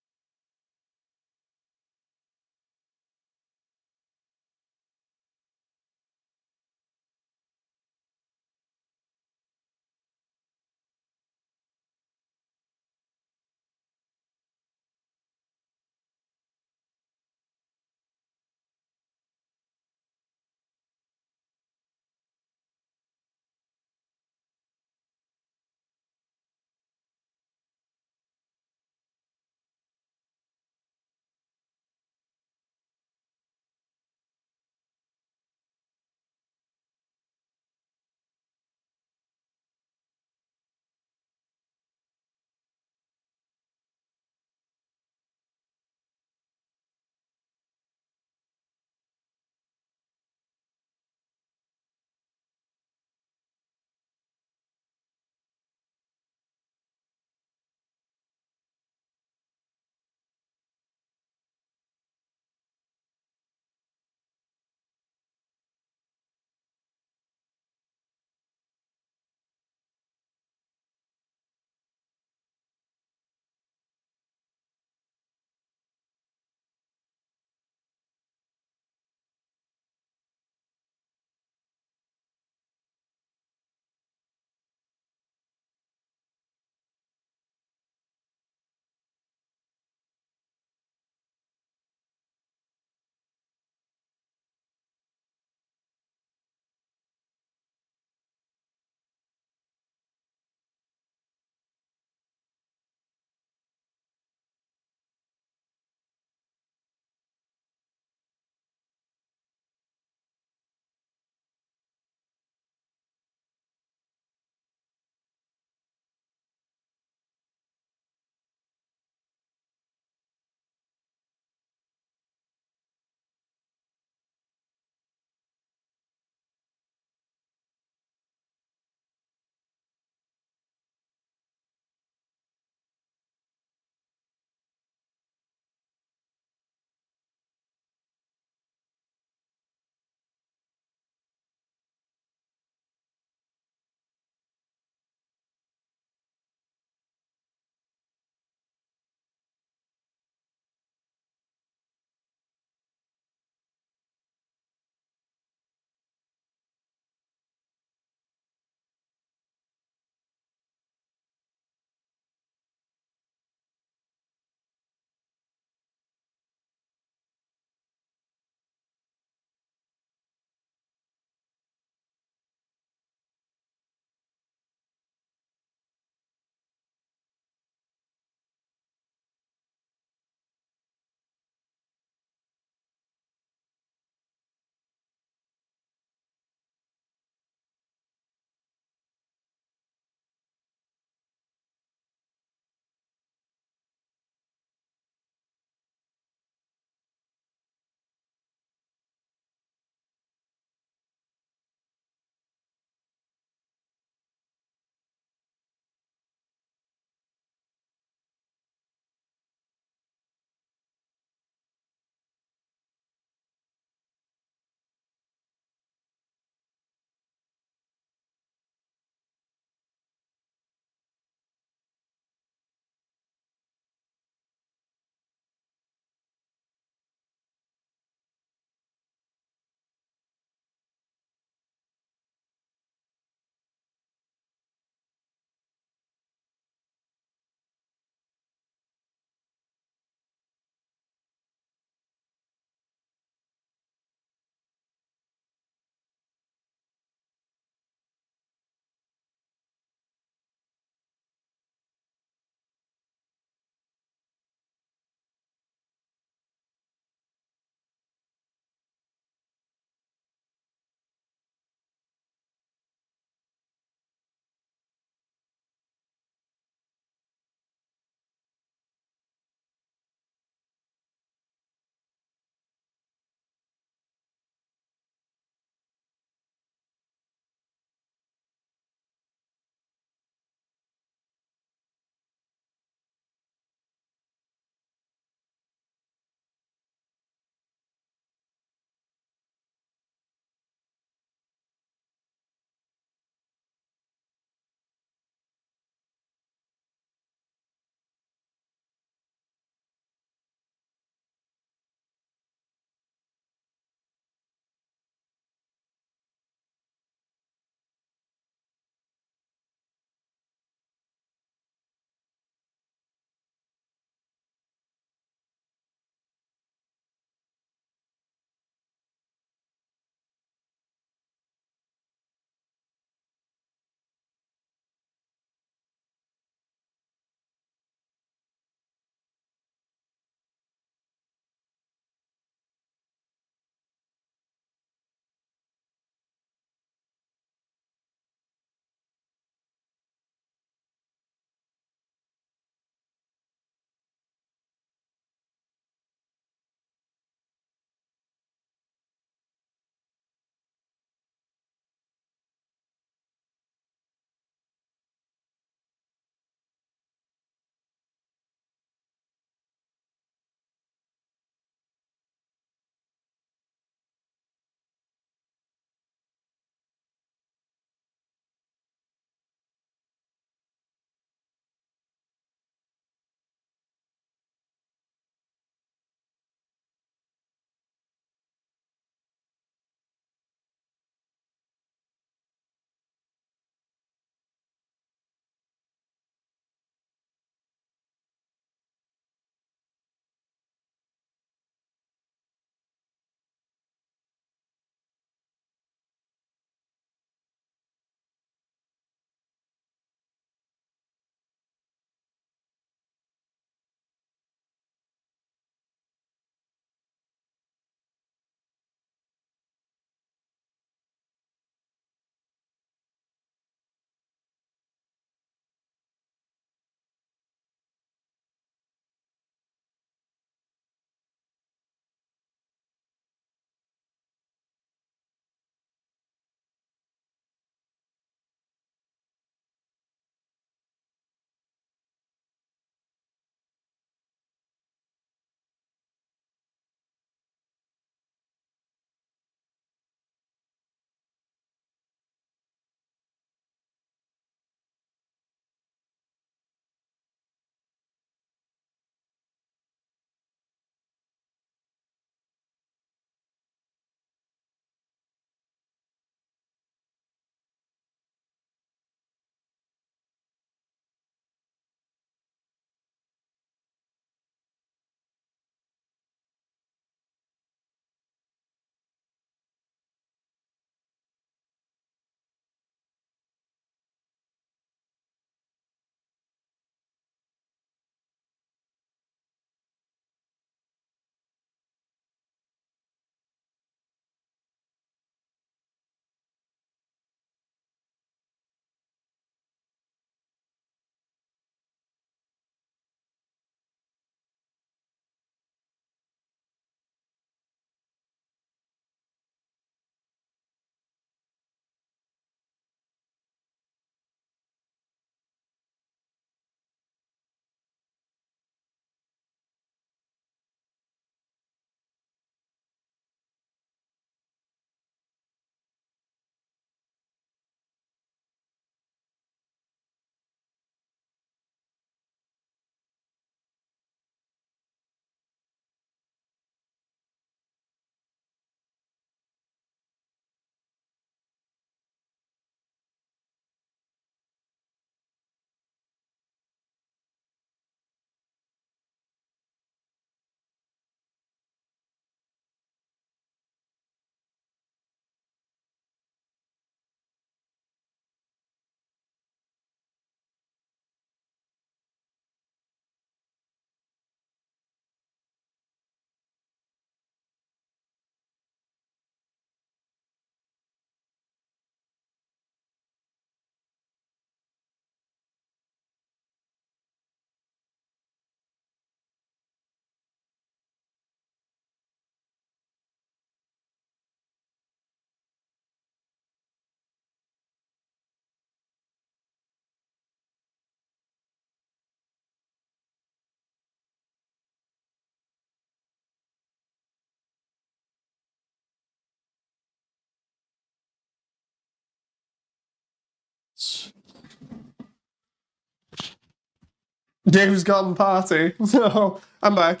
Dave's garden party. No, I'm back.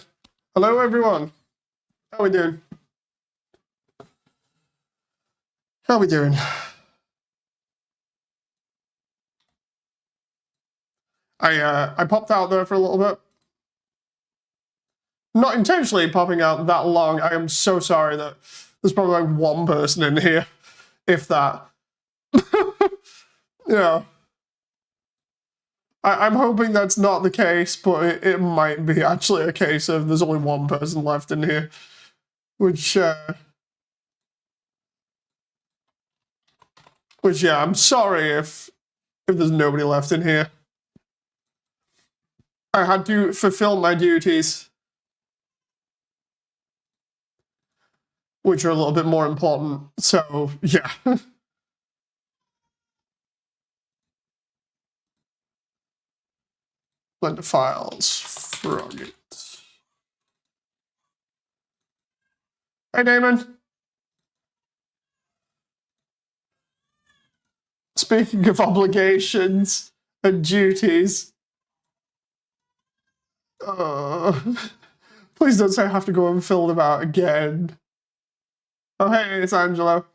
Hello, everyone. How we doing? How we doing? I popped out there for a little bit. Not intentionally popping out that long. I am so sorry that there's probably like one person in here, if that. Yeah. I'm hoping that's not the case, but it might be actually a case of there's only one person left in here, which yeah, I'm sorry if there's nobody left in here. I had to fulfill my duties, which are a little bit more important. So yeah. Blender files, frogget. Hey, Damon. Speaking of obligations and duties, please don't say I have to go and fill them out again. Oh, hey, it's Angelo.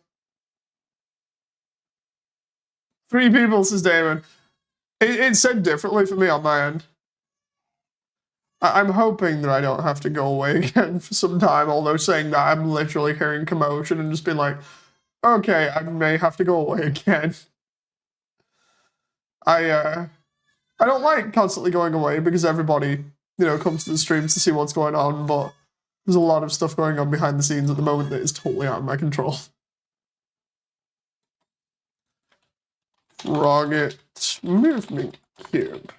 3 people, says Damon. It said differently for me on my end. I'm hoping that I don't have to go away again for some time, although saying that I'm literally hearing commotion and just being like, okay, I may have to go away again. I don't like constantly going away because everybody, comes to the streams to see what's going on, but there's a lot of stuff going on behind the scenes at the moment that is totally out of my control. Frogget movement cube.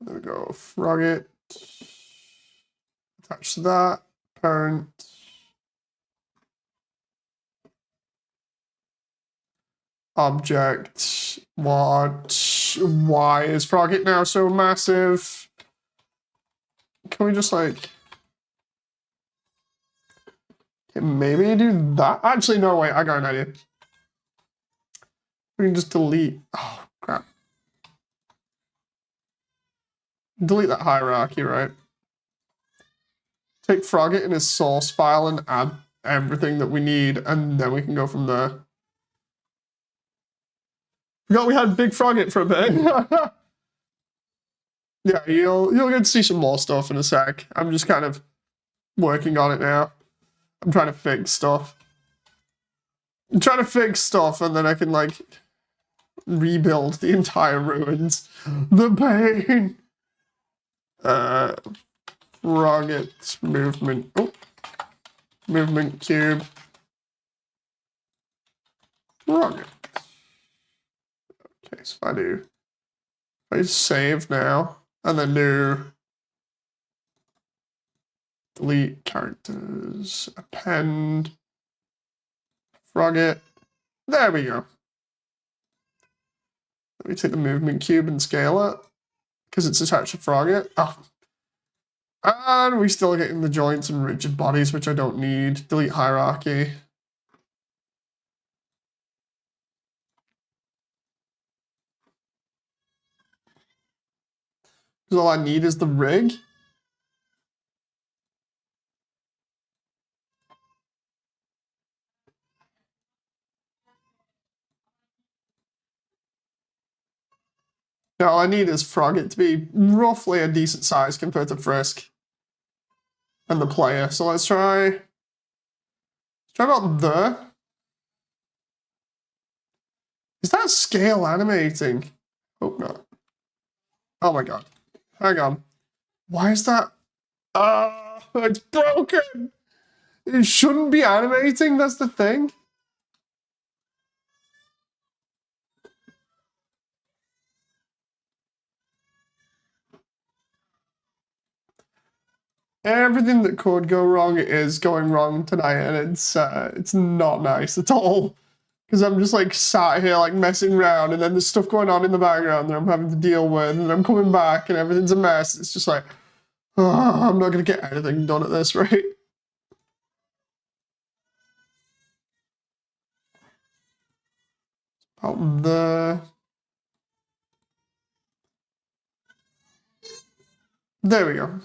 There we go. Frogget. Attach to that. Parent. Object. What? Why is Frogget now so massive? Can we just like... maybe do that? Actually, no, wait, I got an idea. We can just delete... oh, crap. Delete that hierarchy, right? Take Frogget in his source file and add everything that we need, and then we can go from there. Forgot we had Big Frogget for a bit. Yeah, you'll get to see some more stuff in a sec. I'm just kind of working on it now. I'm trying to fix stuff. I'm trying to fix stuff, and then I can, like, rebuild the entire ruins. The pain! Frogget movement. Oh. Movement cube. Frogget. Okay, so if I save now, and then do delete characters, append, Frogget. There we go. Let me take the movement cube and scale it, because it's attached to Frogget. Oh. And we still getting the joints and rigid bodies, which I don't need. Delete hierarchy. Because all I need is the rig. Now all I need is Frogget to be roughly a decent size compared to Frisk and the player. So let's try about there. Is that scale animating? Hope not. Oh my god. Hang on. Why is that? It's broken! It shouldn't be animating, that's the thing. Everything that could go wrong is going wrong tonight, and it's not nice at all. Because I'm just like sat here like messing around, and then there's stuff going on in the background that I'm having to deal with, and I'm coming back and everything's a mess. It's just like, oh, I'm not gonna get anything done at this rate. About there. There we go.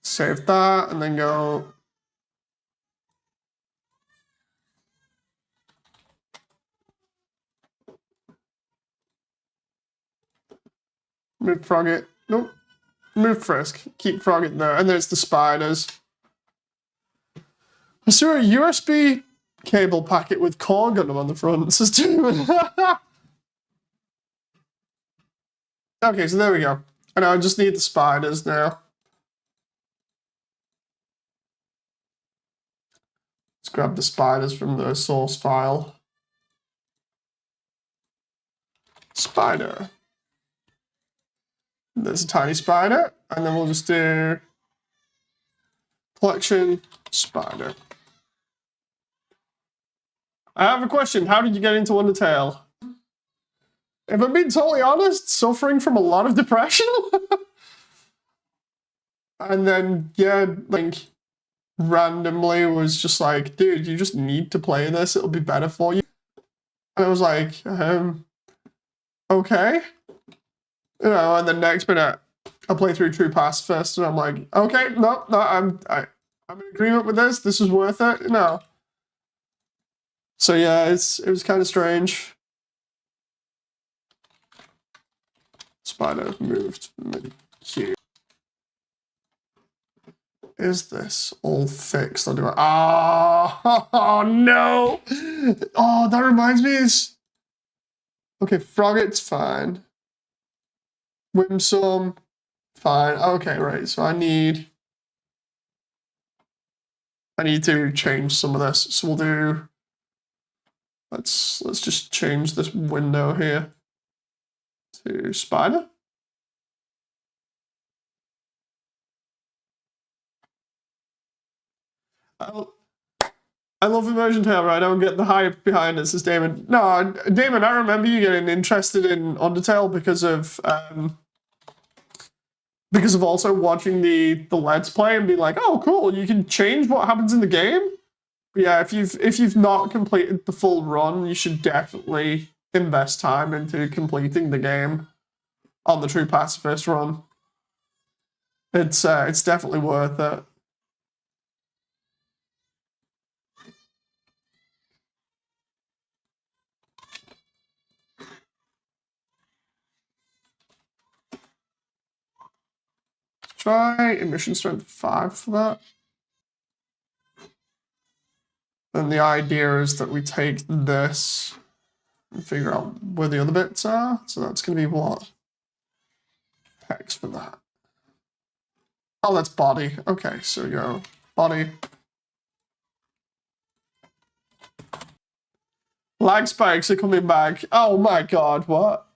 Save that and then go. Move Frogget. Nope. Move Frisk. Keep Frogget there. And there's the spiders. I saw a USB cable packet with core gun on the front. Okay, so there we go. And I just need the spiders now. Let's grab the spiders from the source file. Spider. There's a tiny spider, and then we'll just do collection spider. I have a question. How did you get into Undertale? If I'm being totally honest, suffering from a lot of depression. And then, yeah, like, randomly was just like, dude, you just need to play this. It'll be better for you. And I was like, okay. You know, and the next minute, I play through True Pacifist, and I'm like, okay, no, I'm in agreement with this. This is worth it, you know. So yeah, it was kind of strange. Spider moved here. Is this all fixed? I'll do it. Oh no! Oh, that reminds me. Okay, Frogget's fine. Whimsum, fine. Okay, right. So I need to change some of this. So we'll do. Let's just change this window here to spider. I love Immersiontale, right? I don't get the hype behind it, says Damon. No, Damon, I remember you getting interested in Undertale because of also watching the Let's Play and be like, oh, cool, you can change what happens in the game. But yeah, if you've not completed the full run, you should definitely invest time into completing the game on the True Pacifist run. It's definitely worth it. Try emission strength 5 for that. Then the idea is that we take this and figure out where the other bits are. So that's going to be what? Hex for that. Oh, that's body. Okay, so we go body. Lag spikes are coming back. Oh my god, what?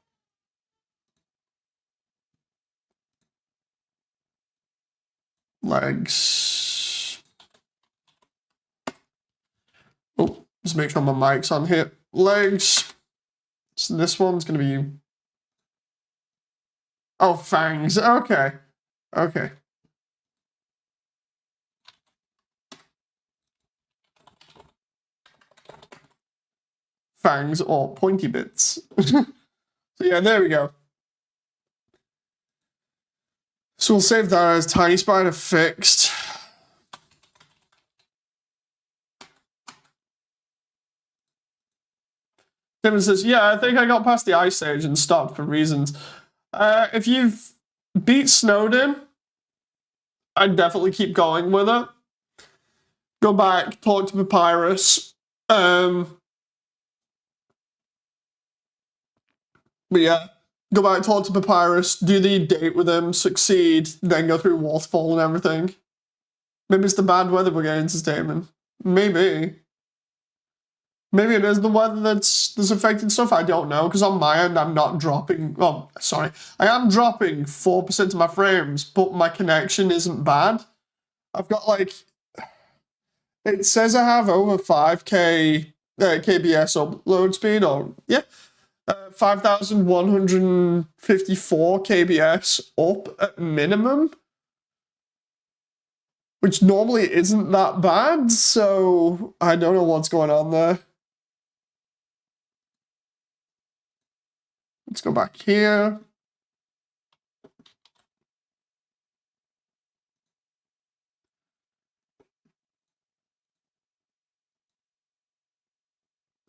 Legs. Oh, just make sure my mic's on here. Legs. So this one's gonna be. Oh, fangs. Okay. Okay. Fangs or pointy bits. So yeah, there we go. So we'll save that as tiny spider fixed. Tim says, yeah, I think I got past the ice age and stopped for reasons. If you've beat Snowden, I'd definitely keep going with it. Go back, talk to Papyrus. But yeah, go back, talk to Papyrus, do the date with him, succeed, then go through Waterfall and everything. Maybe it's the bad weather we're getting, says Damon. Maybe. Maybe it is the weather that's affecting stuff. I don't know, because on my end, I'm not dropping. Well, sorry. I am dropping 4% of my frames, but my connection isn't bad. I've got like. It says I have over 5K kbs upload speed, or. Yeah. 5,154 kbs up at minimum. Which normally isn't that bad, so I don't know what's going on there. Let's go back here.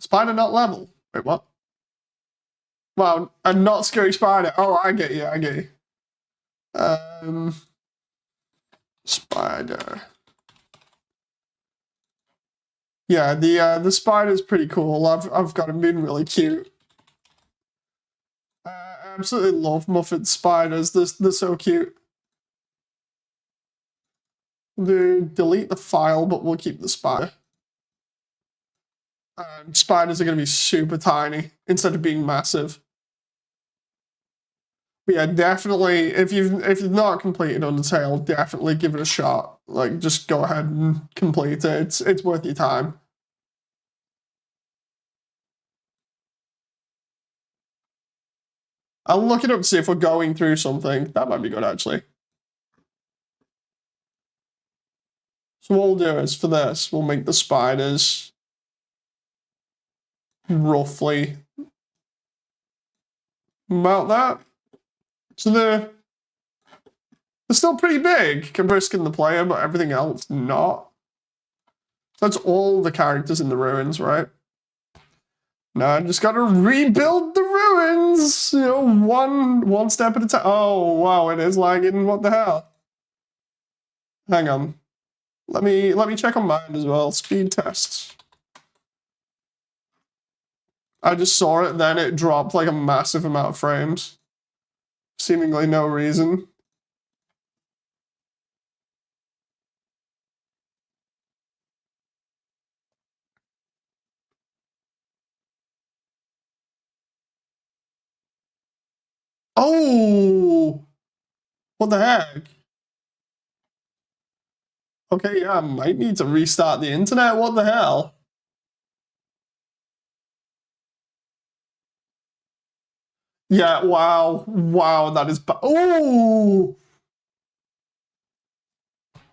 Spider not level. Wait, what? Well, a not scary spider. Oh, I get you, I get you. Spider. Yeah, the spider's pretty cool. I've got him being really cute. I absolutely love Muffet spiders. They're so cute. Delete the file, but we'll keep the spider. Spiders are going to be super tiny instead of being massive. But yeah, definitely, if you've not completed Undertale, definitely give it a shot. Like, just go ahead and complete it. It's worth your time. I'll look it up to see if we're going through something. That might be good, actually. So what we'll do is, for this, we'll make the spiders roughly about that. So they're still pretty big compared to the player, but everything else not. So that's all the characters in the ruins, right? Now I just gotta rebuild the ruins, you know, one step at a time. Oh wow, it is lagging. What the hell? Hang on. Let me check on mine as well. Speed tests. I just saw it, then it dropped like a massive amount of frames. Seemingly no reason. Oh! What the heck? Okay, yeah, I might need to restart the internet. What the hell? Yeah, wow. Wow, that is oh!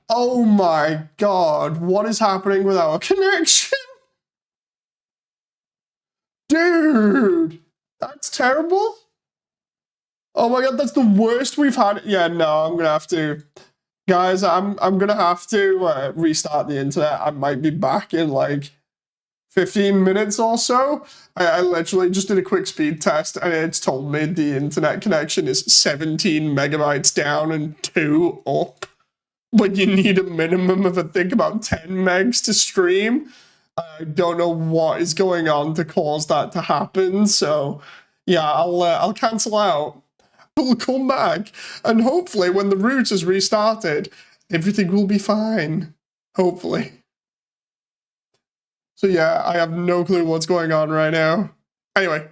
Oh my god, what is happening with our connection? Dude! That's terrible. Oh my god, that's the worst we've had. Yeah, no, I'm gonna have to. Guys, I'm gonna have to restart the internet. I might be back in like 15 minutes or so. I literally just did a quick speed test and it's told me the internet connection is 17 megabytes down and 2 up. But you need a minimum of, I think, about 10 megs to stream. I don't know what is going on to cause that to happen. So yeah, I'll cancel out. We'll come back, and hopefully when the route is restarted, everything will be fine. Hopefully. So yeah, I have no clue what's going on right now. Anyway,